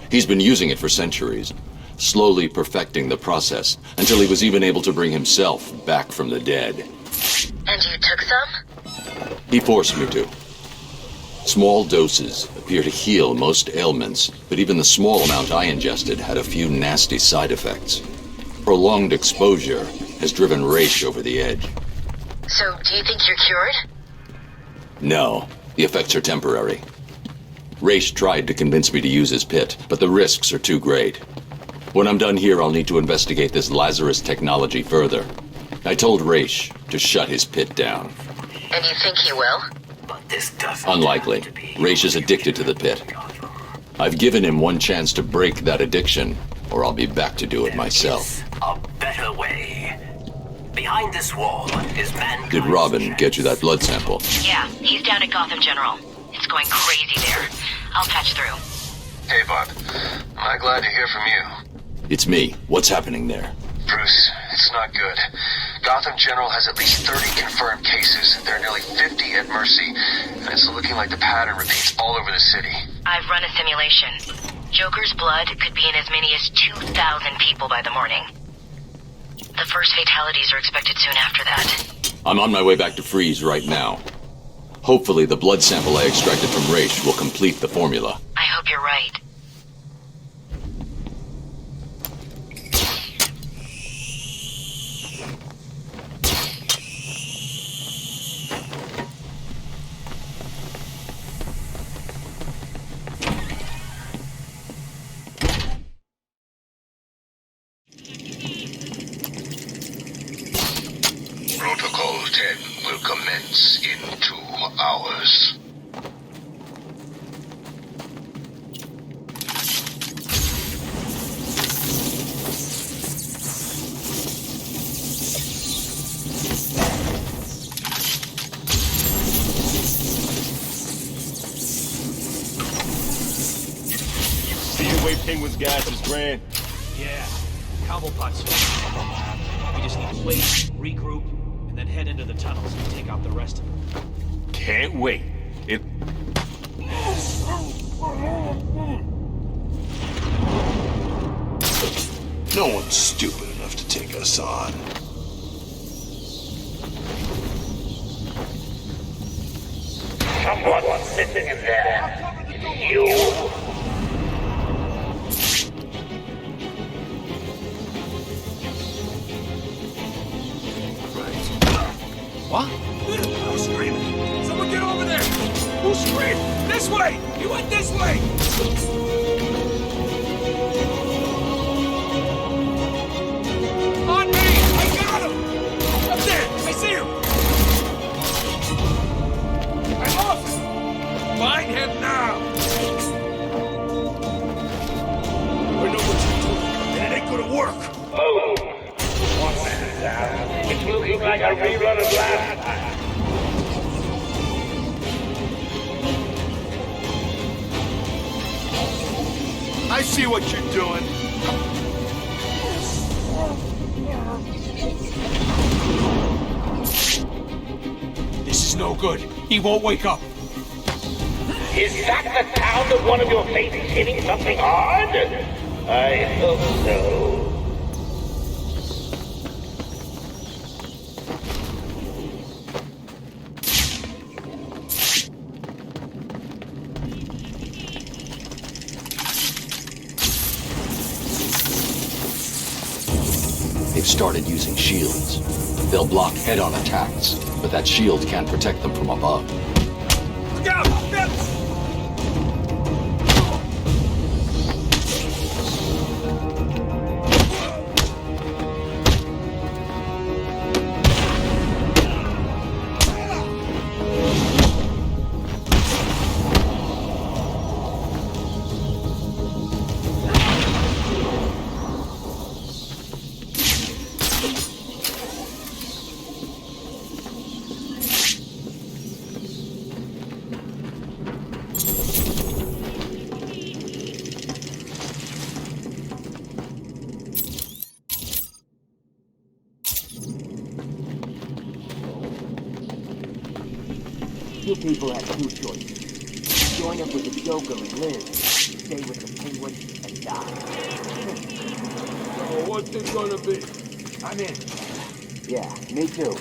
He's been using it for centuries, slowly perfecting the process until he was even able to bring himself back from the dead. And you took some? He forced me to. Small doses appear to heal most ailments, but even the small amount I ingested had a few nasty side effects. Prolonged exposure has driven Raish over the edge. So, do you think you're cured? No, the effects are temporary. Raish tried to convince me to use his pit, but the risks are too great. When I'm done here, I'll need to investigate this Lazarus technology further. I told Raish to shut his pit down. And you think he will? Unlikely. Raish is addicted to the pit. I've given him one chance to break that addiction, or I'll be back to do it myself. A better way. Behind this wall is man. Did Robin get you that blood sample? Yeah, he's down at Gotham General. It's going crazy there. I'll patch through. Hey, Bud. I'm glad to hear from you. It's me. What's happening there? Bruce, it's not good. Gotham General has at least 30 confirmed cases. There are nearly 50 at Mercy, and it's looking like the pattern repeats all over the city. I've run a simulation. Joker's blood could be in as many as 2,000 people by the morning. The first fatalities are expected soon after that. I'm on my way back to Freeze right now. Hopefully the blood sample I extracted from Raish will complete the formula. I hope you're right. Protocol 10 will commence in 2 hours. The way Penguin's gas is grand. Yeah, Cobblepot's fine. We just need to wait, regroup, and then head into the tunnels and take out the rest of them. Can't wait. No one's stupid enough to take us on. Someone sitting in there. You. What? Who's screaming? Someone get over there! Who's screaming? This way! He went this way! On me! I got him! Up there! I see him! I'm off him! Find him now! I know what you're doing, and it ain't gonna work. Oh! It's looking like a rerun of last time. I see what you're doing. This is no good. He won't wake up. Is that the sound of one of your faces hitting something hard? I hope so. They've started using shields. They'll block head-on attacks, but that shield can't protect them from above. Look out! You people have two choices. Join up with the Joker and live. Stay with the Penguin and die. So what's it gonna be? I'm in. Yeah, me too.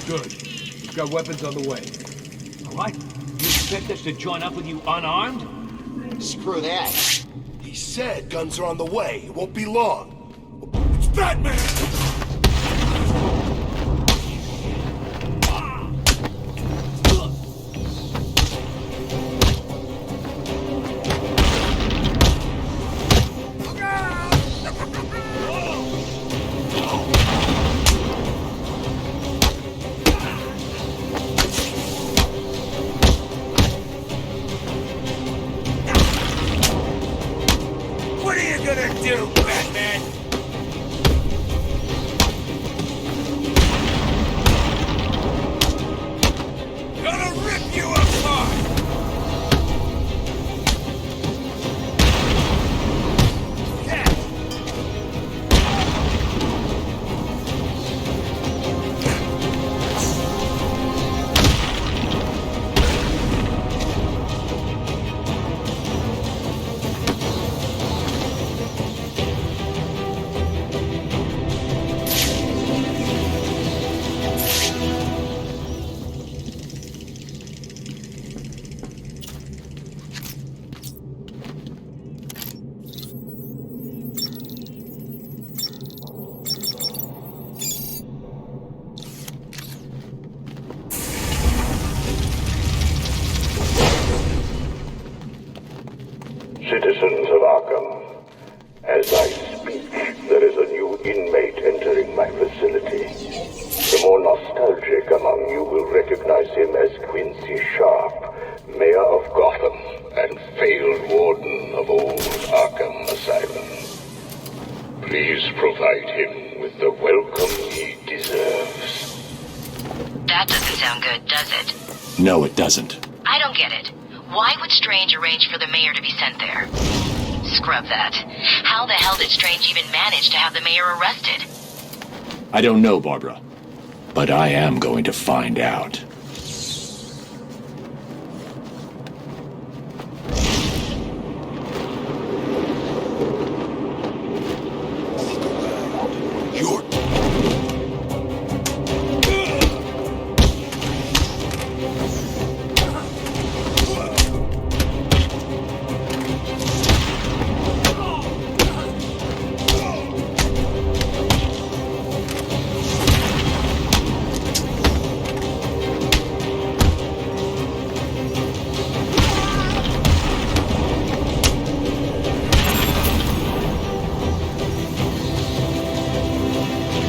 Good. We've got weapons on the way. What? You expect us to join up with you unarmed? Screw that. He said guns are on the way. It won't be long. It's Batman! What are you gonna do, Batman? Gonna rip you apart! Citizens of Arkham, as I speak, there is a new inmate entering my facility. The more nostalgic among you will recognize him as Quincy Sharp, Mayor of Gotham and failed warden of old Arkham Asylum. Please provide him with the welcome he deserves. That doesn't sound good, does it? No, it doesn't. I don't get it. Why would Strange arrange for the mayor to be sent there? Scrub that. How the hell did Strange even manage to have the mayor arrested? I don't know, Barbara. But I am going to find out.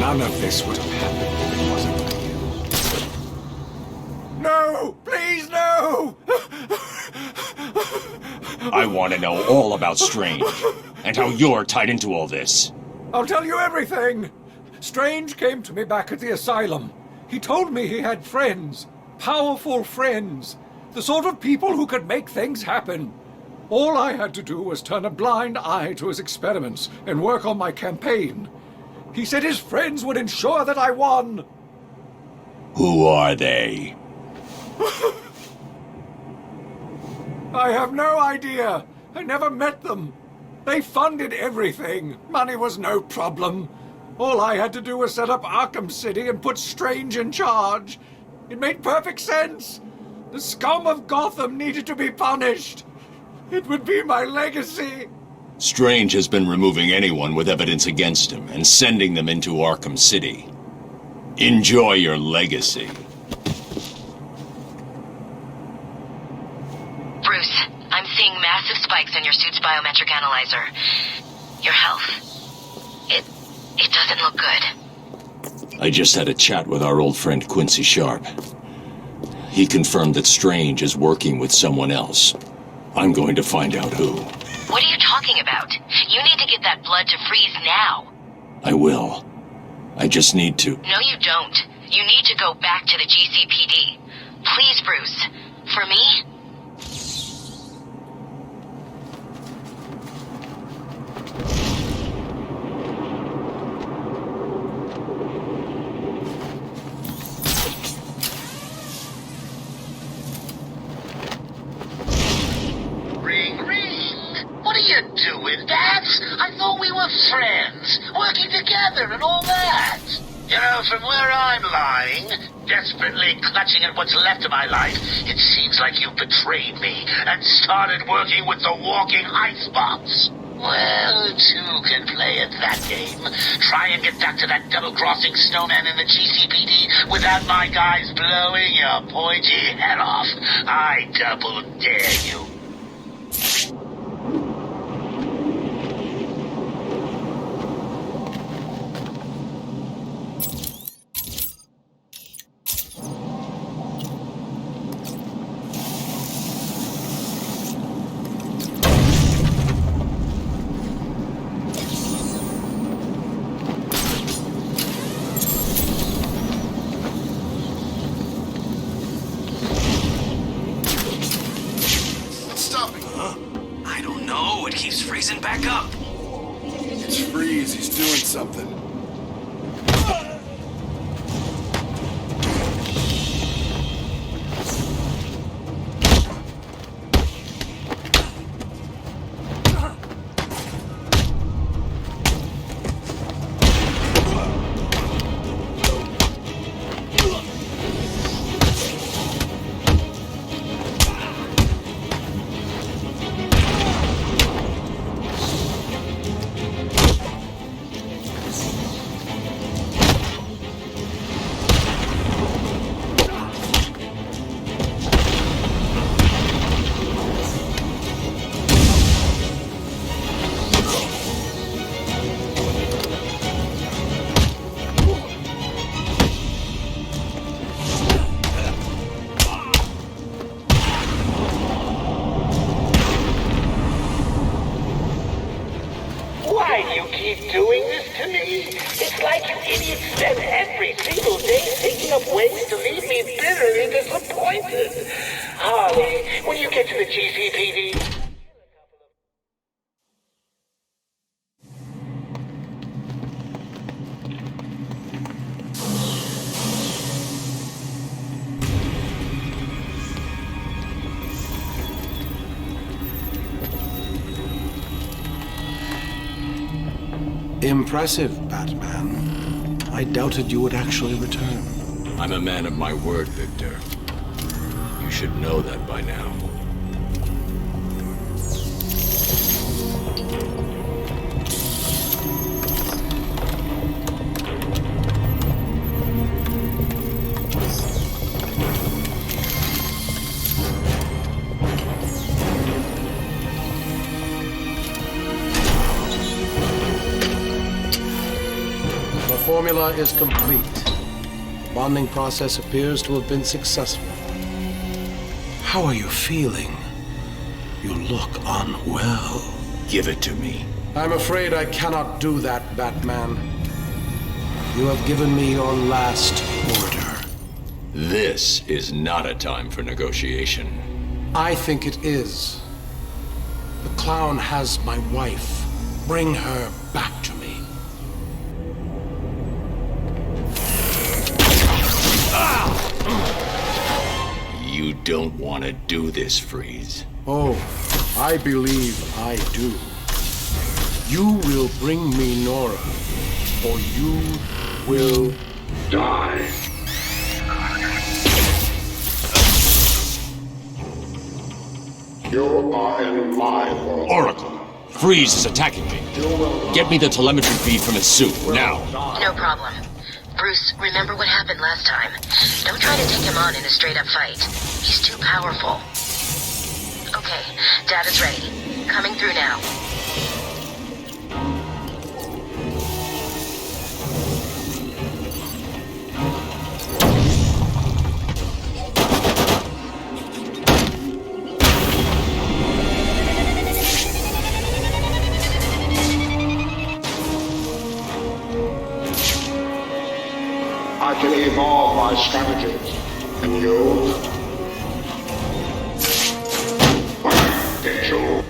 None of this would have happened if it wasn't for you. No! Please, no! I want to know all about Strange, and how you're tied into all this. I'll tell you everything! Strange came to me back at the asylum. He told me he had friends. Powerful friends. The sort of people who could make things happen. All I had to do was turn a blind eye to his experiments and work on my campaign. He said his friends would ensure that I won. Who are they? I have no idea. I never met them. They funded everything. Money was no problem. All I had to do was set up Arkham City and put Strange in charge. It made perfect sense. The scum of Gotham needed to be punished. It would be my legacy. Strange has been removing anyone with evidence against him and sending them into Arkham City. Enjoy your legacy. Bruce, I'm seeing massive spikes in your suit's biometric analyzer. Your health. It doesn't look good. I just had a chat with our old friend Quincy Sharp. He confirmed that Strange is working with someone else. I'm going to find out who. What are you talking about? You need to get that blood to freeze now. I will. I just need to. No, you don't. You need to go back to the GCPD. Please, Bruce. For me? What are you doing, Bats? I thought we were friends, working together and all that. You know, from where I'm lying, desperately clutching at what's left of my life, it seems like you betrayed me and started working with the walking icebox. Well, two can play at that game. Try and get back to that double-crossing snowman in the GCPD without my guys blowing your pointy head off. I double dare you. Back up! It's Freeze, he's doing something. Impressive, Batman. I doubted you would actually return. I'm a man of my word, Victor. You should know that by now. The formula is complete. Bonding process appears to have been successful. How are you feeling? You look unwell. Give it to me. I'm afraid I cannot do that, Batman. You have given me your last order. This is not a time for negotiation. I think it is. The clown has my wife. Bring her back to me. You don't want to do this, Freeze. Oh, I believe I do. You will bring me Nora, or you will die. You are in my world. Oracle, Freeze is attacking me. Get me the telemetry feed from his suit, now. No problem. Bruce, remember what happened last time. Don't try to take him on in a straight-up fight. He's too powerful. Okay, data's ready. Coming through now. I can evolve my strategies. And you? Get you.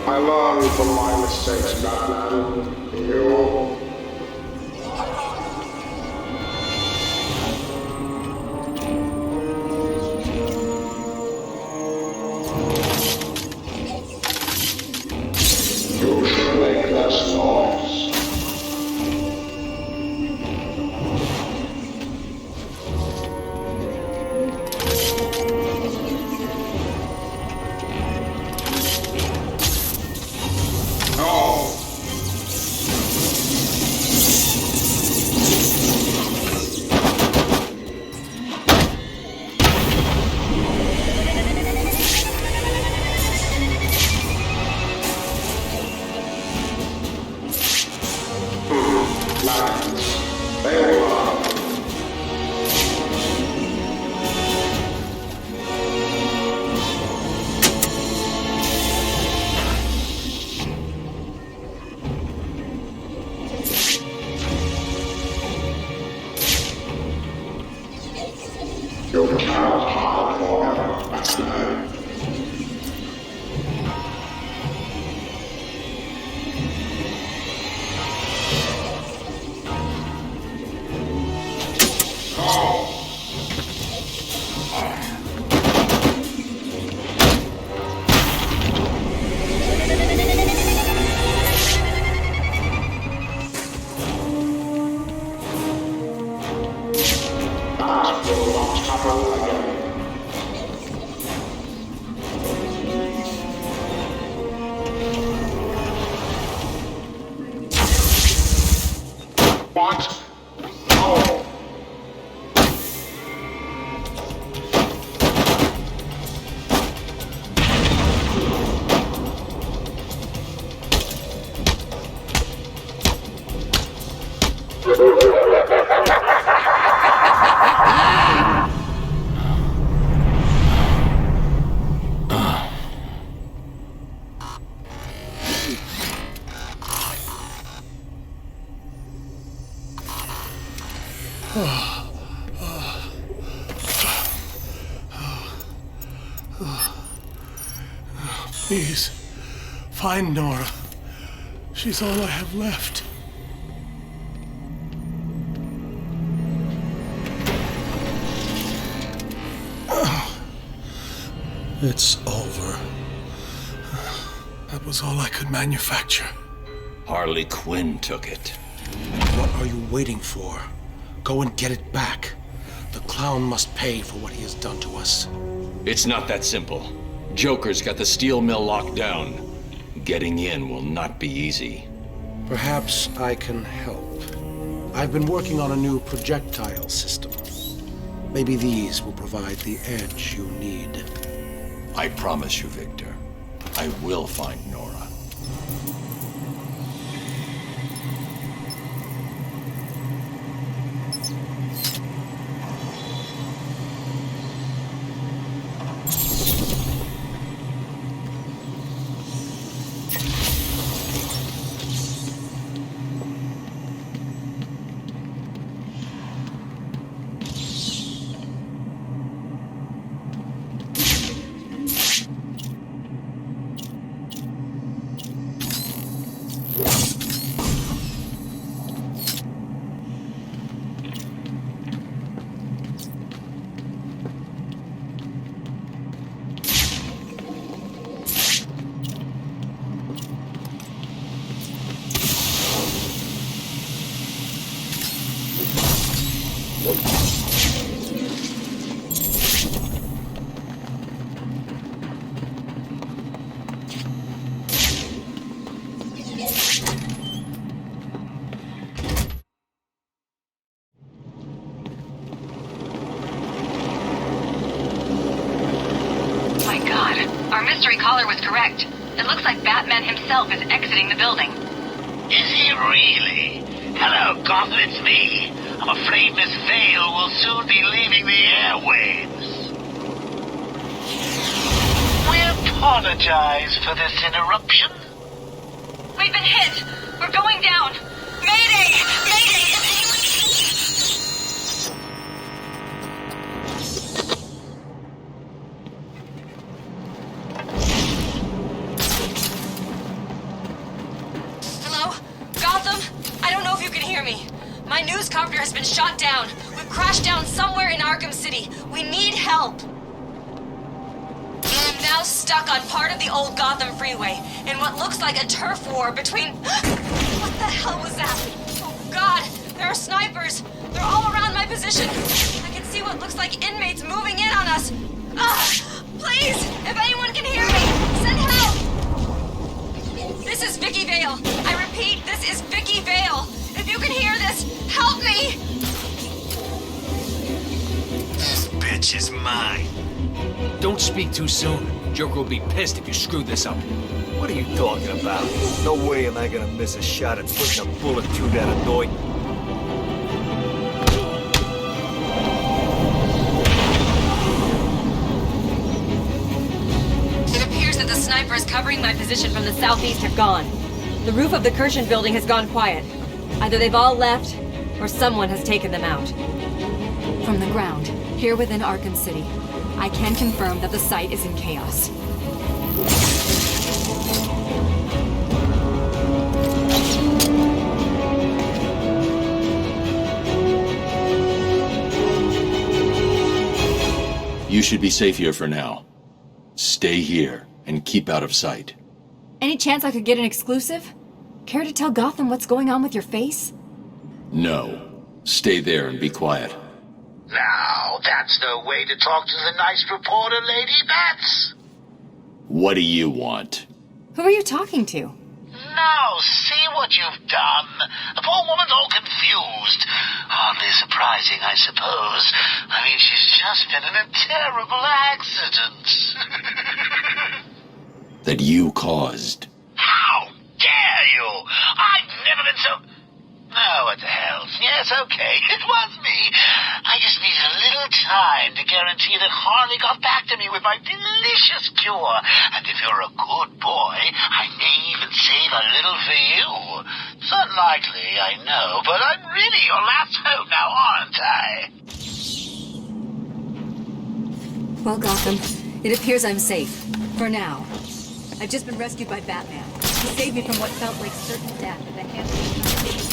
I learned from my mistakes, Batman. You? You should make less noise. No! You cannot hide forever, Batman. That will not happen again. What? No! Please, find Nora. She's all I have left. It's over. That was all I could manufacture. Harley Quinn took it. What are you waiting for? Go and get it back. The clown must pay for what he has done to us. It's not that simple. Joker's got the steel mill locked down. Getting in will not be easy. Perhaps I can help. I've been working on a new projectile system. Maybe these will provide the edge you need. I promise you, Victor, I will find Nora. My God, our mystery caller was correct. It looks like Batman himself is exiting the building. Is he really? Hello, Gotham, it's me. I'm afraid Miss Vale will soon be leaving the airwaves. We apologize for this interruption. We've been hit. We're going down. Mayday! Mayday! Hello? Gotham? I don't know if you can hear me. My news copter has been shot down. We've crashed down somewhere in Arkham City. We need help. I'm now stuck on part of the old Gotham freeway in what looks like a turf war between... What the hell was that? Oh God, there are snipers. They're all around my position. I can see what looks like inmates moving in on us. Please, if anyone can hear me, send help. This is Vicky Vale. I repeat, this is Vicky Vale. If you can hear this, help me. This bitch is mine. Don't speak too soon. Joker will be pissed if you screw this up. What are you talking about? No way am I gonna miss a shot at pushing a bullet through that annoyed... It appears that the snipers covering my position from the southeast have gone. The roof of the Kirshen building has gone quiet. Either they've all left, or someone has taken them out. From the ground, here within Arkham City, I can confirm that the site is in chaos. You should be safe here for now. Stay here and keep out of sight. Any chance I could get an exclusive? Care to tell Gotham what's going on with your face? No. Stay there and be quiet. Now, that's no way to talk to the nice reporter, Lady Bats. What do you want? Who are you talking to? Now, see what you've done. The poor woman's all confused. Hardly surprising, I suppose. I mean, she's just been in a terrible accident. That you caused. How dare you? I've never been so... Oh, what the hell? Yes, okay, it was me. I just needed a little time to guarantee that Harley got back to me with my delicious cure. And if you're a good boy, I may even save a little for you. It's unlikely, I know, but I'm really your last hope now, aren't I? Well, Gotham, it appears I'm safe. For now. I've just been rescued by Batman. He saved me from what felt like certain death at the hands of...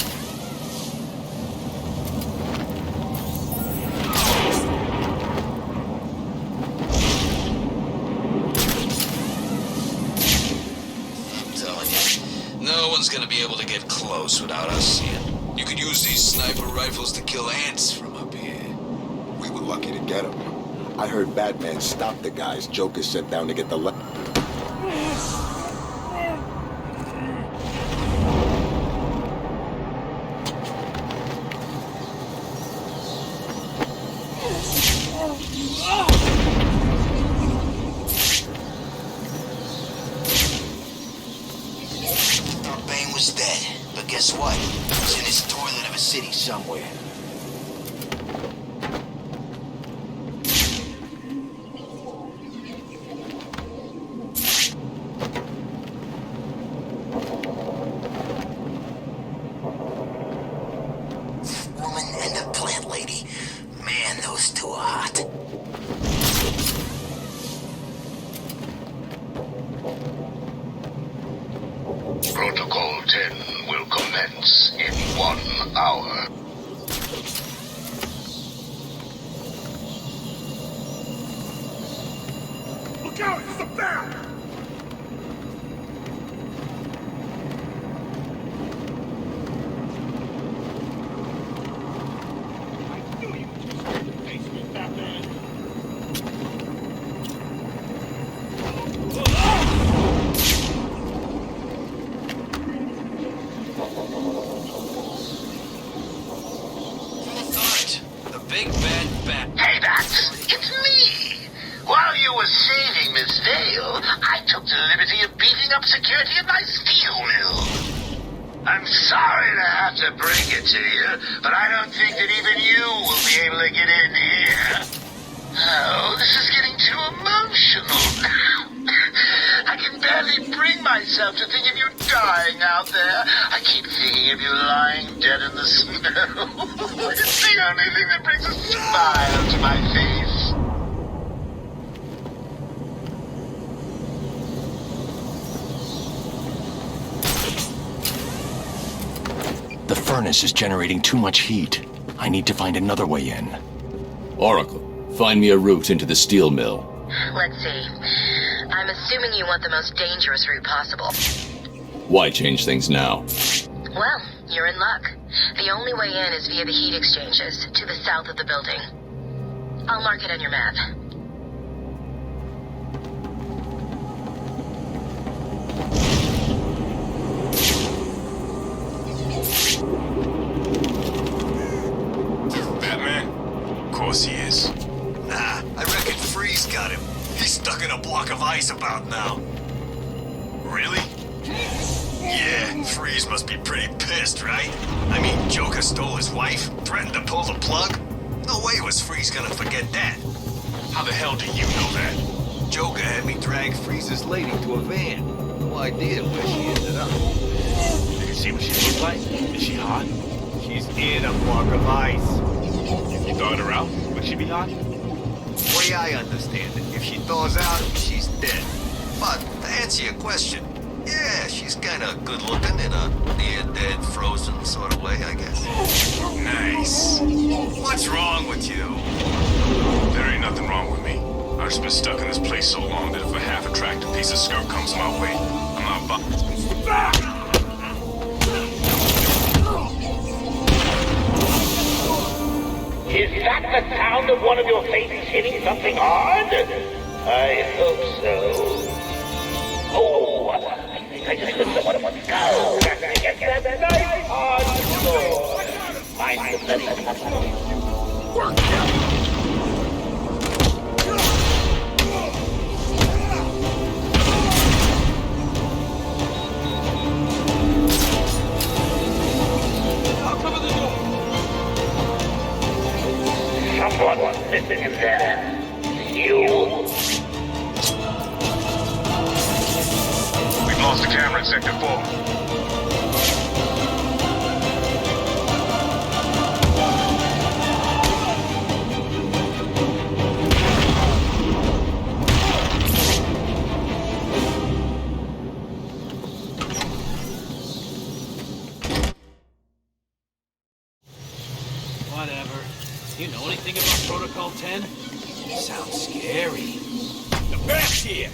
No one's gonna be able to get close without us seeing. You could use these sniper rifles to kill ants from up here. We were lucky to get him. I heard Batman stop the guys Joker sent down to get the was dead, but guess what? He's in this toilet of a city somewhere. Woman and the plant lady. Man, those two are hot. Protocol 10 will commence in 1 hour. Look out! It's a bat! I knew you big bad bat. Hey, Bats! It's me! While you were saving Miss Vale, I took the liberty of beefing up security at my steel mill. I'm sorry to have to break it to you, but I don't think that even you will be able to get in here. Oh, this is getting too emotional. I can barely bring myself to think of you dying out there. I keep thinking of you lying dead in the snow. It's the only thing that brings a smile to my face. The furnace is generating too much heat. I need to find another way in. Oracle, find me a route into the steel mill. Let's see. I'm assuming you want the most dangerous route possible. Why change things now? Well, you're in luck. The only way in is via the heat exchanges, to the south of the building. I'll mark it on your map. Batman? Of course he is. Nah, I reckon Freeze got him. He's stuck in a block of ice about now. Really? Yeah, Freeze must be pretty pissed, right? I mean, Joker stole his wife, threatened to pull the plug. No way was Freeze gonna forget that. How the hell do you know that? Joker had me drag Freeze's lady to a van. No idea where she ended up. Did you see what she looked like? Is she hot? She's in a block of ice. If you thawed her out, would she be hot? Way I understand it, if she thaws out, she's dead. But to answer your question, yeah, she's kinda good looking in a near-dead, frozen sort of way, I guess. Nice. What's wrong with you? There ain't nothing wrong with me. I've just been stuck in this place so long that if a half-attractive piece of skirt comes my way, I'm not bothered. Is that the sound of one of your faces hitting something hard? I hope so. Oh, I think I just heard someone at one go. Get that nice hard floor. Mind the bloody couple. Someone listen in there. You. We've lost the camera in Sector 4. Whatever. You know anything about Protocol 10? Sounds scary. The bat's here!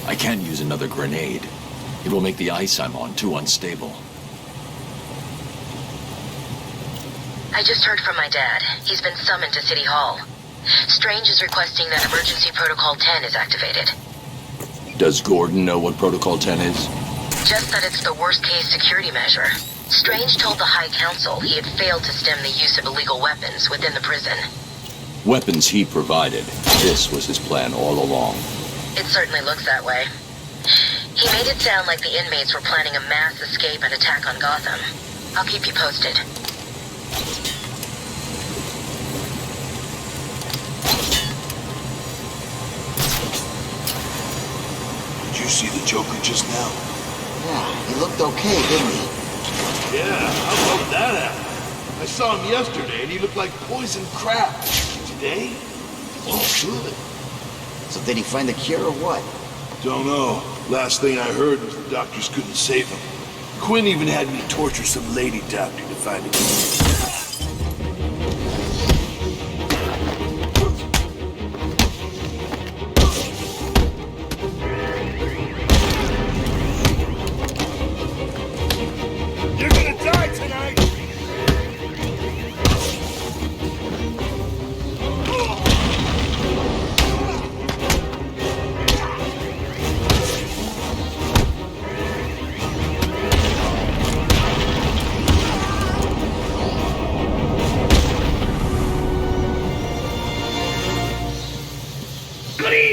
I can't use another grenade. It will make the ice I'm on too unstable. I just heard from my dad. He's been summoned to City Hall. Strange is requesting that Emergency Protocol 10 is activated. Does Gordon know what Protocol 10 is? Just that it's the worst-case security measure. Strange told the High Council he had failed to stem the use of illegal weapons within the prison. Weapons he provided. This was his plan all along. It certainly looks that way. He made it sound like the inmates were planning a mass escape and attack on Gotham. I'll keep you posted. Did you see the Joker just now? Yeah, he looked okay, didn't he? Yeah, how about that happen? I saw him yesterday and he looked like poison crap. Today? Oh, good. So did he find the cure or what? Don't know. Last thing I heard was the doctors couldn't save him. Quinn even had me torture some lady doctor to find a cure.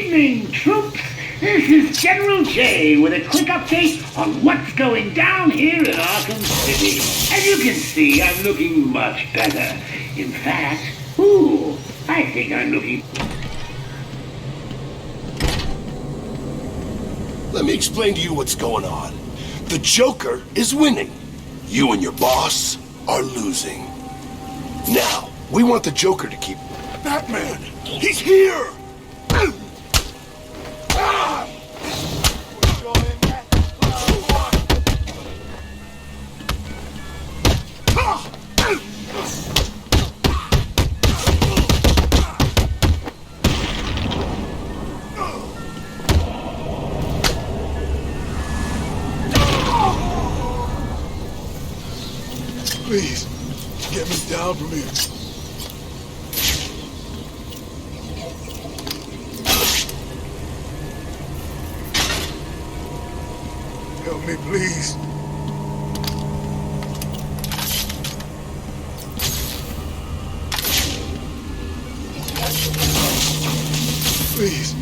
evening, troops. This is General J with a quick update on what's going down here in Arkham City. As you can see, I'm looking much better. In fact, I think I'm looking... Let me explain to you what's going on. The Joker is winning. You and your boss are losing. Now, we want the Joker to keep... Batman! He's here! Please, get me down from here. Help me, please. Please,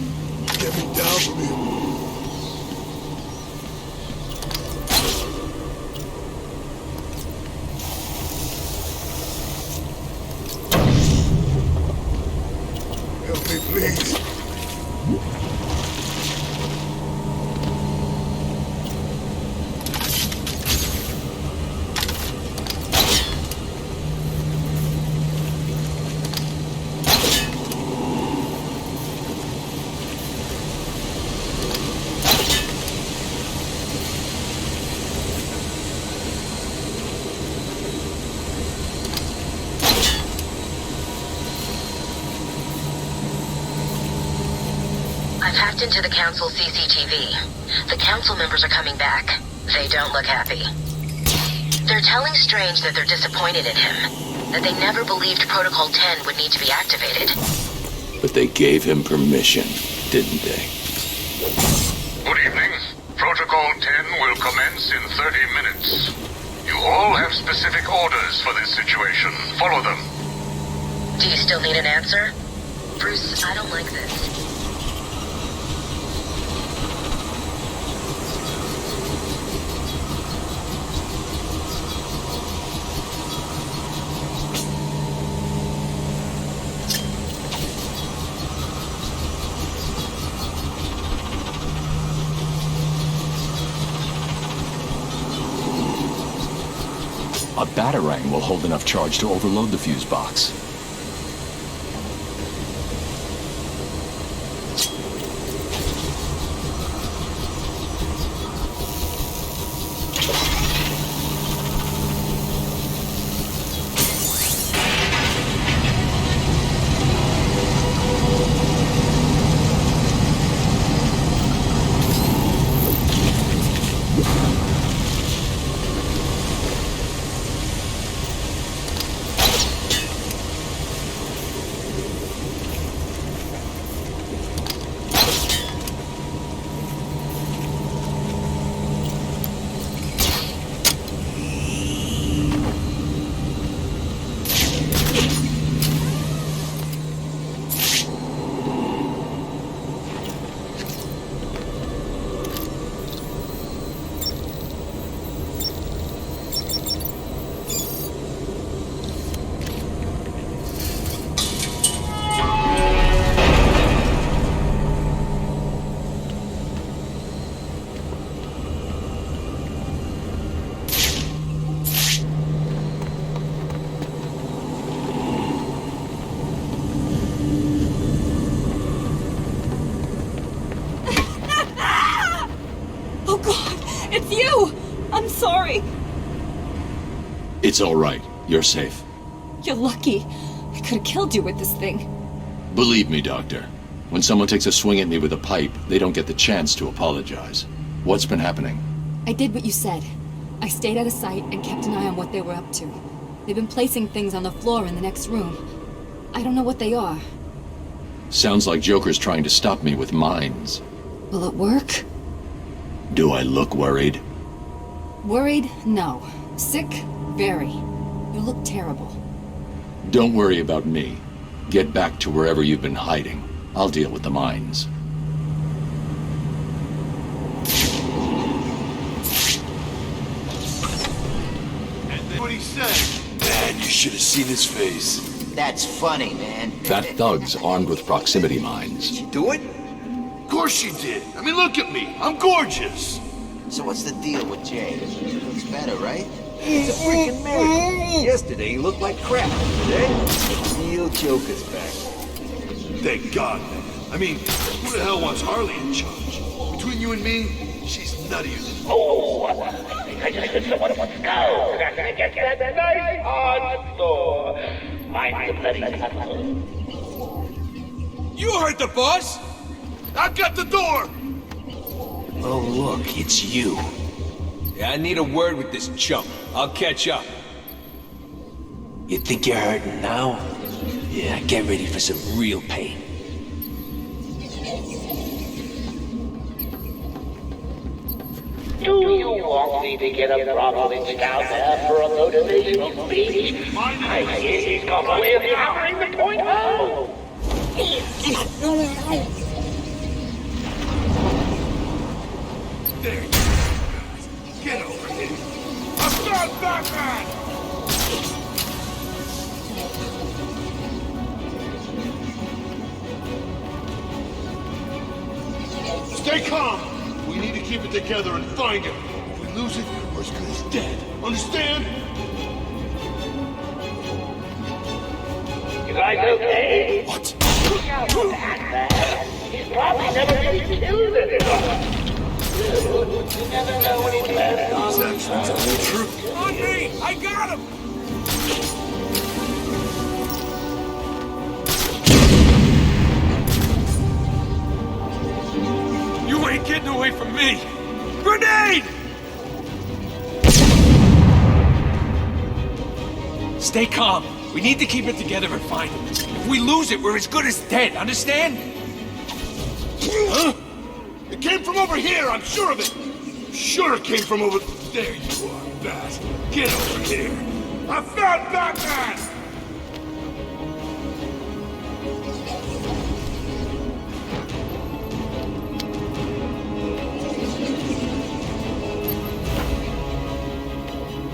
get me down from here. Please. I've hacked into the council CCTV. The council members are coming back. They don't look happy. They're telling Strange that they're disappointed in him, that they never believed Protocol 10 would need to be activated. But they gave him permission, didn't they? Good evening. Protocol 10 will commence in 30 minutes. You all have specific orders for this situation. Follow them. Do you still need an answer? Bruce, I don't like this. A batarang will hold enough charge to overload the fuse box. It's all right. You're safe. You're lucky. I could have killed you with this thing. Believe me, Doctor. When someone takes a swing at me with a pipe, they don't get the chance to apologize. What's been happening? I did what you said. I stayed out of sight and kept an eye on what they were up to. They've been placing things on the floor in the next room. I don't know what they are. Sounds like Joker's trying to stop me with mines. Will it work? Do I look worried? Worried? No. Sick? Very. You look terrible. Don't worry about me. Get back to wherever you've been hiding. I'll deal with the mines. should have seen his face. That's funny, man. That thug's armed with proximity mines. You do it? Of course she did. I mean, look at me. I'm gorgeous. So what's the deal with Jay? He looks better, right? It's a freaking miracle. Yesterday he looked like crap. Today, the real Joker's back. Thank God, man. I mean, who the hell wants Harley in charge? Between you and me, she's nuttier than... Oh, I just someone wants to go. Get that nice hard door. Mind the bloody tunnel. You heard the boss! I've got the door! Oh, look, it's you. Yeah, I need a word with this chump. I'll catch up. You think you're hurting now? Yeah, get ready for some real pain. Do you want me to get a Bromwich down there for a motivational speech? I see he's got a way of hammering the point home. There you go. Get over here. I found Batman! Stay calm. We need to keep it together and find him. If we lose it, we're as good as dead. Understand? You guys okay? What? Look out for Batman. He's probably never been killed anyone. You never know when he's left on. His actions are true. On me! I got him! You ain't getting away from me! Grenade! Stay calm. We need to keep it together and find him. If we lose it, we're as good as dead, understand? Huh? It came from over here, I'm sure of it! Sure it came from over... There you are, Bat. Get over here. I found Batman!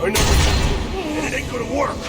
I know what you're doing, and it ain't gonna work.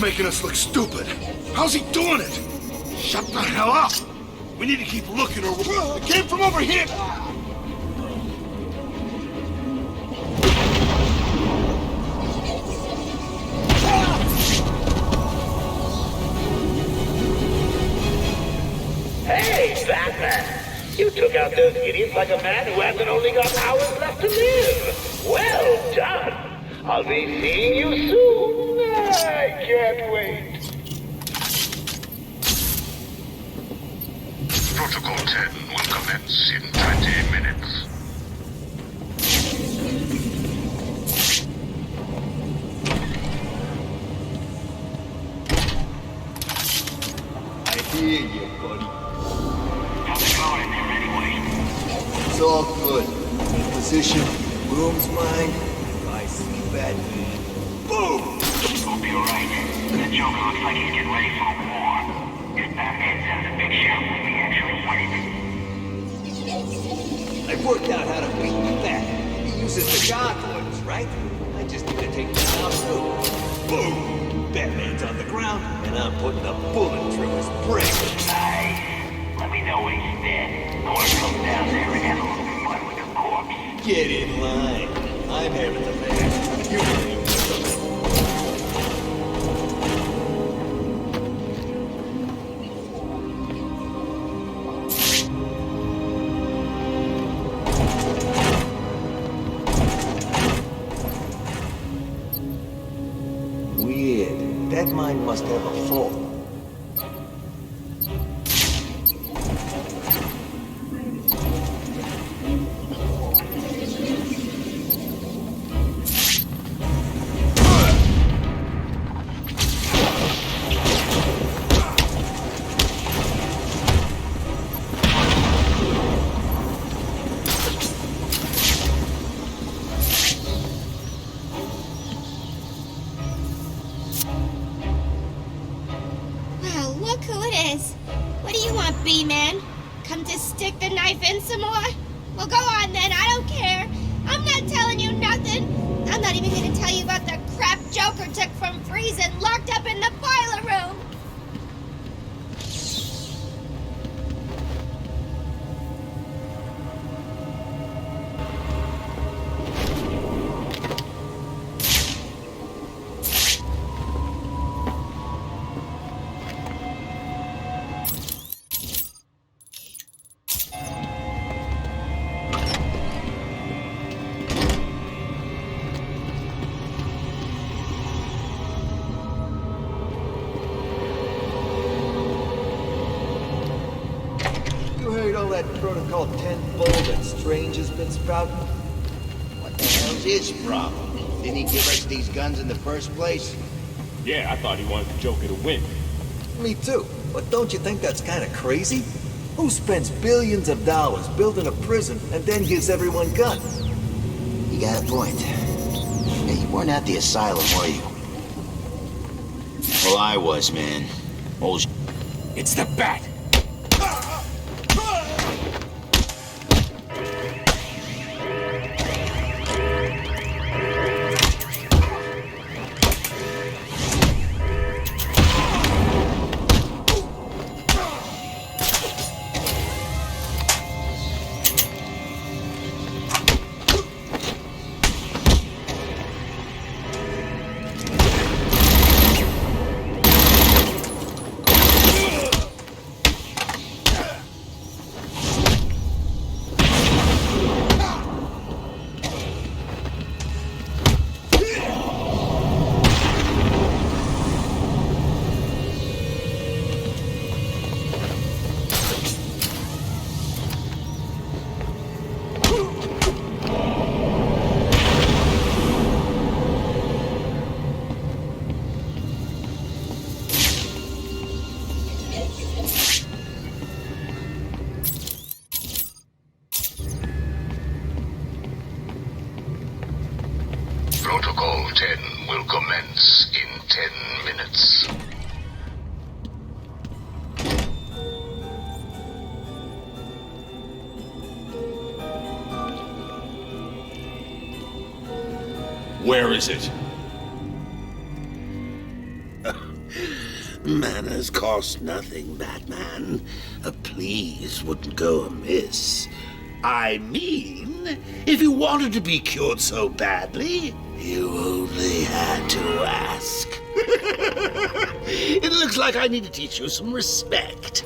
Making us look stupid. How's he doing it? Shut the hell up! We need to keep looking or it came from over here! Hey, Batman! You took out those idiots like a man who hasn't only got hours left to live! Well done! I'll be seeing you soon! I can't wait. Protocol 10 will commence in 20 minutes. I hear you, buddy. How's it going there anyway? It's all good. Position, room's mine. I see Batman. Boom! We'll be alright. The Joker looks like he's getting ready for a war. If Batman's out of the picture, we actually win. I've worked out how to beat the Bat. He uses the gargoyles, right? I just need to take them out too. Boom! Batman's on the ground, and I'm putting a bullet through his brain. Nice. Let me know when he's dead. I want to come down there and have a little fun with the corpse. Get in line. I'm having the man. You can leave this alone. Weird. That mine must have a fault. is. What do you want, B-Man? Come to stick the knife in some more? Well, go on then, I don't care. I'm not telling you nothing. I'm not even gonna tell you about the crap Joker took from freezing locked up in the boiler room. That Protocol 10 bull that Strange has been sprouting? What the hell's his problem? Didn't he give us these guns in the first place? Yeah, I thought he wanted the Joker to win. Me too, but don't you think that's kind of crazy? Who spends billions of dollars building a prison and then gives everyone guns? You got a point. Hey, you weren't at the asylum, were you? Well, I was, man. It's the Bat! Protocol 10 will commence in 10 minutes. Where is it? Manners cost nothing, Batman. A please wouldn't go amiss. I mean, if you wanted to be cured so badly, you only had to ask. It looks like I need to teach you some respect.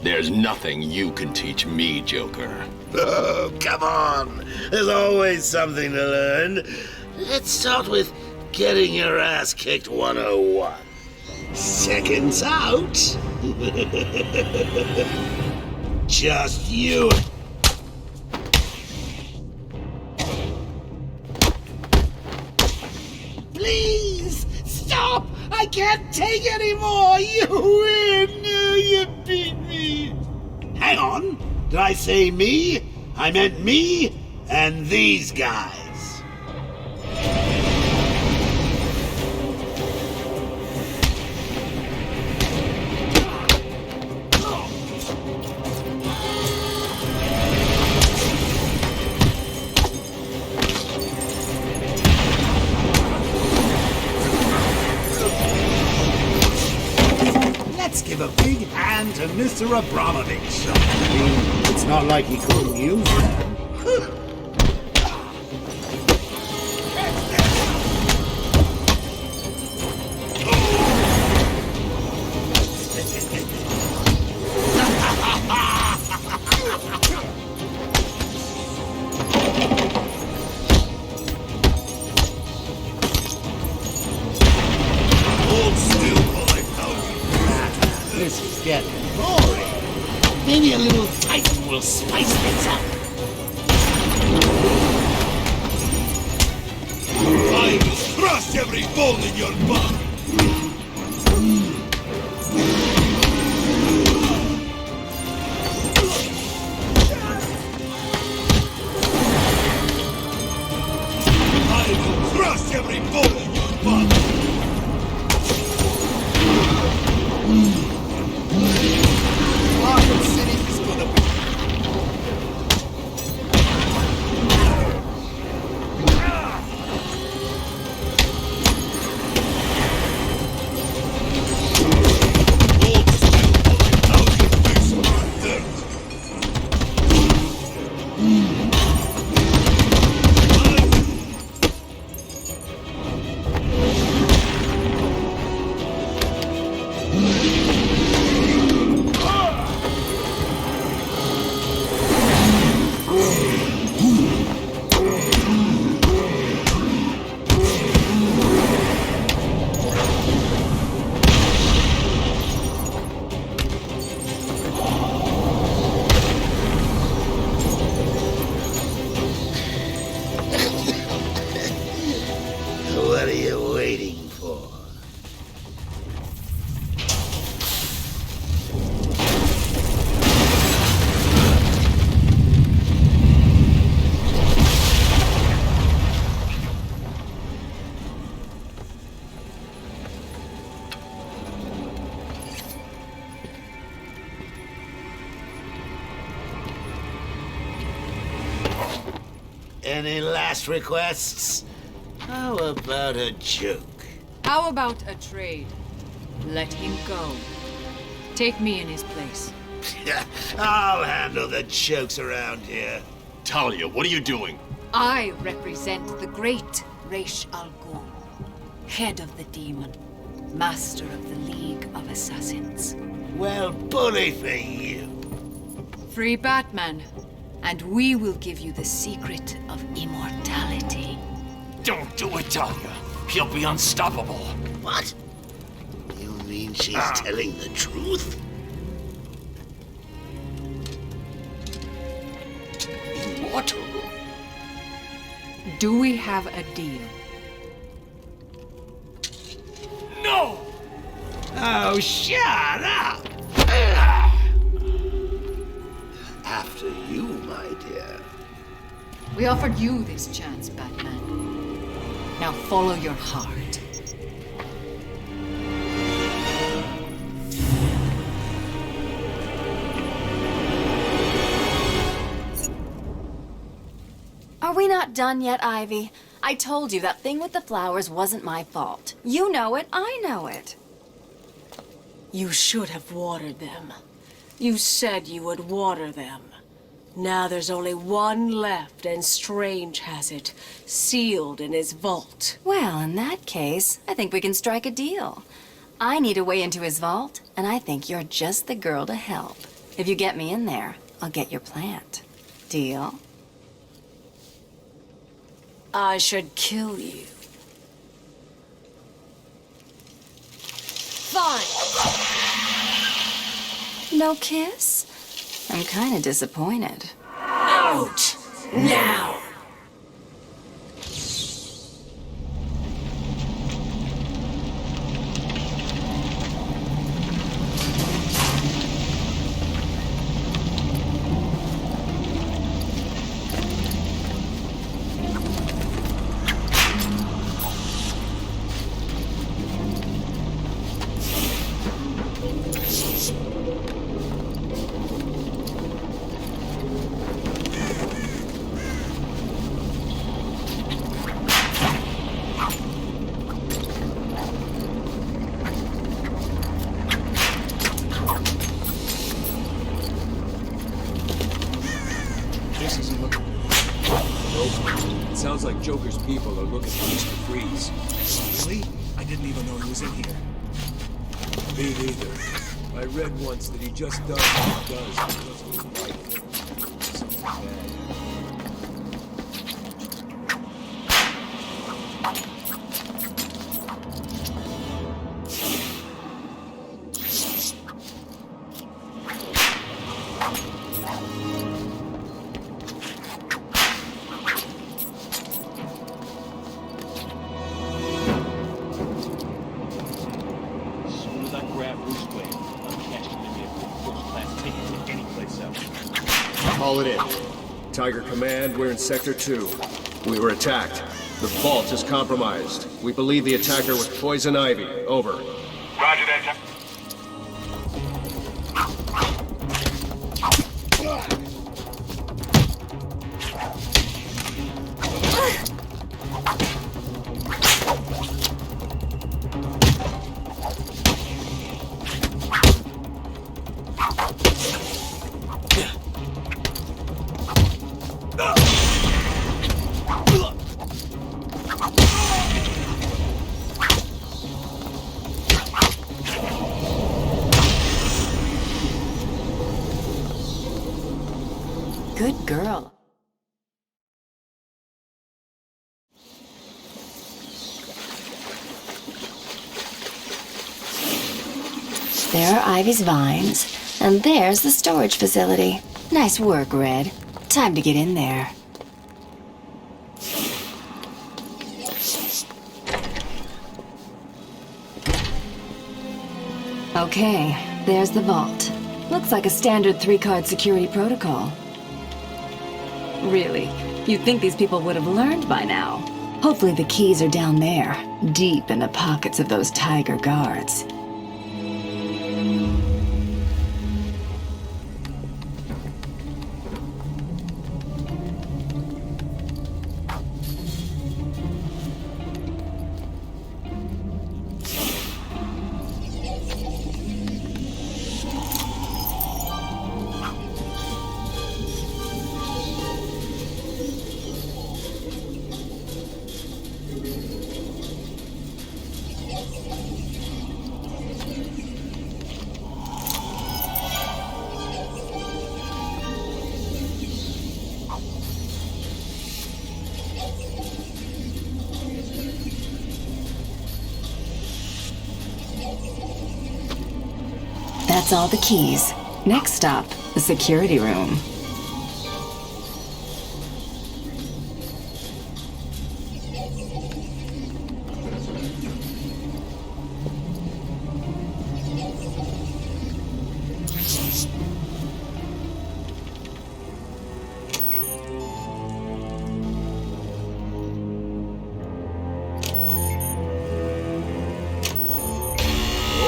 There's nothing you can teach me, Joker. Oh, come on. There's always something to learn. Let's start with getting your ass kicked 101. Seconds out. Just you. Please, stop! I can't take anymore! You win! You beat me! Hang on! Did I say me? I meant me and these guys. Let's give a big hand to Mr. Abramovich. I mean, it's not like he couldn't use them. Hold still while I pound you. This is getting boring. Maybe a little Titan will spice things up. I will crush every bone in your body. I will crush every bone in your body. What are you waiting for? Any last requests? How about a joke? How about a trade? Let him go. Take me in his place. I'll handle the jokes around here. Talia, what are you doing? I represent the great Ra's al Ghul, head of the demon, master of the League of Assassins. Well, bully for you. Free Batman, and we will give you the secret of immortality. Don't do it, Talia. He'll be unstoppable. What? You mean she's telling the truth? Immortal? Do we have a deal? No! Oh, shut up! After you, my dear. We offered you this chance, Batman. Now follow your heart. Are we not done yet, Ivy? I told you that thing with the flowers wasn't my fault. You know it, I know it. You should have watered them. You said you would water them. Now there's only one left, and Strange has it, sealed in his vault. Well, in that case, I think we can strike a deal. I need a way into his vault, and I think you're just the girl to help. If you get me in there, I'll get your plant. Deal? I should kill you. Fine. No kiss? I'm kind of disappointed. Out! Now! Sounds like Joker's people are looking for Mr. Freeze. Really? I didn't even know he was in here. Me neither. I read once that he just does what he does because of his wife. Something bad. Call it in. Tiger Command, we're in Sector 2. We were attacked. The vault is compromised. We believe the attacker was Poison Ivy. Over. Roger that. Good girl. There are Ivy's vines, and there's the storage facility. Nice work, Red. Time to get in there. Okay, there's the vault. Looks like a standard 3-card security protocol. Really, you'd think these people would have learned by now. Hopefully the keys are down there, deep in the pockets of those tiger guards. That's all the keys. Next stop, the security room.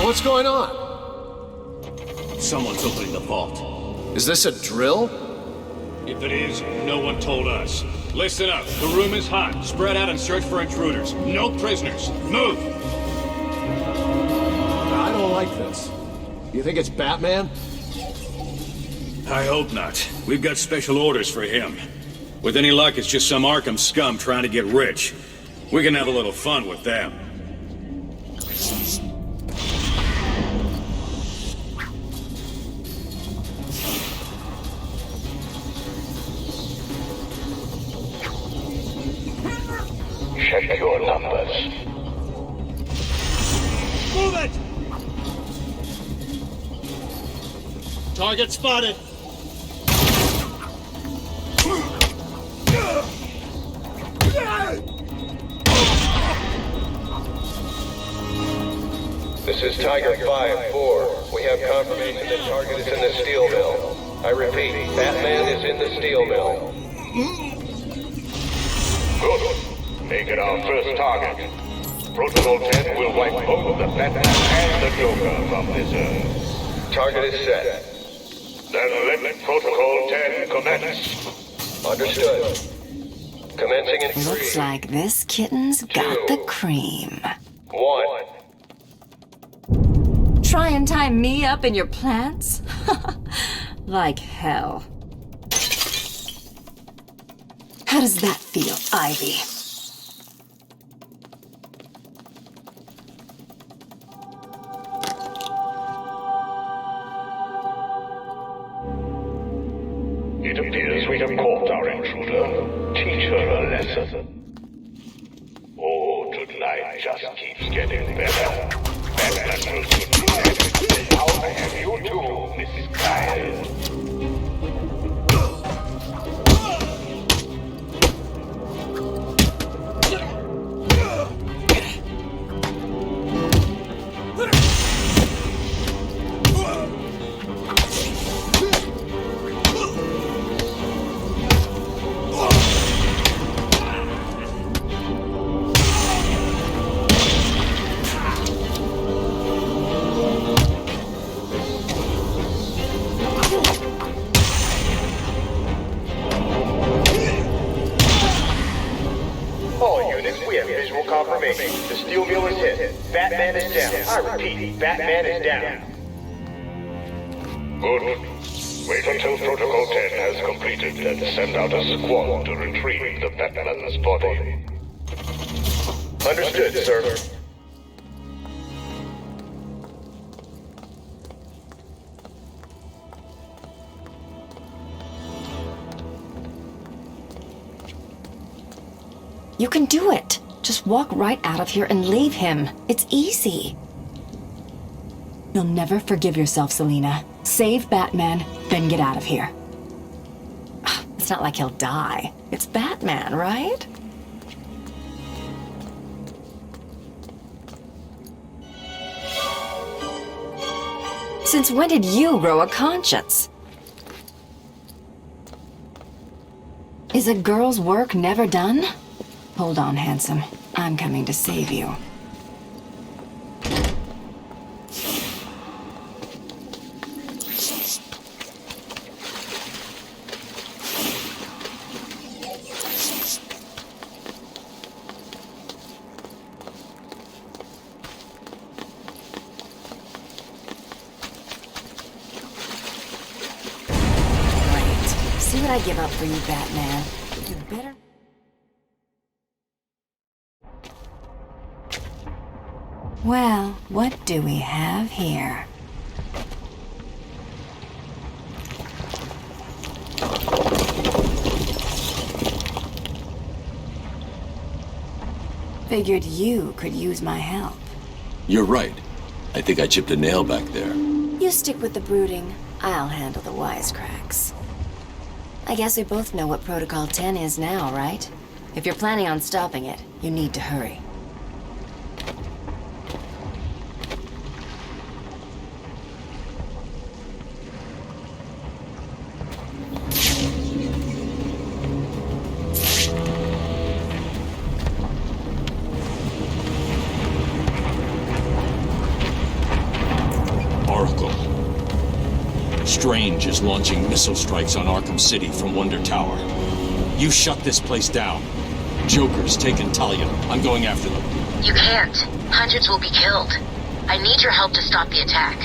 What's going on? Someone's opening the vault. Is this a drill? If it is, no one told us. Listen up. The room is hot. Spread out and search for intruders. No prisoners. Move! I don't like this. You think it's Batman? I hope not. We've got special orders for him. With any luck, it's just some Arkham scum trying to get rich. We can have a little fun with them. Check your numbers. Move it! Target spotted. This is Tiger 5-4. We have confirmation that target is in the steel mill. I repeat, Batman is in the steel mill. Good. Make it our first target. Protocol 10 will wipe both the Batman and the Joker from this Earth. Target is set. Then let Protocol 10 commence. Understood. Commencing in 3. Looks like this kitten's got the cream. 1. Try and tie me up in your plants? Like hell. How does that feel, Ivy? It appears we have caught our intruder. Teach her a lesson. Oh, tonight just keeps getting better. Better will soon be dead. Now I have you too, Mrs. Kyle. The steel mill is hit. Batman is down. I repeat, Batman is down. Good. Wait until Protocol 10 has completed and send out a squad to retrieve the Batman's body. Understood, sir. You can do it. Just walk right out of here and leave him. It's easy. You'll never forgive yourself, Selina. Save Batman, then get out of here. It's not like he'll die. It's Batman, right? Since when did you grow a conscience? Is a girl's work never done? Hold on, handsome. I'm coming to save you. See what I give up for you, Batman. You better... Well, what do we have here? Figured you could use my help. You're right. I think I chipped a nail back there. You stick with the brooding. I'll handle the wisecracks. I guess we both know what Protocol 10 is now, right? If you're planning on stopping it, you need to hurry. Strange is launching missile strikes on Arkham City from Wonder Tower. You shut this place down. Joker's taken Talia. I'm going after them. You can't. Hundreds will be killed. I need your help to stop the attack.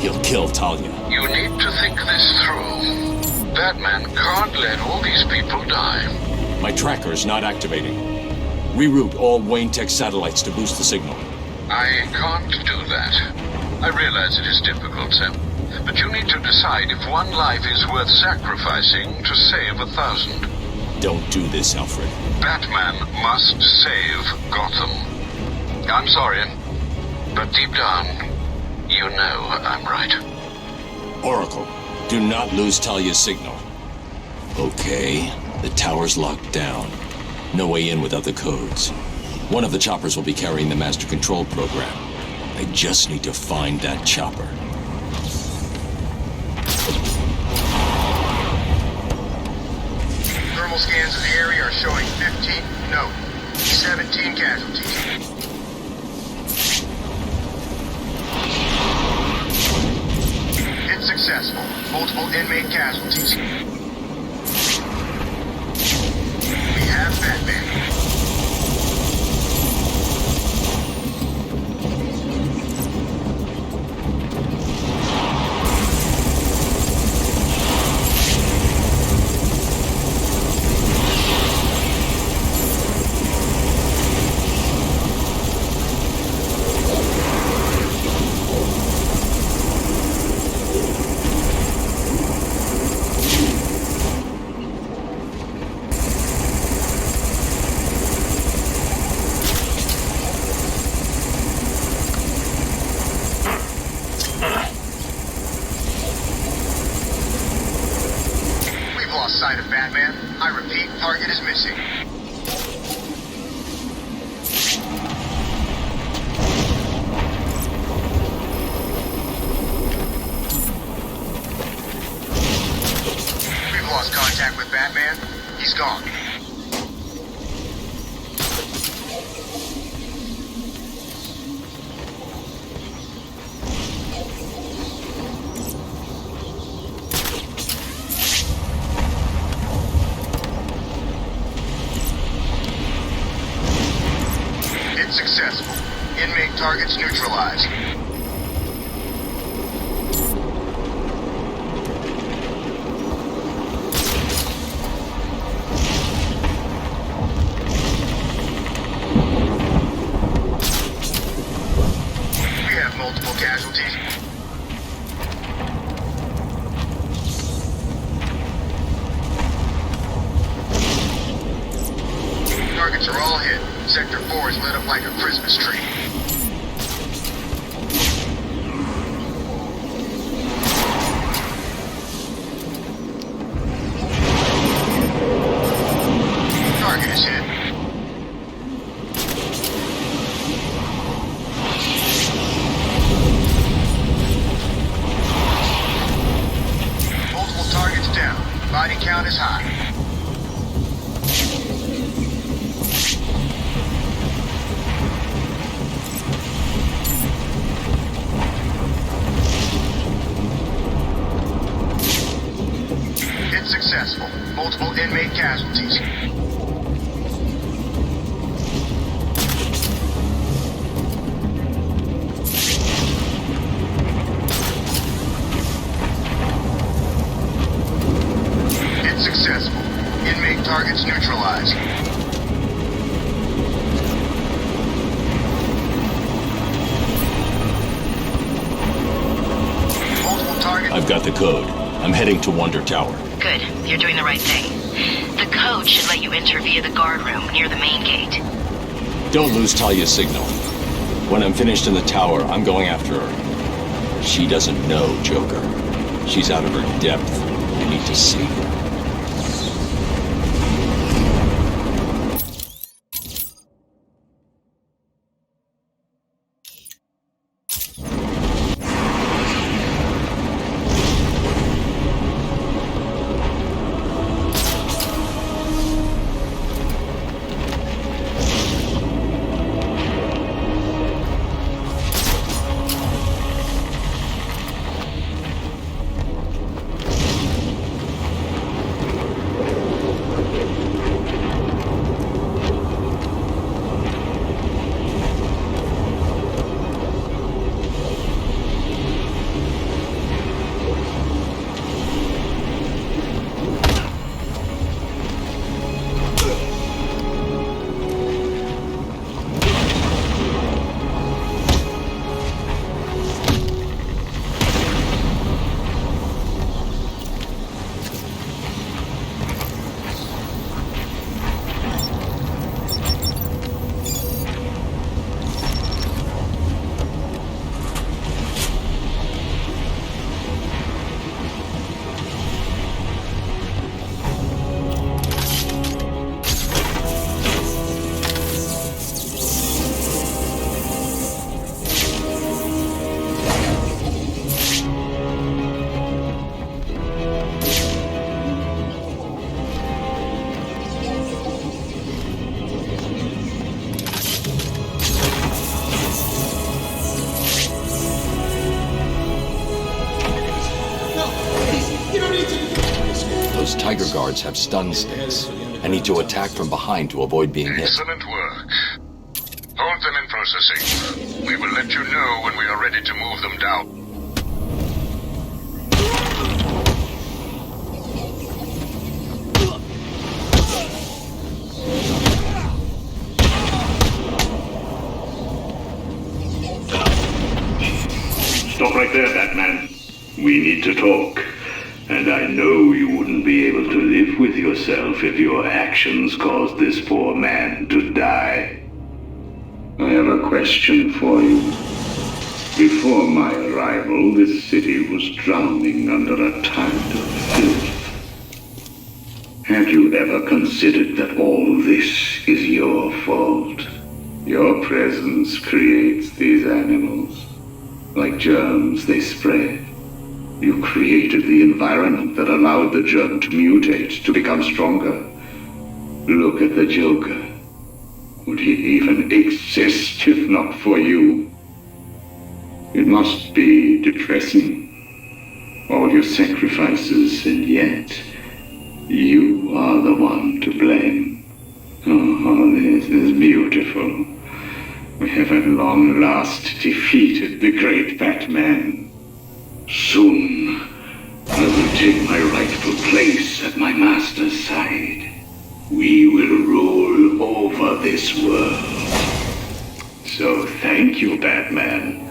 He'll kill Talia. You need to think this through. Batman can't let all these people die. My tracker's not activating. Reroute all Wayne Tech satellites to boost the signal. I can't do that. I realize it is difficult, Sam. But you need to decide if one life is worth sacrificing to save 1,000. Don't do this, Alfred. Batman must save Gotham. I'm sorry, but deep down, you know I'm right. Oracle, do not lose Talia's signal. Okay, the tower's locked down. No way in without the codes. One of the choppers will be carrying the master control program. I just need to find that chopper. Thermal scans of the area are showing 15, no, 17 casualties. Hit successful. Multiple inmate casualties. We have Batman. Sight of Batman. I repeat, target is missing. We've lost contact with Batman. He's gone. Successful. Inmate targets neutralized. We have multiple casualties. Targets are all hit. Sector 4 is lit up like a Christmas tree. Target is hit. got the code. I'm heading to Wonder Tower. Good. You're doing the right thing. The code should let you enter via the guard room near the main gate. Don't lose Talia's signal. When I'm finished in the tower, I'm going after her. She doesn't know Joker. She's out of her depth. I need to save her. Those Tiger Guards have stun sticks. I need to attack from behind to avoid being hit. Excellent work. Hold them in processing. We will let you know when we are ready to move them down. Stop right there, Batman. We need to talk. And I know you wouldn't be able to live with yourself if your actions caused this poor man to die. I have a question for you. Before my arrival, this city was drowning under a tide of filth. Have you ever considered that all this is your fault? Your presence creates these animals. Like germs, they spread. You created the environment that allowed the germ to mutate, to become stronger. Look at the Joker. Would he even exist if not for you? It must be depressing. All your sacrifices, and yet you are the one to blame. Oh, this is beautiful. We have at long last defeated the great Batman. Soon, I will take my rightful place at my master's side. We will rule over this world. So thank you, Batman,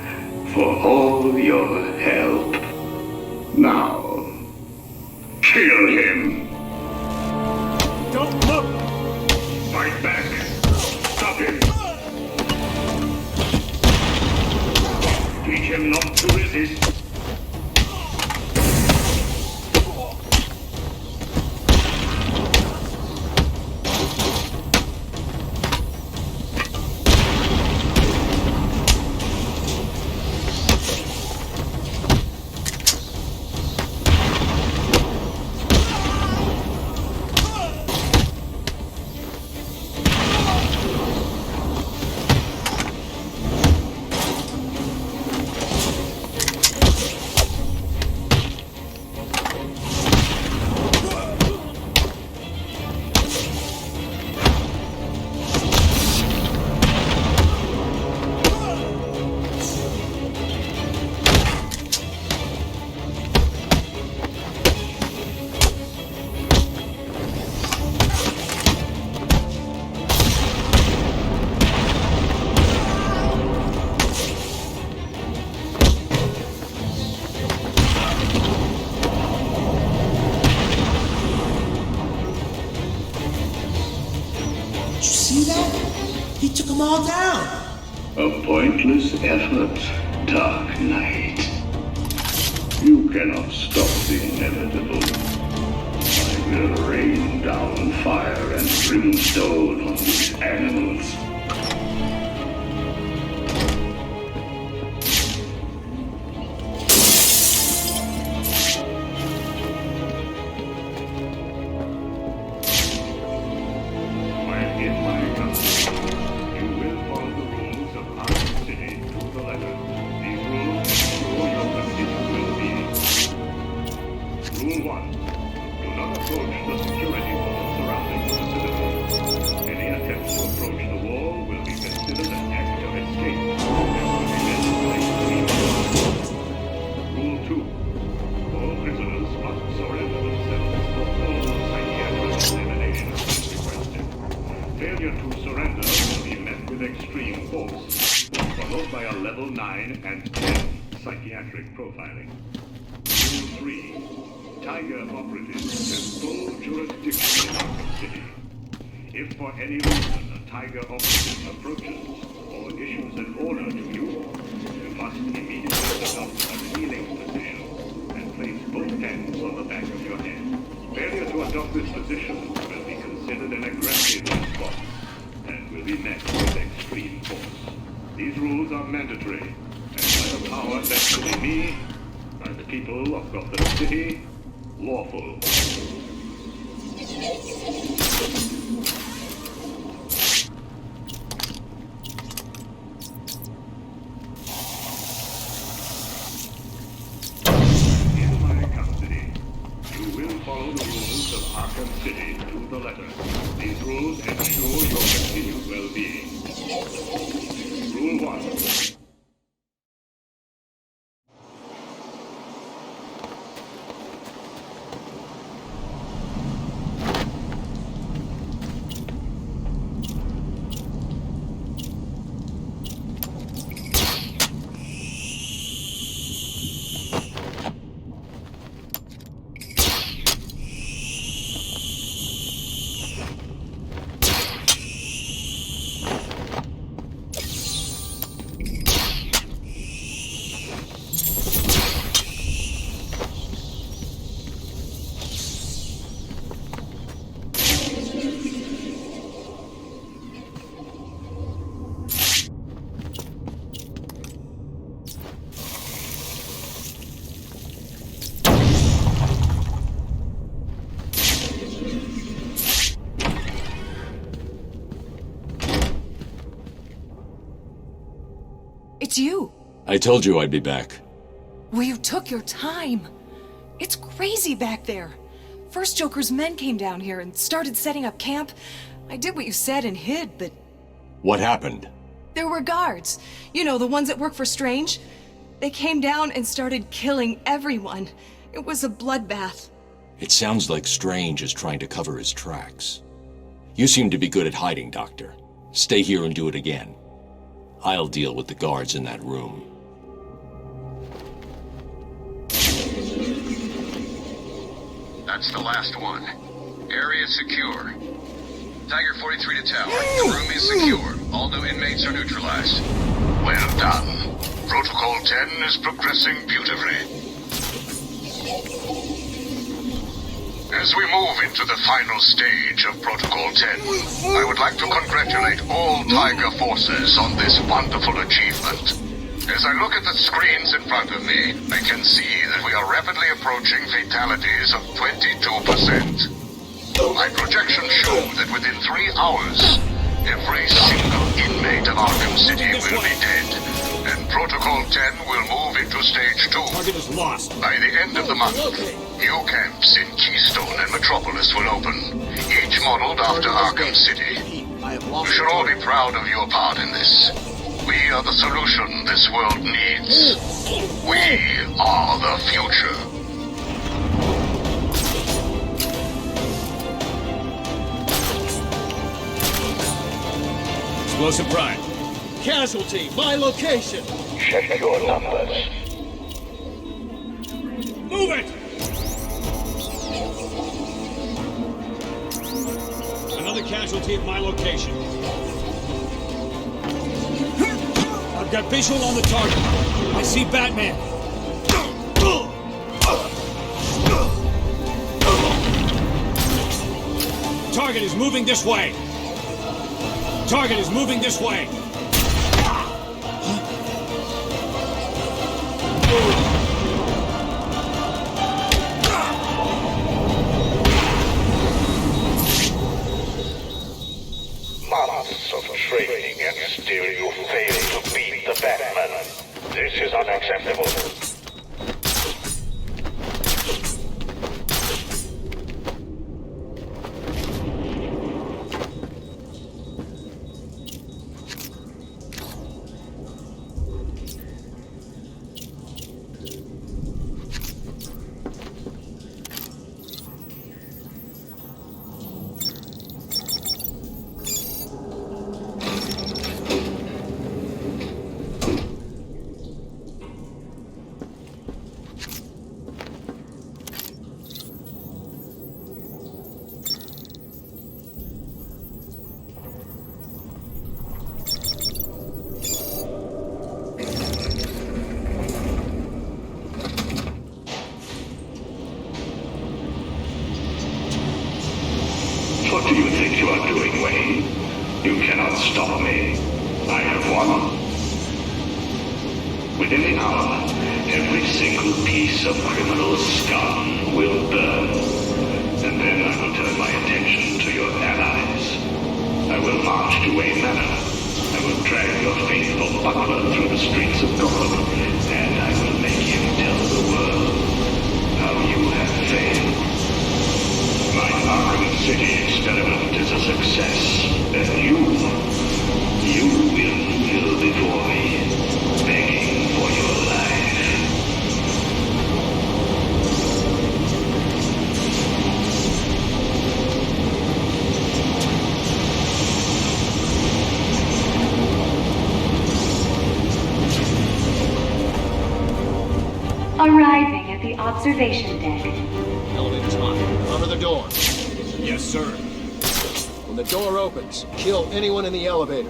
for all your help. Now, kill him! Don't look! Fight back! Stop him! Teach him not to resist. He took them all down. A pointless effort, Dark Knight. You cannot stop the inevitable. I will rain down fire and brimstone on these animals. Gotham City, lawful. In my custody, you will follow the rules of Arkham City to the letter. These rules ensure your continued well-being. Rule 1. It's you. I told you I'd be back. Well, you took your time. It's crazy back there. First Joker's men came down here and started setting up camp. I did what you said and hid, but... What happened? There were guards. You know, the ones that work for Strange. They came down and started killing everyone. It was a bloodbath. It sounds like Strange is trying to cover his tracks. You seem to be good at hiding, Doctor. Stay here and do it again. I'll deal with the guards in that room. That's the last one. Area secure. Tiger 43 to tower. The room is secure. All new inmates are neutralized. Well done. Protocol 10 is progressing beautifully. As we move into the final stage of Protocol 10, I would like to congratulate all Tiger forces on this wonderful achievement. As I look at the screens in front of me, I can see that we are rapidly approaching fatalities of 22%. My projections show that within 3 hours, every single inmate of Arkham City will be dead, and Protocol 10 will move into Stage 2. Target is lost. By the end of the month, new camps in Keystone and Metropolis will open, each modeled after Arkham City. You should all be proud of your part in this. We are the solution this world needs. We are the future. Explosive Prime. Casualty, my location. Check your numbers. Move it! Another casualty at my location. I've got visual on the target. I see Batman. Target is moving this way. Target is moving this way. Months of training and still you fail to beat the Batman. This is unacceptable. What do you think you are doing, Wayne? You cannot stop me. I have won. Within the hour, every single piece of criminal scum will burn. And then I will turn my attention to your allies. I will march to Wayne Manor. I will drag your faithful buckler through the streets of Gotham. And I will make him tell the world how you have failed. My Arkham City experiment is a success, and you will kneel before me, begging for your life. Arriving at the observation deck. Elevator's on. Cover the door. Yes, sir. When the door opens, kill anyone in the elevator.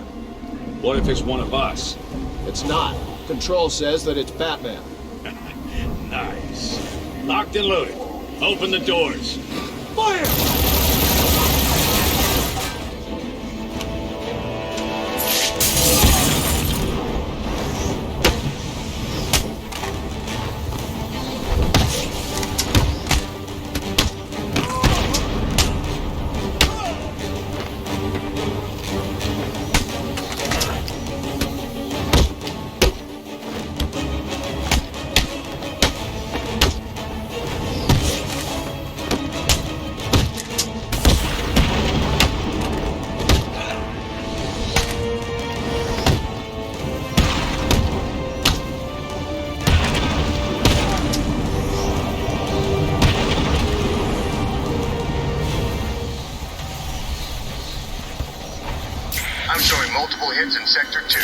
What if it's one of us? It's not. Control says that it's Batman. Nice. Locked and loaded. Open the doors. Fire! I'm showing multiple hits in Sector 2.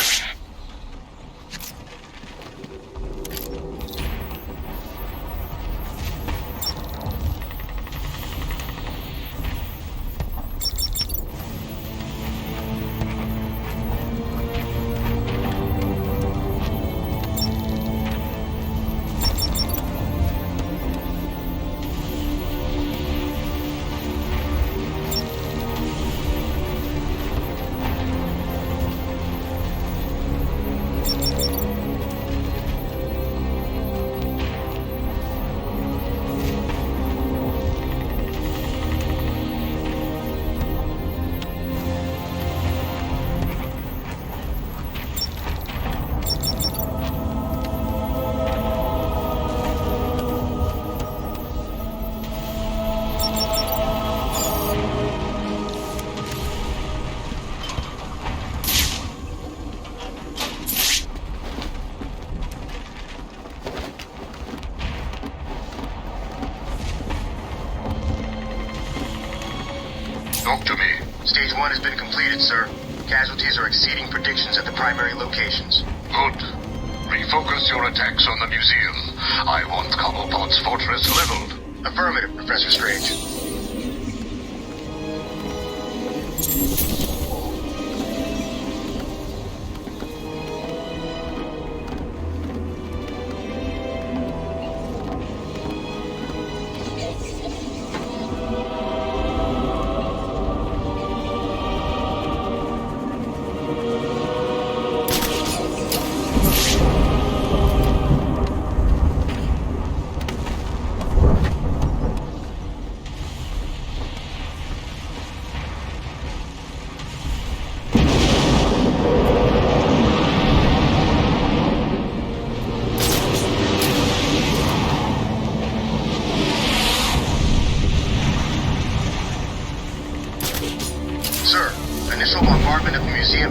Talk to me. Stage 1 has been completed, sir. Casualties are exceeding predictions at the primary locations. Good. Refocus your attacks on the museum. I want Cobblepot's fortress leveled. Affirmative, Professor Strange.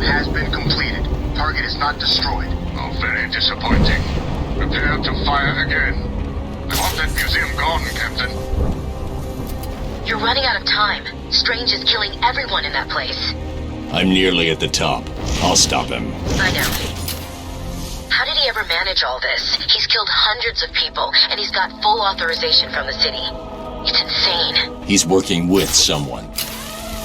has been completed. Target is not destroyed. Oh, very disappointing. Prepare to fire again. I want that museum gone, Captain. You're running out of time. Strange is killing everyone in that place. I'm nearly at the top. I'll stop him. I know. How did he ever manage all this? He's killed hundreds of people, and he's got full authorization from the city. It's insane. He's working with someone.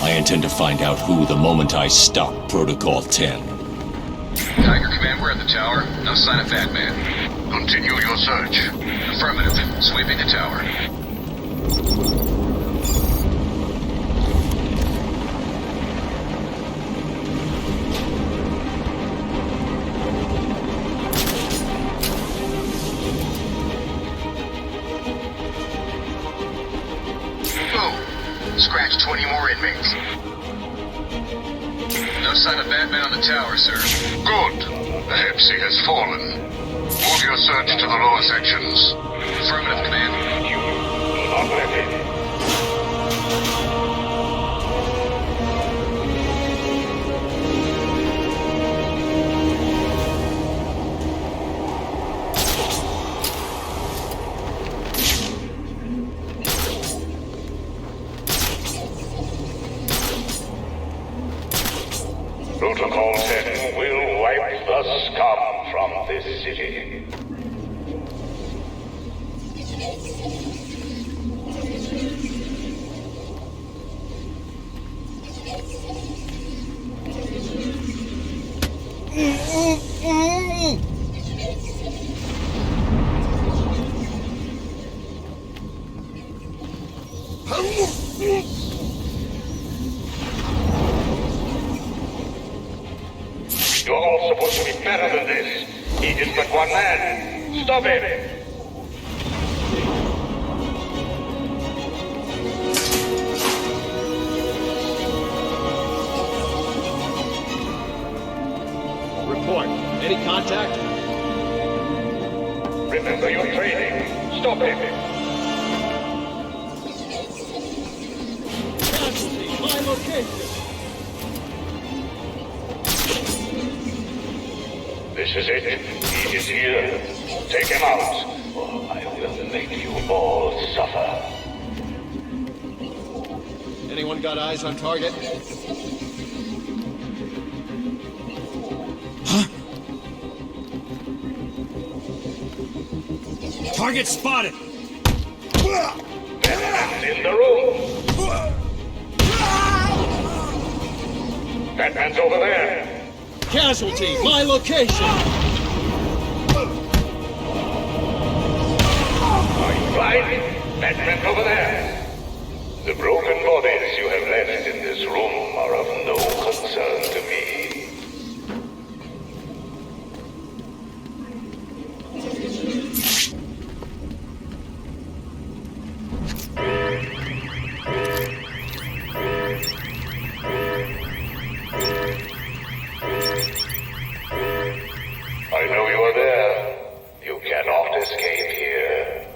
I intend to find out who the moment I stop Protocol 10. Tiger Command, we're at the tower. No sign of Batman. Continue your search. Affirmative. Sweeping the tower. Scratch 20 more inmates. No sign of Batman on the tower, sir. Good. The Hepsi has fallen. Move your search to the lower sections. Affirmative, Command. Not ready. Protocol 10 will wipe the scum from this city. You're all supposed to be better than this. He is but one man. Stop him! Report. Any contact? Remember your training. Stop him! Casualty, my location. This is it. He is here. Take him out, or I will make you all suffer. Anyone got eyes on target? Target spotted! Batman's in the room! Batman's over there! Casualty, my location! Are you blind? Batman's over there! The broken bodies you have left in this room are of no concern to me. I know you are there. You cannot escape here.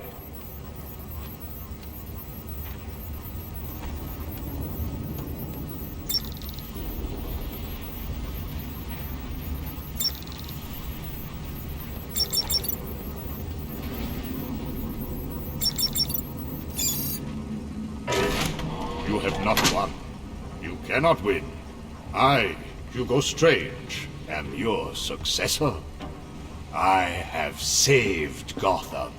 You have not won. You cannot win. I, Hugo Strange, am your successor. I have saved Gotham.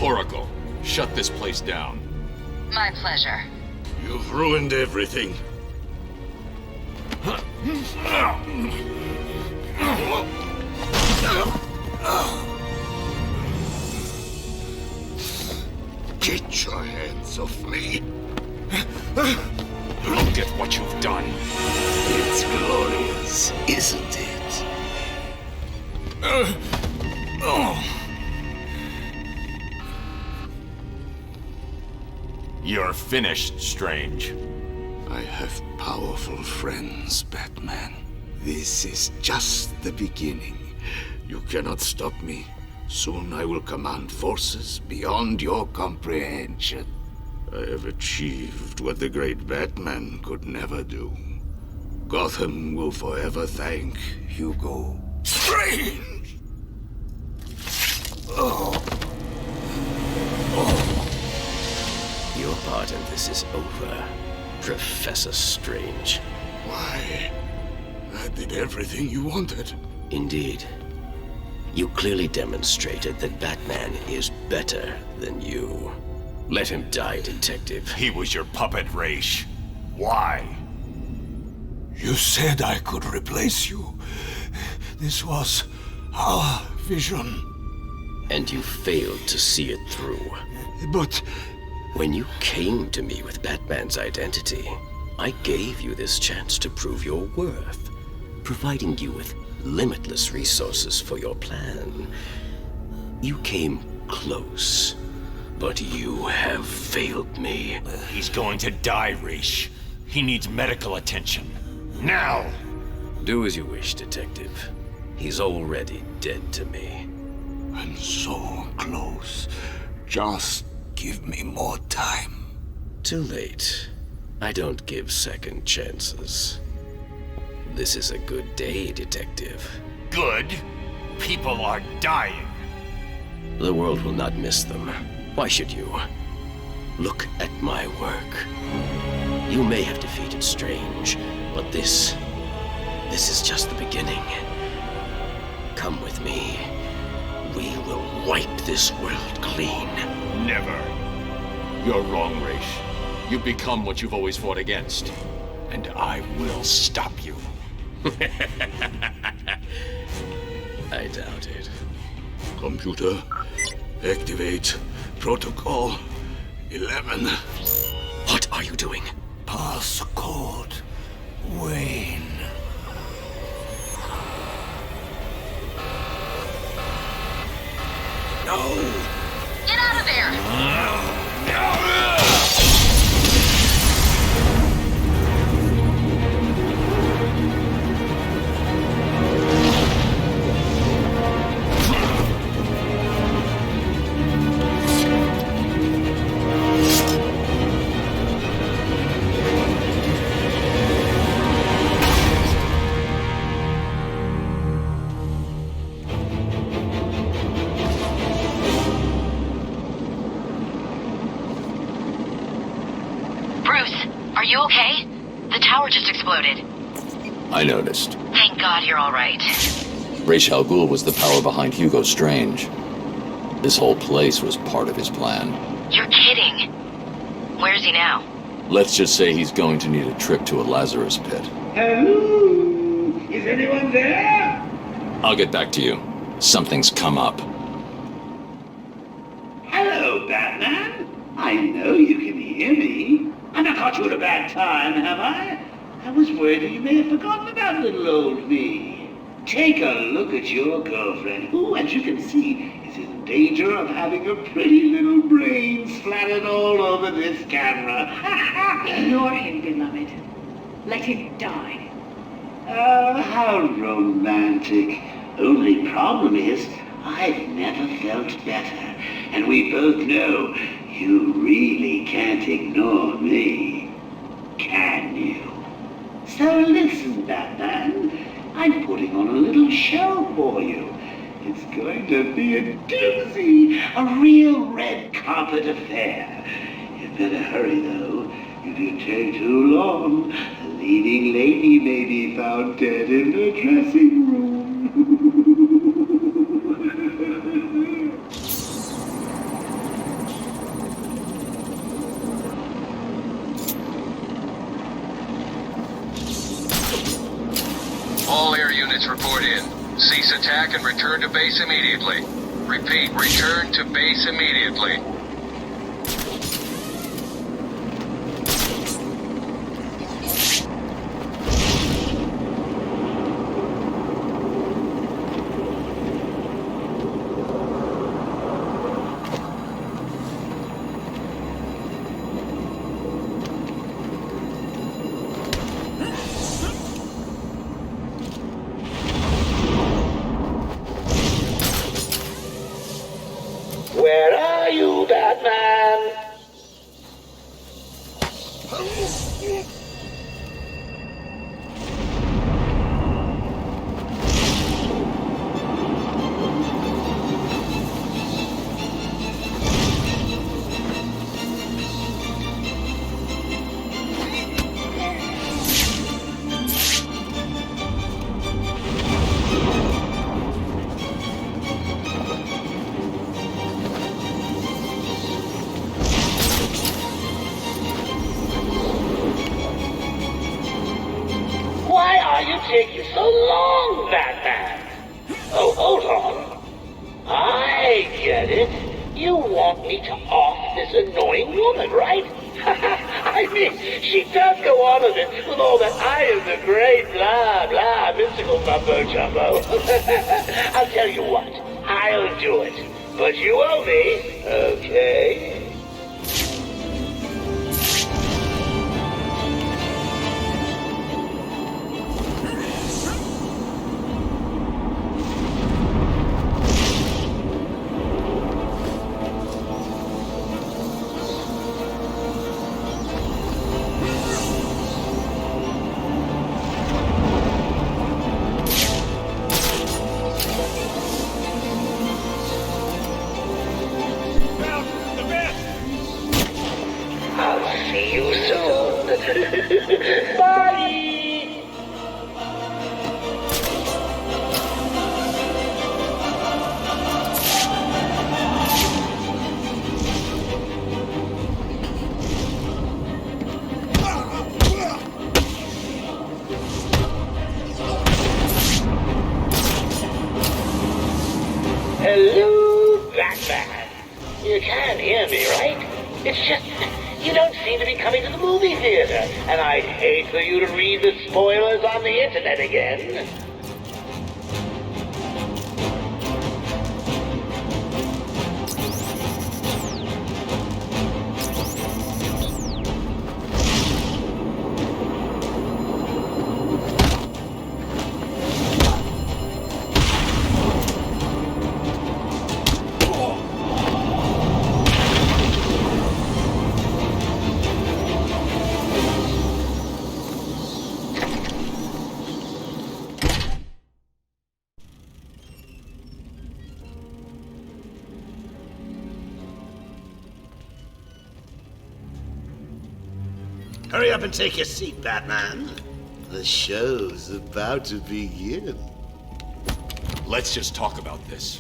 Oracle, shut this place down. My pleasure. You've ruined everything. Get your hands off me. Look at what you've done. It's glorious, isn't it? You're finished, Strange. I have powerful friends, Batman. This is just the beginning. You cannot stop me. Soon I will command forces beyond your comprehension. I have achieved what the great Batman could never do. Gotham will forever thank Hugo Strange! Your part in this is over, Professor Strange. Why? I did everything you wanted. Indeed. You clearly demonstrated that Batman is better than you. Let him die, Detective. He was your puppet, Raish. Why? You said I could replace you. This was our vision. And you failed to see it through. But... when you came to me with Batman's identity, I gave you this chance to prove your worth, providing you with limitless resources for your plan. You came close, but you have failed me. He's going to die, Raish. He needs medical attention. Now! Do as you wish, Detective. He's already dead to me. I'm so close. Just give me more time. Too late. I don't give second chances. This is a good day, Detective. Good? People are dying. The world will not miss them. Why should you? Look at my work. You may have defeated Strange, but this is just the beginning. Come with me. We will wipe this world clean. Never. You're wrong, Raish. You've become what you've always fought against. And I will stop you. I doubt it. Computer, activate Protocol 11. What are you doing? Passcode Wayne. No! Get out of there! Are you okay? The tower just exploded. I noticed. Thank God you're all right. Ra's al Ghul was the power behind Hugo Strange. This whole place was part of his plan. You're kidding. Where is he now? Let's just say he's going to need a trip to a Lazarus pit. Hello? Is anyone there? I'll get back to you. Something's come up. Hello, Batman. I know you can hear me. I've not caught you at a bad time, have I? I was worried that you may have forgotten about little old me. Take a look at your girlfriend, who, as you can see, is in danger of having her pretty little brains splattered all over this camera. Ignore him, beloved. Let him die. Oh, how romantic. Only problem is, I've never felt better. And we both know you really can't ignore me, can you? So listen, Batman. I'm putting on a little show for you. It's going to be a doozy, a real red carpet affair. You'd better hurry, though. If you take too long, the leading lady may be found dead in the dressing room. All air units report in. Cease attack and return to base immediately. Repeat, return to base immediately. take you so long, Batman? Oh, hold on. I get it. You want me to off this annoying woman, right? I mean, she does go on with it with all that I am the great blah blah mystical mumbo jumbo. I'll tell you what, I'll do it. But you owe me, okay? Hello, Batman. You can hear me, right? It's just, you don't seem to be coming to the movie theater, and I'd hate for you to read the spoilers on the internet again. Hurry up and take your seat, Batman. The show's about to begin. Let's just talk about this.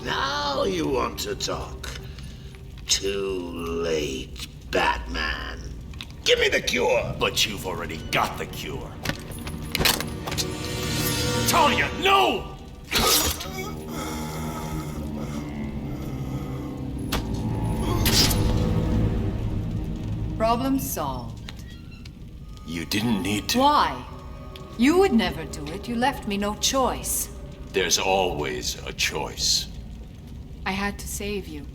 Now you want to talk. Too late, Batman. Give me the cure. But you've already got the cure. Talia, no! Problem solved. You didn't need to. Why? You would never do it. You left me no choice. There's always a choice. I had to save you.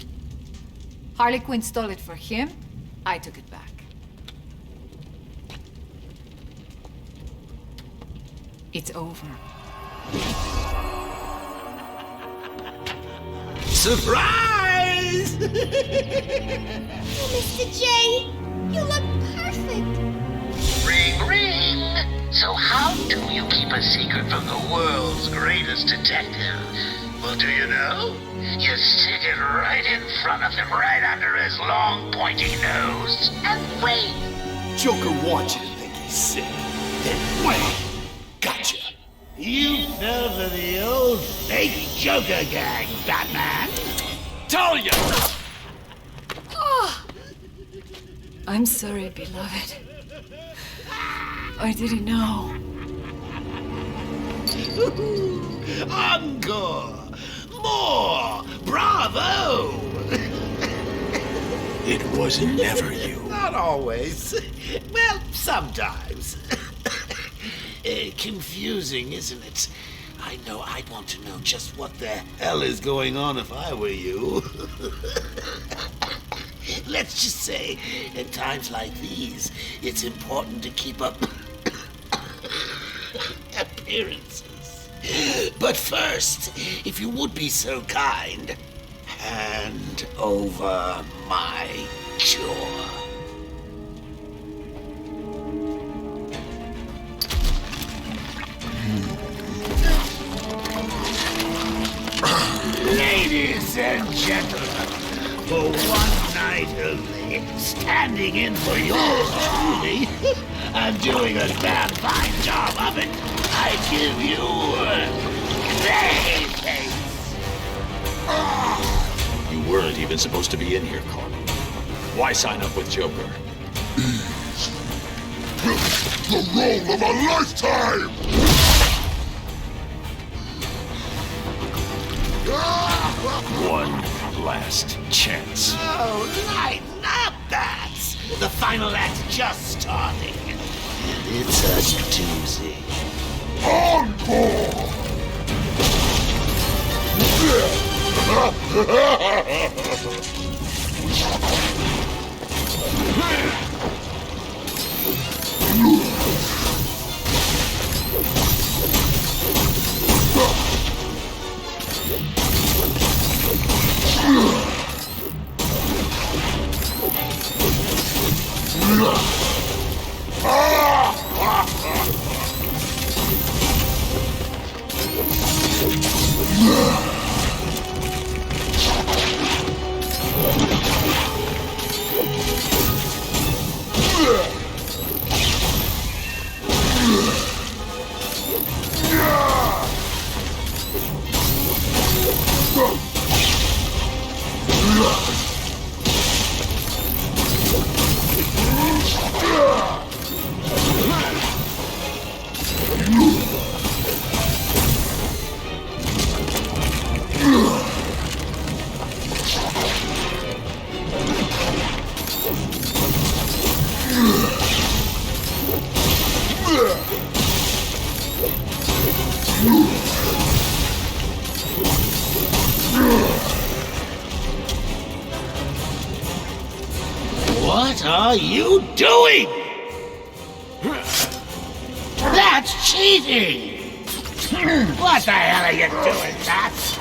Harley Quinn stole it for him. I took it back. It's over. Surprise! Mr. J, you look perfect. Ring, ring. So how do you keep a secret from the world's greatest detective? Well, do you know? You stick it right in front of him, right under his long, pointy nose, and wait. Joker wants you to think he's sick. Then wait. Gotcha. You fell for the old fake Joker gang, Batman. Talia! Oh. I'm sorry, beloved. I didn't know. Encore! More! Bravo! It was never you. Not always. Well, sometimes. Confusing, isn't it? I know I'd want to know just what the hell is going on if I were you. Let's just say, at times like these, it's important to keep up appearances. But first, if you would be so kind, hand over my cure. Ladies and gentlemen, for one night only, standing in for yours truly, and doing a damn fine job of it, I give you Clayface. You weren't even supposed to be in here, Carl. Why sign up with Joker? The role of a lifetime! One last chance. Oh, lighten up, bats! The final act's just starting. And it's a doozy. Encore! What are you doing? That's cheating! What the hell are you doing, Bats?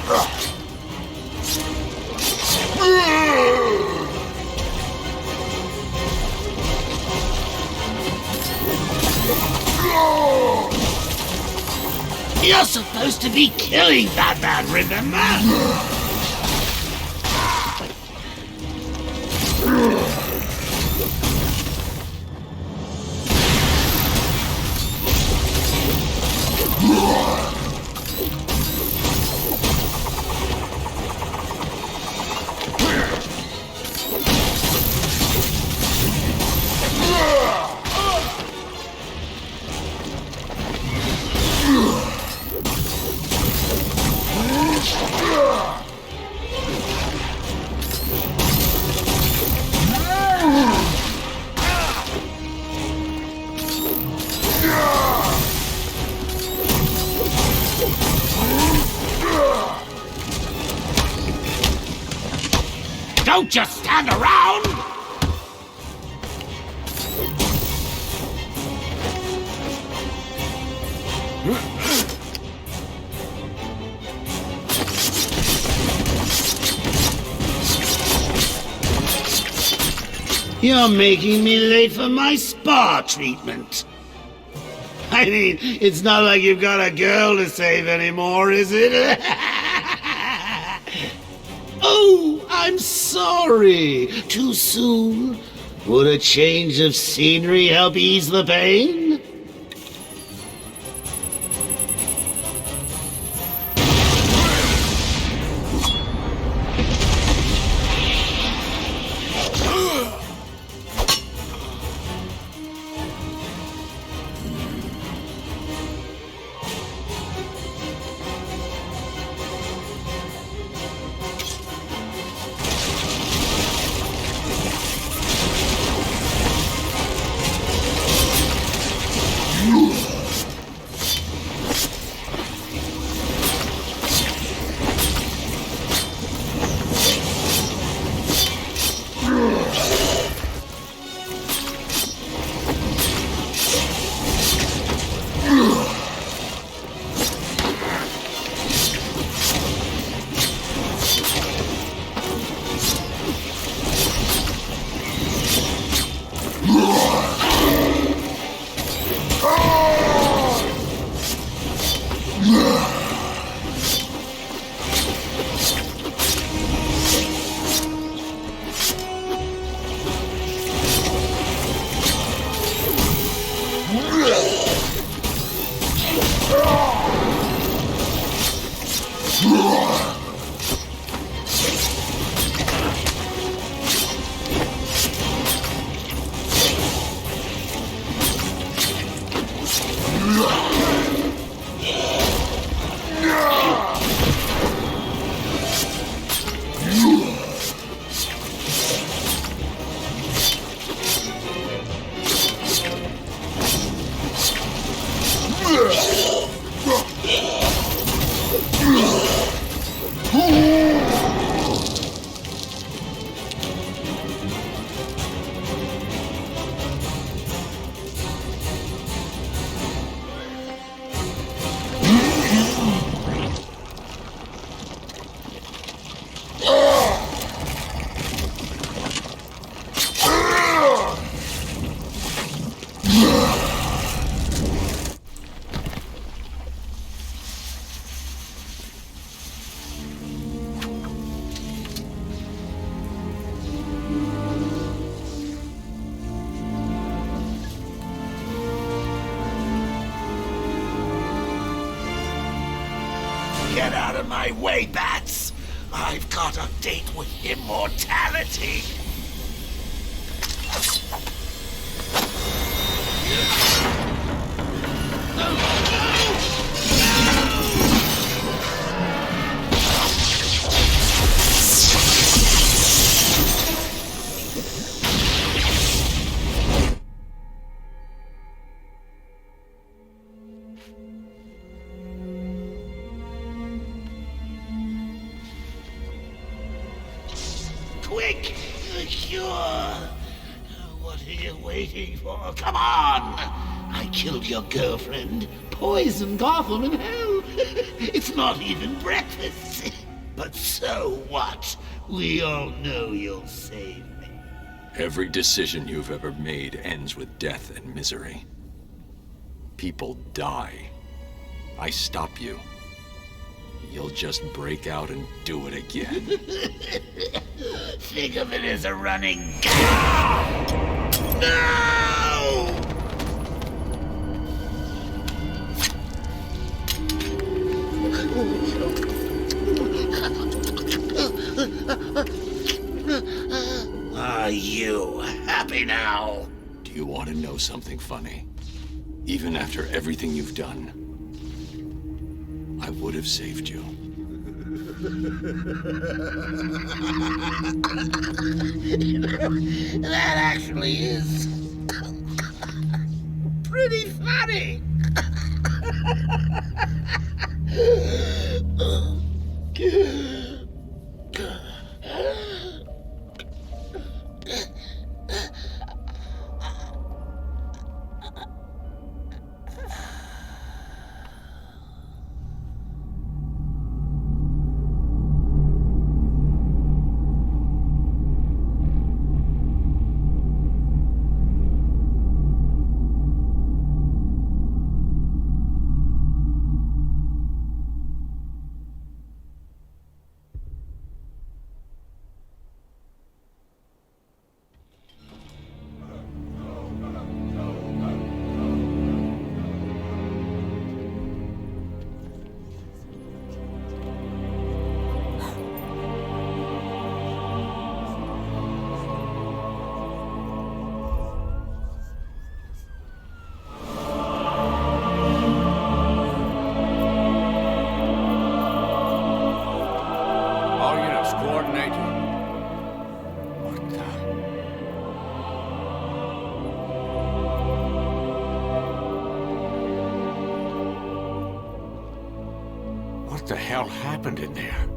You're supposed to be killing Batman, remember? Don't just stand around! You're making me late for my spa treatment. I mean, it's not like you've got a girl to save anymore, is it? Oh, I'm sorry. Too soon? Would a change of scenery help ease the pain? my way, Bats! I've got a date with immortality! Quick! Sure! What are you waiting for? Come on! I killed your girlfriend, poisoned Gotham in hell. It's not even breakfast. But so what? We all know you'll save me. Every decision you've ever made ends with death and misery. People die. I stop you. You'll just break out and do it again. Think of it as a running gag. No! Are you happy now? Do you want to know something funny? Even after everything you've done, I would have saved you. That actually is pretty funny. What the hell happened in there?